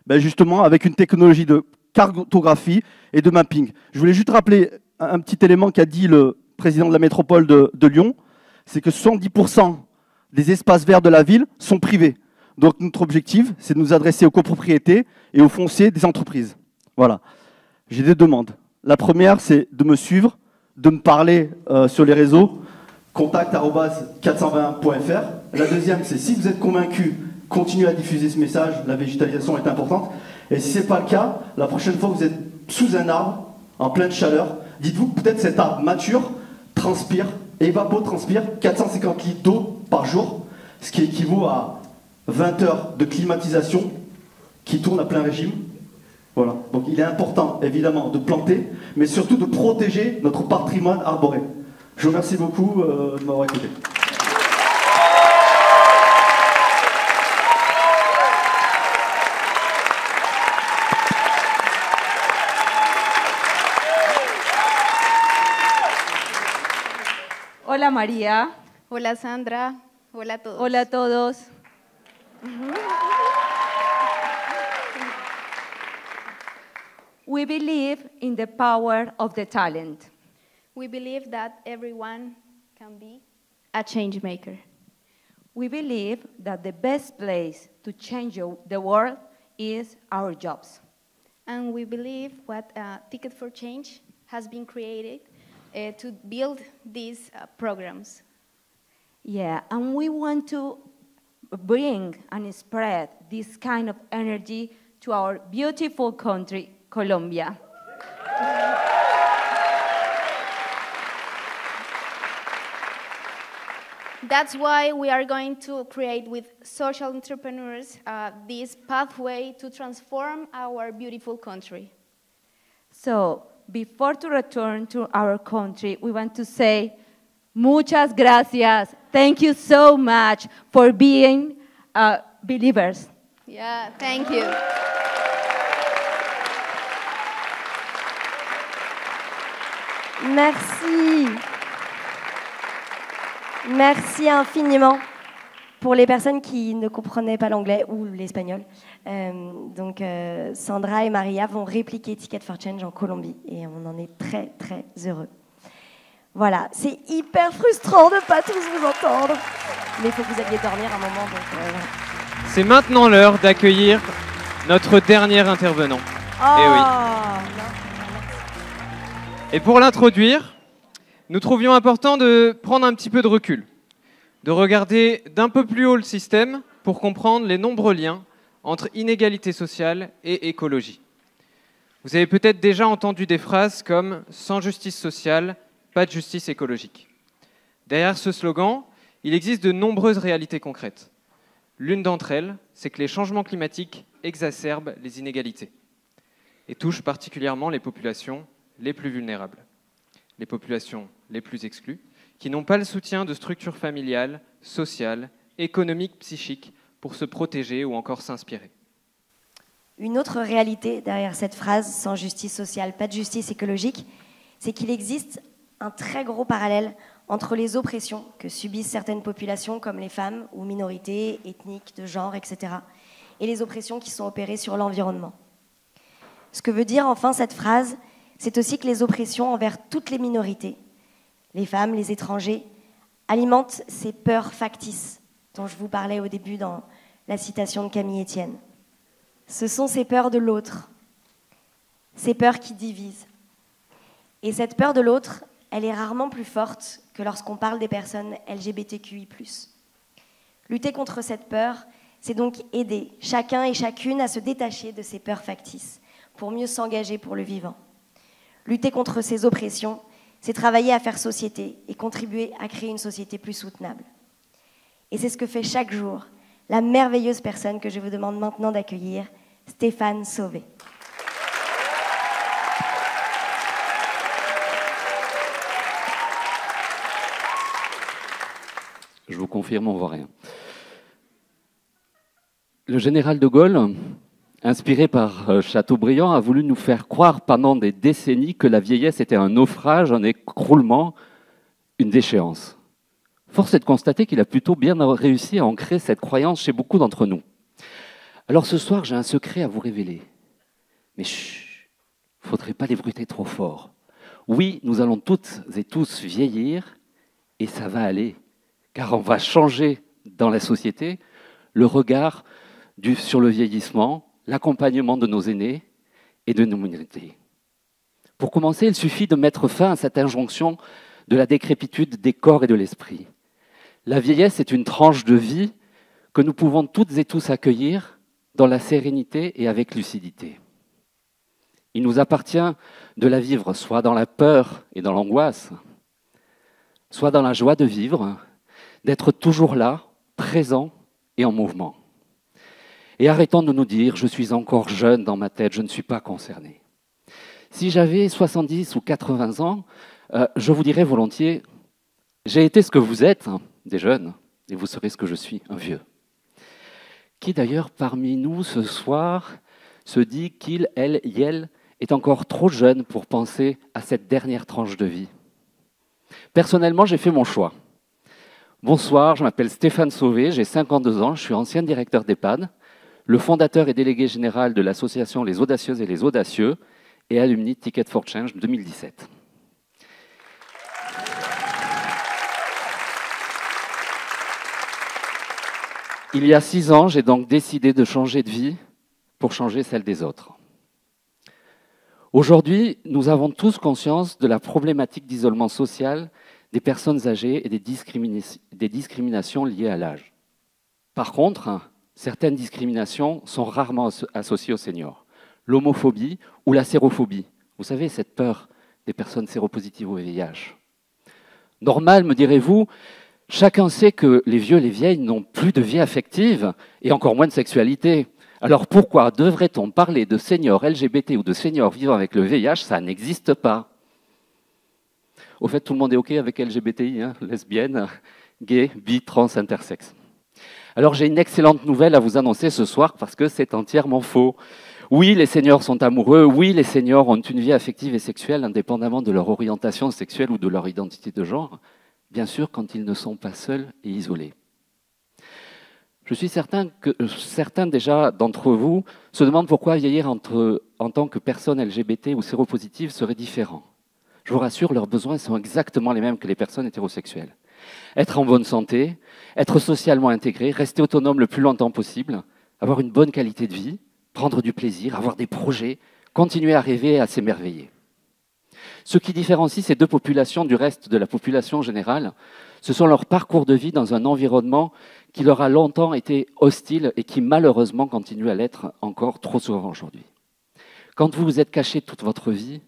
Speaker 1: Justement, avec une technologie de cartographie et de mapping. Je voulais juste rappeler un petit élément qu'a dit le président de la métropole de Lyon, c'est que 70% des espaces verts de la ville sont privés. Donc notre objectif, c'est de nous adresser aux copropriétés et aux fonciers des entreprises. Voilà. J'ai des demandes. La première, c'est de me suivre, de me parler sur les réseaux, contact@420.fr. La deuxième, c'est si vous êtes convaincu, continuez à diffuser ce message, la végétalisation est importante. Et si ce n'est pas le cas, la prochaine fois que vous êtes sous un arbre, en pleine chaleur, dites-vous que peut-être cet arbre mature, transpire, évapotranspire 450 litres d'eau par jour, ce qui équivaut à 20 heures de climatisation qui tourne à plein régime. Voilà. Donc il est important, évidemment, de planter, mais surtout de protéger notre patrimoine arboré. Je vous remercie beaucoup de m'avoir écouté.
Speaker 22: Hola María.
Speaker 23: Hola Sandra. Hola a todos.
Speaker 22: Hola a todos. We believe in the power of the talent.
Speaker 23: We believe that everyone can be a change maker.
Speaker 22: We believe that the best place to change the world is our jobs.
Speaker 23: And we believe what Ticket for Change has been created to build these programs.
Speaker 22: Yeah, and we want to bring and spread this kind of energy to our beautiful country, Colombia.
Speaker 23: That's why we are going to create with social entrepreneurs this pathway to transform our beautiful country.
Speaker 22: So, before to return to our country, we want to say, muchas gracias. Thank you so much for being believers.
Speaker 23: Yeah, thank you.
Speaker 2: Merci. Merci infiniment pour les personnes qui ne comprenaient pas l'anglais ou l'espagnol. Sandra et Maria vont répliquer Ticket for Change en Colombie et on en est très très heureux. Voilà, c'est hyper frustrant de ne pas tous vous entendre, mais il faut que vous alliez dormir un moment. Voilà.
Speaker 3: C'est maintenant l'heure d'accueillir notre dernier intervenant.
Speaker 2: Oh,
Speaker 3: Eh oui. Et pour l'introduire, nous trouvions important de prendre un petit peu de recul, de regarder d'un peu plus haut le système pour comprendre les nombreux liens entre inégalité sociale et écologie. Vous avez peut-être déjà entendu des phrases comme « sans justice sociale, pas de justice écologique ». Derrière ce slogan, il existe de nombreuses réalités concrètes. L'une d'entre elles, c'est que les changements climatiques exacerbent les inégalités et touchent particulièrement les populations les plus vulnérables, les populations les plus exclues, qui n'ont pas le soutien de structures familiales, sociales, économiques, psychiques pour se protéger ou encore s'inspirer.
Speaker 2: Une autre réalité derrière cette phrase « sans justice sociale, pas de justice écologique », c'est qu'il existe un très gros parallèle entre les oppressions que subissent certaines populations comme les femmes ou minorités ethniques, de genre, etc. et les oppressions qui sont opérées sur l'environnement. Ce que veut dire enfin cette phrase, c'est aussi que les oppressions envers toutes les minorités, les femmes, les étrangers, alimentent ces peurs factices dont je vous parlais au début dans la citation de Camille Etienne. Ce sont ces peurs de l'autre, ces peurs qui divisent. Et cette peur de l'autre, elle est rarement plus forte que lorsqu'on parle des personnes LGBTQI+. Lutter contre cette peur, c'est donc aider chacun et chacune à se détacher de ces peurs factices pour mieux s'engager pour le vivant. Lutter contre ces oppressions, c'est travailler à faire société et contribuer à créer une société plus soutenable. Et c'est ce que fait chaque jour la merveilleuse personne que je vous demande maintenant d'accueillir, Stéphane Sauvé.
Speaker 6: Je vous confirme, on ne voit rien. Le général de Gaulle, inspiré par Chateaubriand, a voulu nous faire croire pendant des décennies que la vieillesse était un naufrage, un écroulement, une déchéance. Force est de constater qu'il a plutôt bien réussi à ancrer cette croyance chez beaucoup d'entre nous. Alors ce soir, j'ai un secret à vous révéler. Mais chut, il ne faudrait pas l'ébruiter trop fort. Oui, nous allons toutes et tous vieillir, et ça va aller, car on va changer dans la société le regard sur le vieillissement, l'accompagnement de nos aînés et de nos minorités. Pour commencer, il suffit de mettre fin à cette injonction de la décrépitude des corps et de l'esprit. La vieillesse est une tranche de vie que nous pouvons toutes et tous accueillir dans la sérénité et avec lucidité. Il nous appartient de la vivre soit dans la peur et dans l'angoisse, soit dans la joie de vivre, d'être toujours là, présent et en mouvement. Et arrêtons de nous dire « je suis encore jeune dans ma tête, je ne suis pas concerné ». Si j'avais 70 ou 80 ans, je vous dirais volontiers « j'ai été ce que vous êtes, hein, des jeunes, et vous serez ce que je suis, un vieux ». Qui d'ailleurs parmi nous ce soir se dit qu'il, elle, elle est encore trop jeune pour penser à cette dernière tranche de vie. Personnellement, j'ai fait mon choix. Bonsoir, je m'appelle Stéphane Sauvé, j'ai 52 ans, je suis ancien directeur d'EHPAD, le fondateur et délégué général de l'association Les Audacieuses et les Audacieux et alumni Ticket for Change 2017. Il y a 6 ans, j'ai donc décidé de changer de vie pour changer celle des autres. Aujourd'hui, nous avons tous conscience de la problématique d'isolement social des personnes âgées et des discriminations liées à l'âge. Par contre, certaines discriminations sont rarement associées aux seniors. L'homophobie ou la sérophobie. Vous savez, cette peur des personnes séropositives au VIH. Normal, me direz-vous, chacun sait que les vieux et les vieilles n'ont plus de vie affective et encore moins de sexualité. Alors pourquoi devrait-on parler de seniors LGBT ou de seniors vivant avec le VIH? Ça n'existe pas. Au fait, tout le monde est OK avec LGBTI, hein, lesbiennes, gays, bi, trans, intersexes. Alors j'ai une excellente nouvelle à vous annoncer ce soir parce que c'est entièrement faux. Oui, les seniors sont amoureux, oui, les seniors ont une vie affective et sexuelle indépendamment de leur orientation sexuelle ou de leur identité de genre, bien sûr quand ils ne sont pas seuls et isolés. Je suis certain que certains déjà d'entre vous se demandent pourquoi vieillir en tant que personne LGBT ou séropositive serait différent. Je vous rassure, leurs besoins sont exactement les mêmes que les personnes hétérosexuelles. Être en bonne santé, être socialement intégré, rester autonome le plus longtemps possible, avoir une bonne qualité de vie, prendre du plaisir, avoir des projets, continuer à rêver et à s'émerveiller. Ce qui différencie ces deux populations du reste de la population générale, ce sont leurs parcours de vie dans un environnement qui leur a longtemps été hostile et qui malheureusement continue à l'être encore trop souvent aujourd'hui. Quand vous vous êtes caché toute votre vie,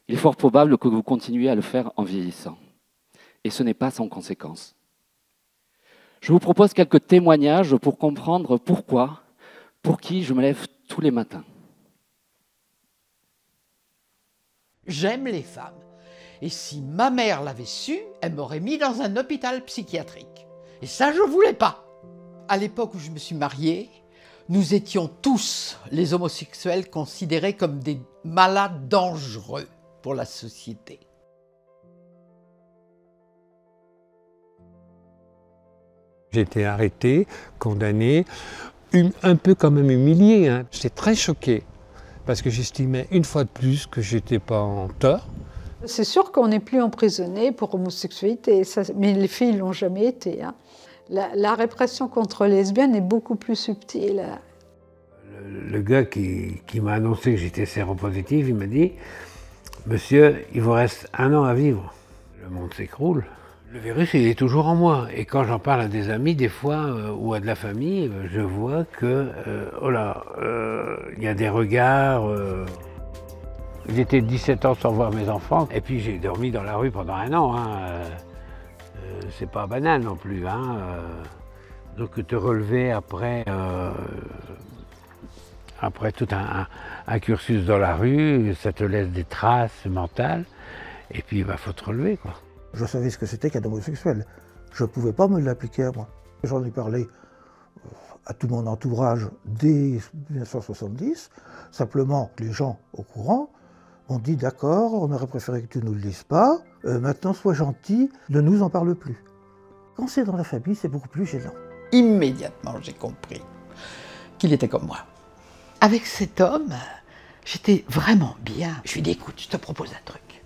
Speaker 6: il est fort probable que vous continuiez à le faire en vieillissant. Et ce n'est pas sans conséquence. Je vous propose quelques témoignages pour comprendre pourquoi, pour qui je me lève tous les matins.
Speaker 8: J'aime les femmes. Et si ma mère l'avait su, elle m'aurait mis dans un hôpital psychiatrique. Et ça, je ne voulais pas. À l'époque où je me suis mariée, nous étions tous, les homosexuels, considérés comme des malades dangereux pour la société.
Speaker 9: J'ai été arrêté, condamné, un peu quand même humilié. Hein. J'étais très choqué parce que j'estimais une fois de plus que je n'étais pas en tort.
Speaker 10: C'est sûr qu'on n'est plus emprisonné pour homosexualité, ça, mais les filles ne l'ont jamais été. Hein. La répression contre les lesbiennes est beaucoup plus subtile.
Speaker 9: Le gars qui m'a annoncé que j'étais séropositif, il m'a dit « Monsieur, il vous reste 1 an à vivre. » Le monde s'écroule. Le virus, il est toujours en moi. Et quand j'en parle à des amis, des fois, ou à de la famille, je vois que, oh là, il y a des regards. J'étais 17 ans sans voir mes enfants. Et puis j'ai dormi dans la rue pendant 1 an. Hein. C'est pas banal non plus. Hein. Donc te relever après tout un cursus dans la rue, ça te laisse des traces mentales. Et puis il faut te relever, quoi.
Speaker 24: Je savais ce que c'était qu'un homosexuel. Je ne pouvais pas me l'appliquer à moi. J'en ai parlé à tout mon entourage dès 1970. Simplement, les gens au courant m'ont dit « D'accord, on aurait préféré que tu ne nous le dises pas. Maintenant, sois gentil, ne nous en parle plus. » Quand c'est dans la famille, c'est beaucoup plus gênant.
Speaker 8: Immédiatement, j'ai compris qu'il était comme moi. Avec cet homme, j'étais vraiment bien. Je lui dis « Écoute, je te propose un truc.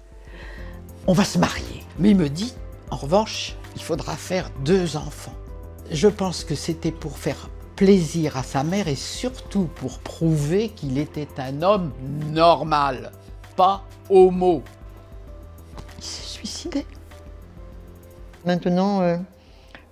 Speaker 8: On va se marier. » Mais il me dit, en revanche, il faudra faire 2 enfants. Je pense que c'était pour faire plaisir à sa mère et surtout pour prouver qu'il était un homme normal, pas homo. Il s'est suicidé.
Speaker 25: Maintenant,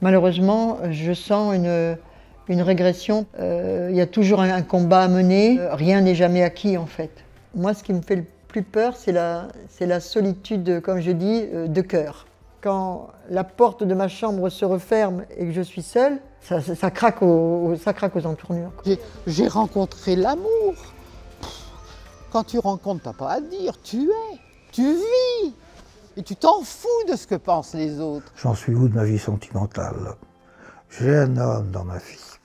Speaker 25: malheureusement, je sens une régression. Il y a toujours un combat à mener. Rien n'est jamais acquis, en fait. Moi, ce qui me fait le plus peur, c'est la solitude, comme je dis, de cœur. Quand la porte de ma chambre se referme et que je suis seule, ça craque aux entournures.
Speaker 8: J'ai rencontré l'amour. Quand tu rencontres, t'as pas à dire, tu es, tu vis. Et tu t'en fous de ce que pensent les autres.
Speaker 24: J'en suis où de ma vie sentimentale? J'ai un homme dans ma vie.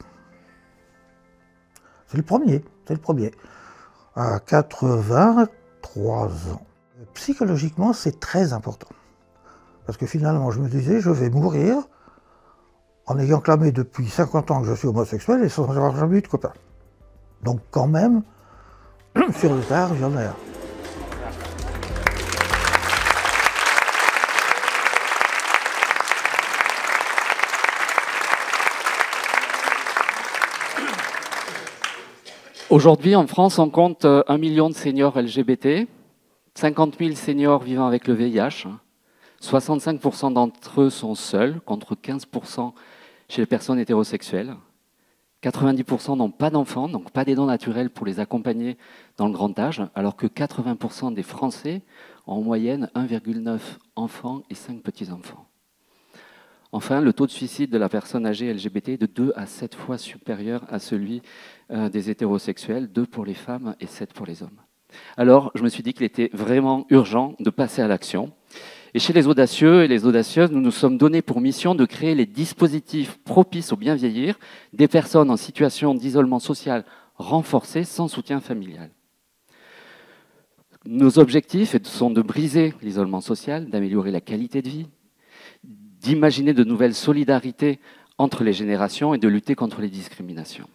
Speaker 24: C'est le premier, à 83 ans. Psychologiquement, c'est très important. Parce que finalement, je me disais, je vais mourir en ayant clamé depuis 50 ans que je suis homosexuel et sans avoir jamais eu de copain. Donc quand même, sur le tard, j'en ai un.
Speaker 6: Aujourd'hui, en France, on compte 1 million de seniors LGBT, 50 000 seniors vivant avec le VIH. 65% d'entre eux sont seuls, contre 15% chez les personnes hétérosexuelles. 90% n'ont pas d'enfants, donc pas d'aidants naturels pour les accompagner dans le grand âge, alors que 80% des Français ont en moyenne 1,9 enfants et 5 petits-enfants. Enfin, le taux de suicide de la personne âgée LGBT est de 2 à 7 fois supérieur à celui des hétérosexuels, 2 pour les femmes et 7 pour les hommes. Alors, je me suis dit qu'il était vraiment urgent de passer à l'action. Et chez les audacieux et les audacieuses, nous nous sommes donnés pour mission de créer les dispositifs propices au bien vieillir des personnes en situation d'isolement social renforcé sans soutien familial. Nos objectifs sont de briser l'isolement social, d'améliorer la qualité de vie, d'imaginer de nouvelles solidarités entre les générations et de lutter contre les discriminations.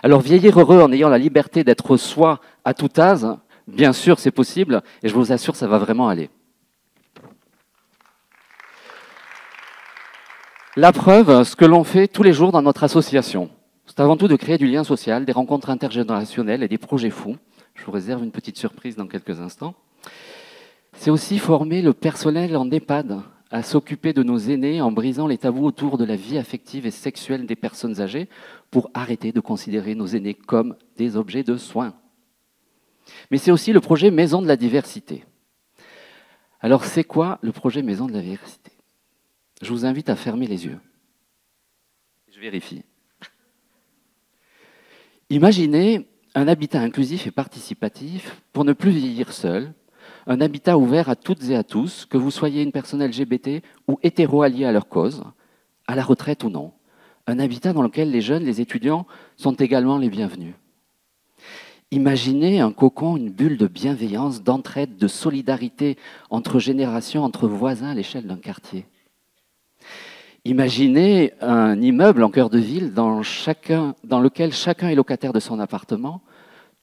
Speaker 6: Alors vieillir heureux en ayant la liberté d'être soi à tout âge, bien sûr c'est possible, et je vous assure ça va vraiment aller. La preuve, ce que l'on fait tous les jours dans notre association, c'est avant tout de créer du lien social, des rencontres intergénérationnelles et des projets fous. Je vous réserve une petite surprise dans quelques instants. C'est aussi former le personnel en EHPAD à s'occuper de nos aînés en brisant les tabous autour de la vie affective et sexuelle des personnes âgées pour arrêter de considérer nos aînés comme des objets de soins. Mais c'est aussi le projet Maison de la diversité. Alors c'est quoi le projet Maison de la diversité? Je vous invite à fermer les yeux. Je vérifie. Imaginez un habitat inclusif et participatif pour ne plus vieillir seul, un habitat ouvert à toutes et à tous, que vous soyez une personne LGBT ou hétéro alliée à leur cause, à la retraite ou non. Un habitat dans lequel les jeunes, les étudiants sont également les bienvenus. Imaginez un cocon, une bulle de bienveillance, d'entraide, de solidarité entre générations, entre voisins à l'échelle d'un quartier. Imaginez un immeuble en cœur de ville dans lequel chacun est locataire de son appartement,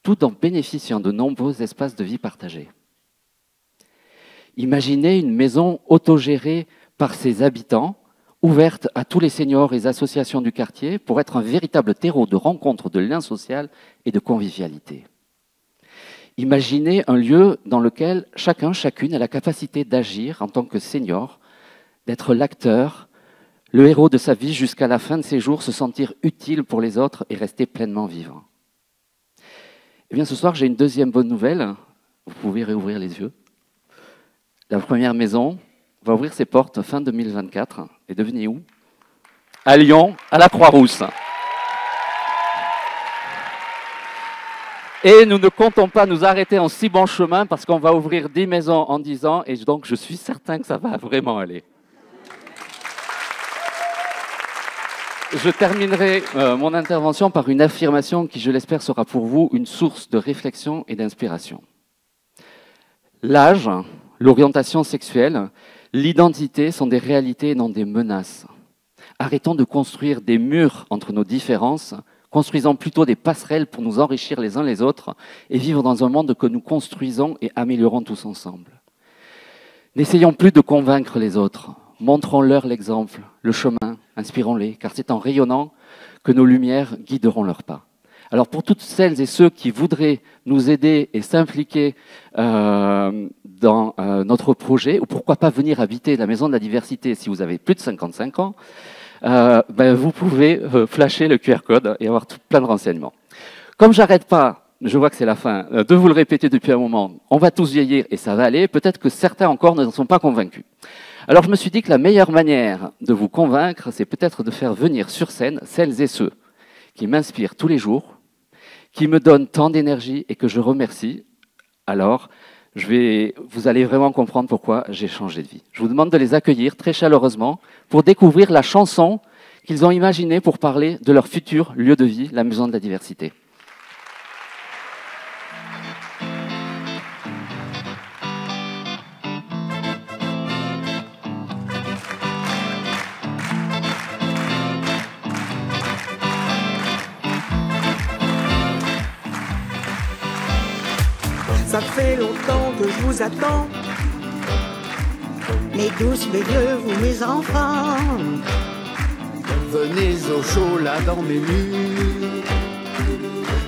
Speaker 6: tout en bénéficiant de nombreux espaces de vie partagés. Imaginez une maison autogérée par ses habitants, ouverte à tous les seniors et associations du quartier pour être un véritable terreau de rencontre, de lien social et de convivialité. Imaginez un lieu dans lequel chacun, chacune a la capacité d'agir en tant que senior, d'être l'acteur, le héros de sa vie jusqu'à la fin de ses jours, se sentir utile pour les autres et rester pleinement vivant. Eh bien, ce soir, j'ai une deuxième bonne nouvelle. Vous pouvez réouvrir les yeux. La première maison va ouvrir ses portes fin 2024. Et devinez où? À Lyon, à la Croix-Rousse. Et nous ne comptons pas nous arrêter en si bon chemin parce qu'on va ouvrir 10 maisons en 10 ans. Et donc, je suis certain que ça va vraiment aller. Je terminerai mon intervention par une affirmation qui, je l'espère, sera pour vous une source de réflexion et d'inspiration. L'âge, l'orientation sexuelle, l'identité sont des réalités et non des menaces. Arrêtons de construire des murs entre nos différences, construisons plutôt des passerelles pour nous enrichir les uns les autres et vivre dans un monde que nous construisons et améliorons tous ensemble. N'essayons plus de convaincre les autres. Montrons-leur l'exemple, le chemin, inspirons-les, car c'est en rayonnant que nos lumières guideront leurs pas. Alors pour toutes celles et ceux qui voudraient nous aider et s'impliquer dans notre projet, ou pourquoi pas venir habiter la Maison de la Diversité si vous avez plus de 55 ans, vous pouvez flasher le QR code et avoir plein de renseignements. Comme j'arrête pas, je vois que c'est la fin, de vous le répéter depuis un moment, on va tous vieillir et ça va aller, peut-être que certains encore ne sont pas convaincus. Alors je me suis dit que la meilleure manière de vous convaincre, c'est peut-être de faire venir sur scène celles et ceux qui m'inspirent tous les jours, qui me donnent tant d'énergie et que je remercie. Alors, vous allez vraiment comprendre pourquoi j'ai changé de vie. Je vous demande de les accueillir très chaleureusement pour découvrir la chanson qu'ils ont imaginée pour parler de leur futur lieu de vie, la Maison de la Diversité.
Speaker 4: Ça fait longtemps que je vous attends, mes douces, mes vieux, vous mes enfants.
Speaker 5: Venez au chaud là dans mes murs.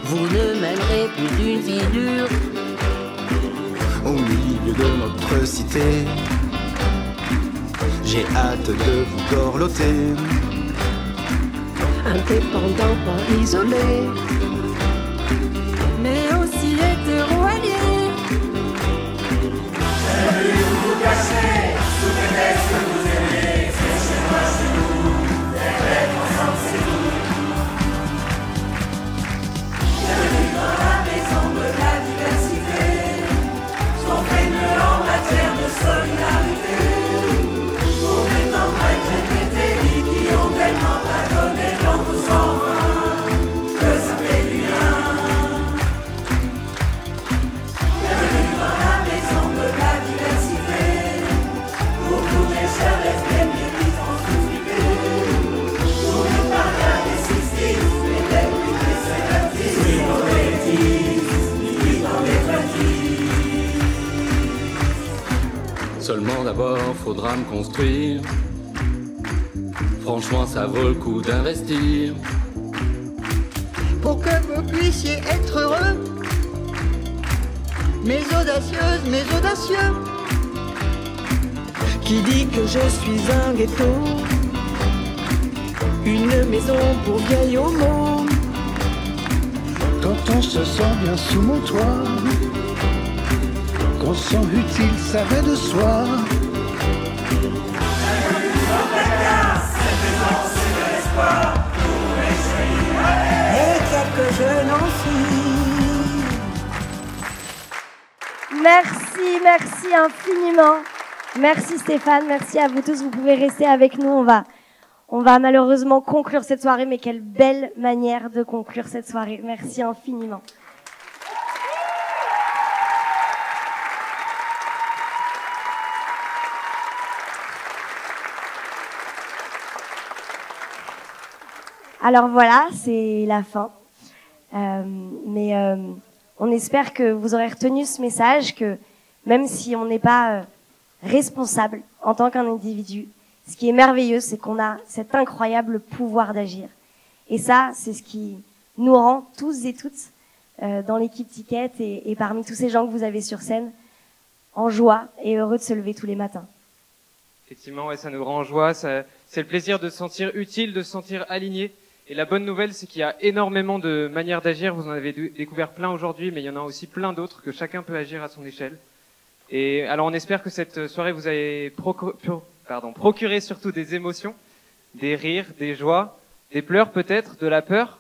Speaker 4: Vous ne mènerez plus d'une vie dure
Speaker 5: au milieu de notre cité. J'ai hâte de vous dorloter.
Speaker 4: Indépendant, pas isolé, mais aussi hétéro-allié.
Speaker 11: Vous cachez sous prétexte que vous aimez, c'est chez moi, chez nous, être ensemble c'est tout. Bienvenue dans la maison de la diversité, ce qu'on fait mieux en matière de solidarité. Pour étendre avec les qui ont tellement à donner dans vos enfants, que ça fait du bien. Bienvenue dans la maison de la diversité.
Speaker 6: d'abord faudra me construire. Franchement, ça vaut le coup d'investir.
Speaker 7: Pour que vous puissiez être heureux, mes audacieuses, mes audacieux.
Speaker 11: Qui dit que je suis un ghetto, une maison pour vieilles homo.
Speaker 5: Quand on se sent bien sous mon toit, qu'on se sent utile, ça va de soi.
Speaker 11: Et quelques jeunes en filles.
Speaker 2: Merci, merci infiniment. Merci Stéphane, merci à vous tous. Vous pouvez rester avec nous. On va malheureusement conclure cette soirée, mais quelle belle manière de conclure cette soirée. Merci infiniment. Alors voilà, c'est la fin. Mais on espère que vous aurez retenu ce message, que même si on n'est pas responsable en tant qu'un individu, ce qui est merveilleux, c'est qu'on a cet incroyable pouvoir d'agir. Et ça, c'est ce qui nous rend tous et toutes dans l'équipe Ticket et parmi tous ces gens que vous avez sur scène, en joie et heureux de se lever tous les matins.
Speaker 3: Effectivement, ouais, ça nous rend en joie. C'est le plaisir de se sentir utile, de se sentir aligné. Et la bonne nouvelle, c'est qu'il y a énormément de manières d'agir. Vous en avez découvert plein aujourd'hui, mais il y en a aussi plein d'autres que chacun peut agir à son échelle. Et alors, on espère que cette soirée vous a procuré surtout des émotions, des rires, des joies, des pleurs peut-être, de la peur,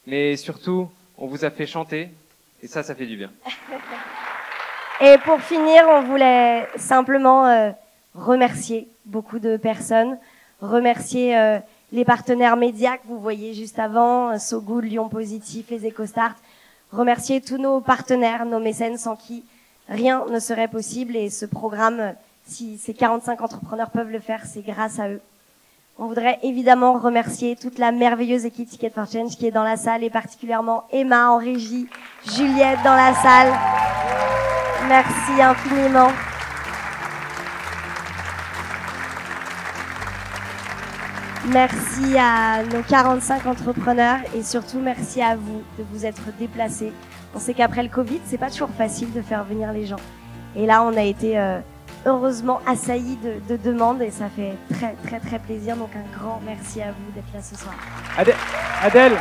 Speaker 3: mais surtout, on vous a fait chanter, et ça fait du bien.
Speaker 2: Et pour finir, on voulait simplement remercier beaucoup de personnes, remercier les partenaires médias que vous voyez juste avant, So Good, Lyon Positif, les EcoStart, remercier tous nos partenaires, nos mécènes sans qui rien ne serait possible. Et ce programme, si ces 45 entrepreneurs peuvent le faire, c'est grâce à eux. On voudrait évidemment remercier toute la merveilleuse équipe Ticket for Change qui est dans la salle, et particulièrement Emma en régie, Juliette dans la salle. Merci infiniment. Merci à nos 45 entrepreneurs et surtout merci à vous de vous être déplacés. On sait qu'après le Covid, c'est pas toujours facile de faire venir les gens. Et là, on a été heureusement assaillis de demandes et ça fait très très très plaisir. Donc un grand merci à vous d'être là ce soir.
Speaker 20: Adèle,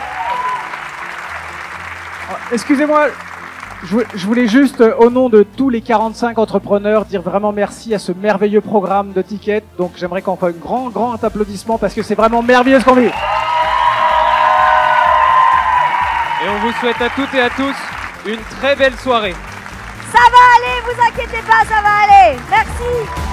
Speaker 20: excusez-moi, je voulais juste, au nom de tous les 45 entrepreneurs, dire vraiment merci à ce merveilleux programme de Ticket. Donc j'aimerais qu'on fasse un grand applaudissement parce que c'est vraiment merveilleux ce qu'on vit.
Speaker 3: Et on vous souhaite à toutes et à tous une très belle soirée.
Speaker 2: Ça va aller, vous inquiétez pas, ça va aller. Merci.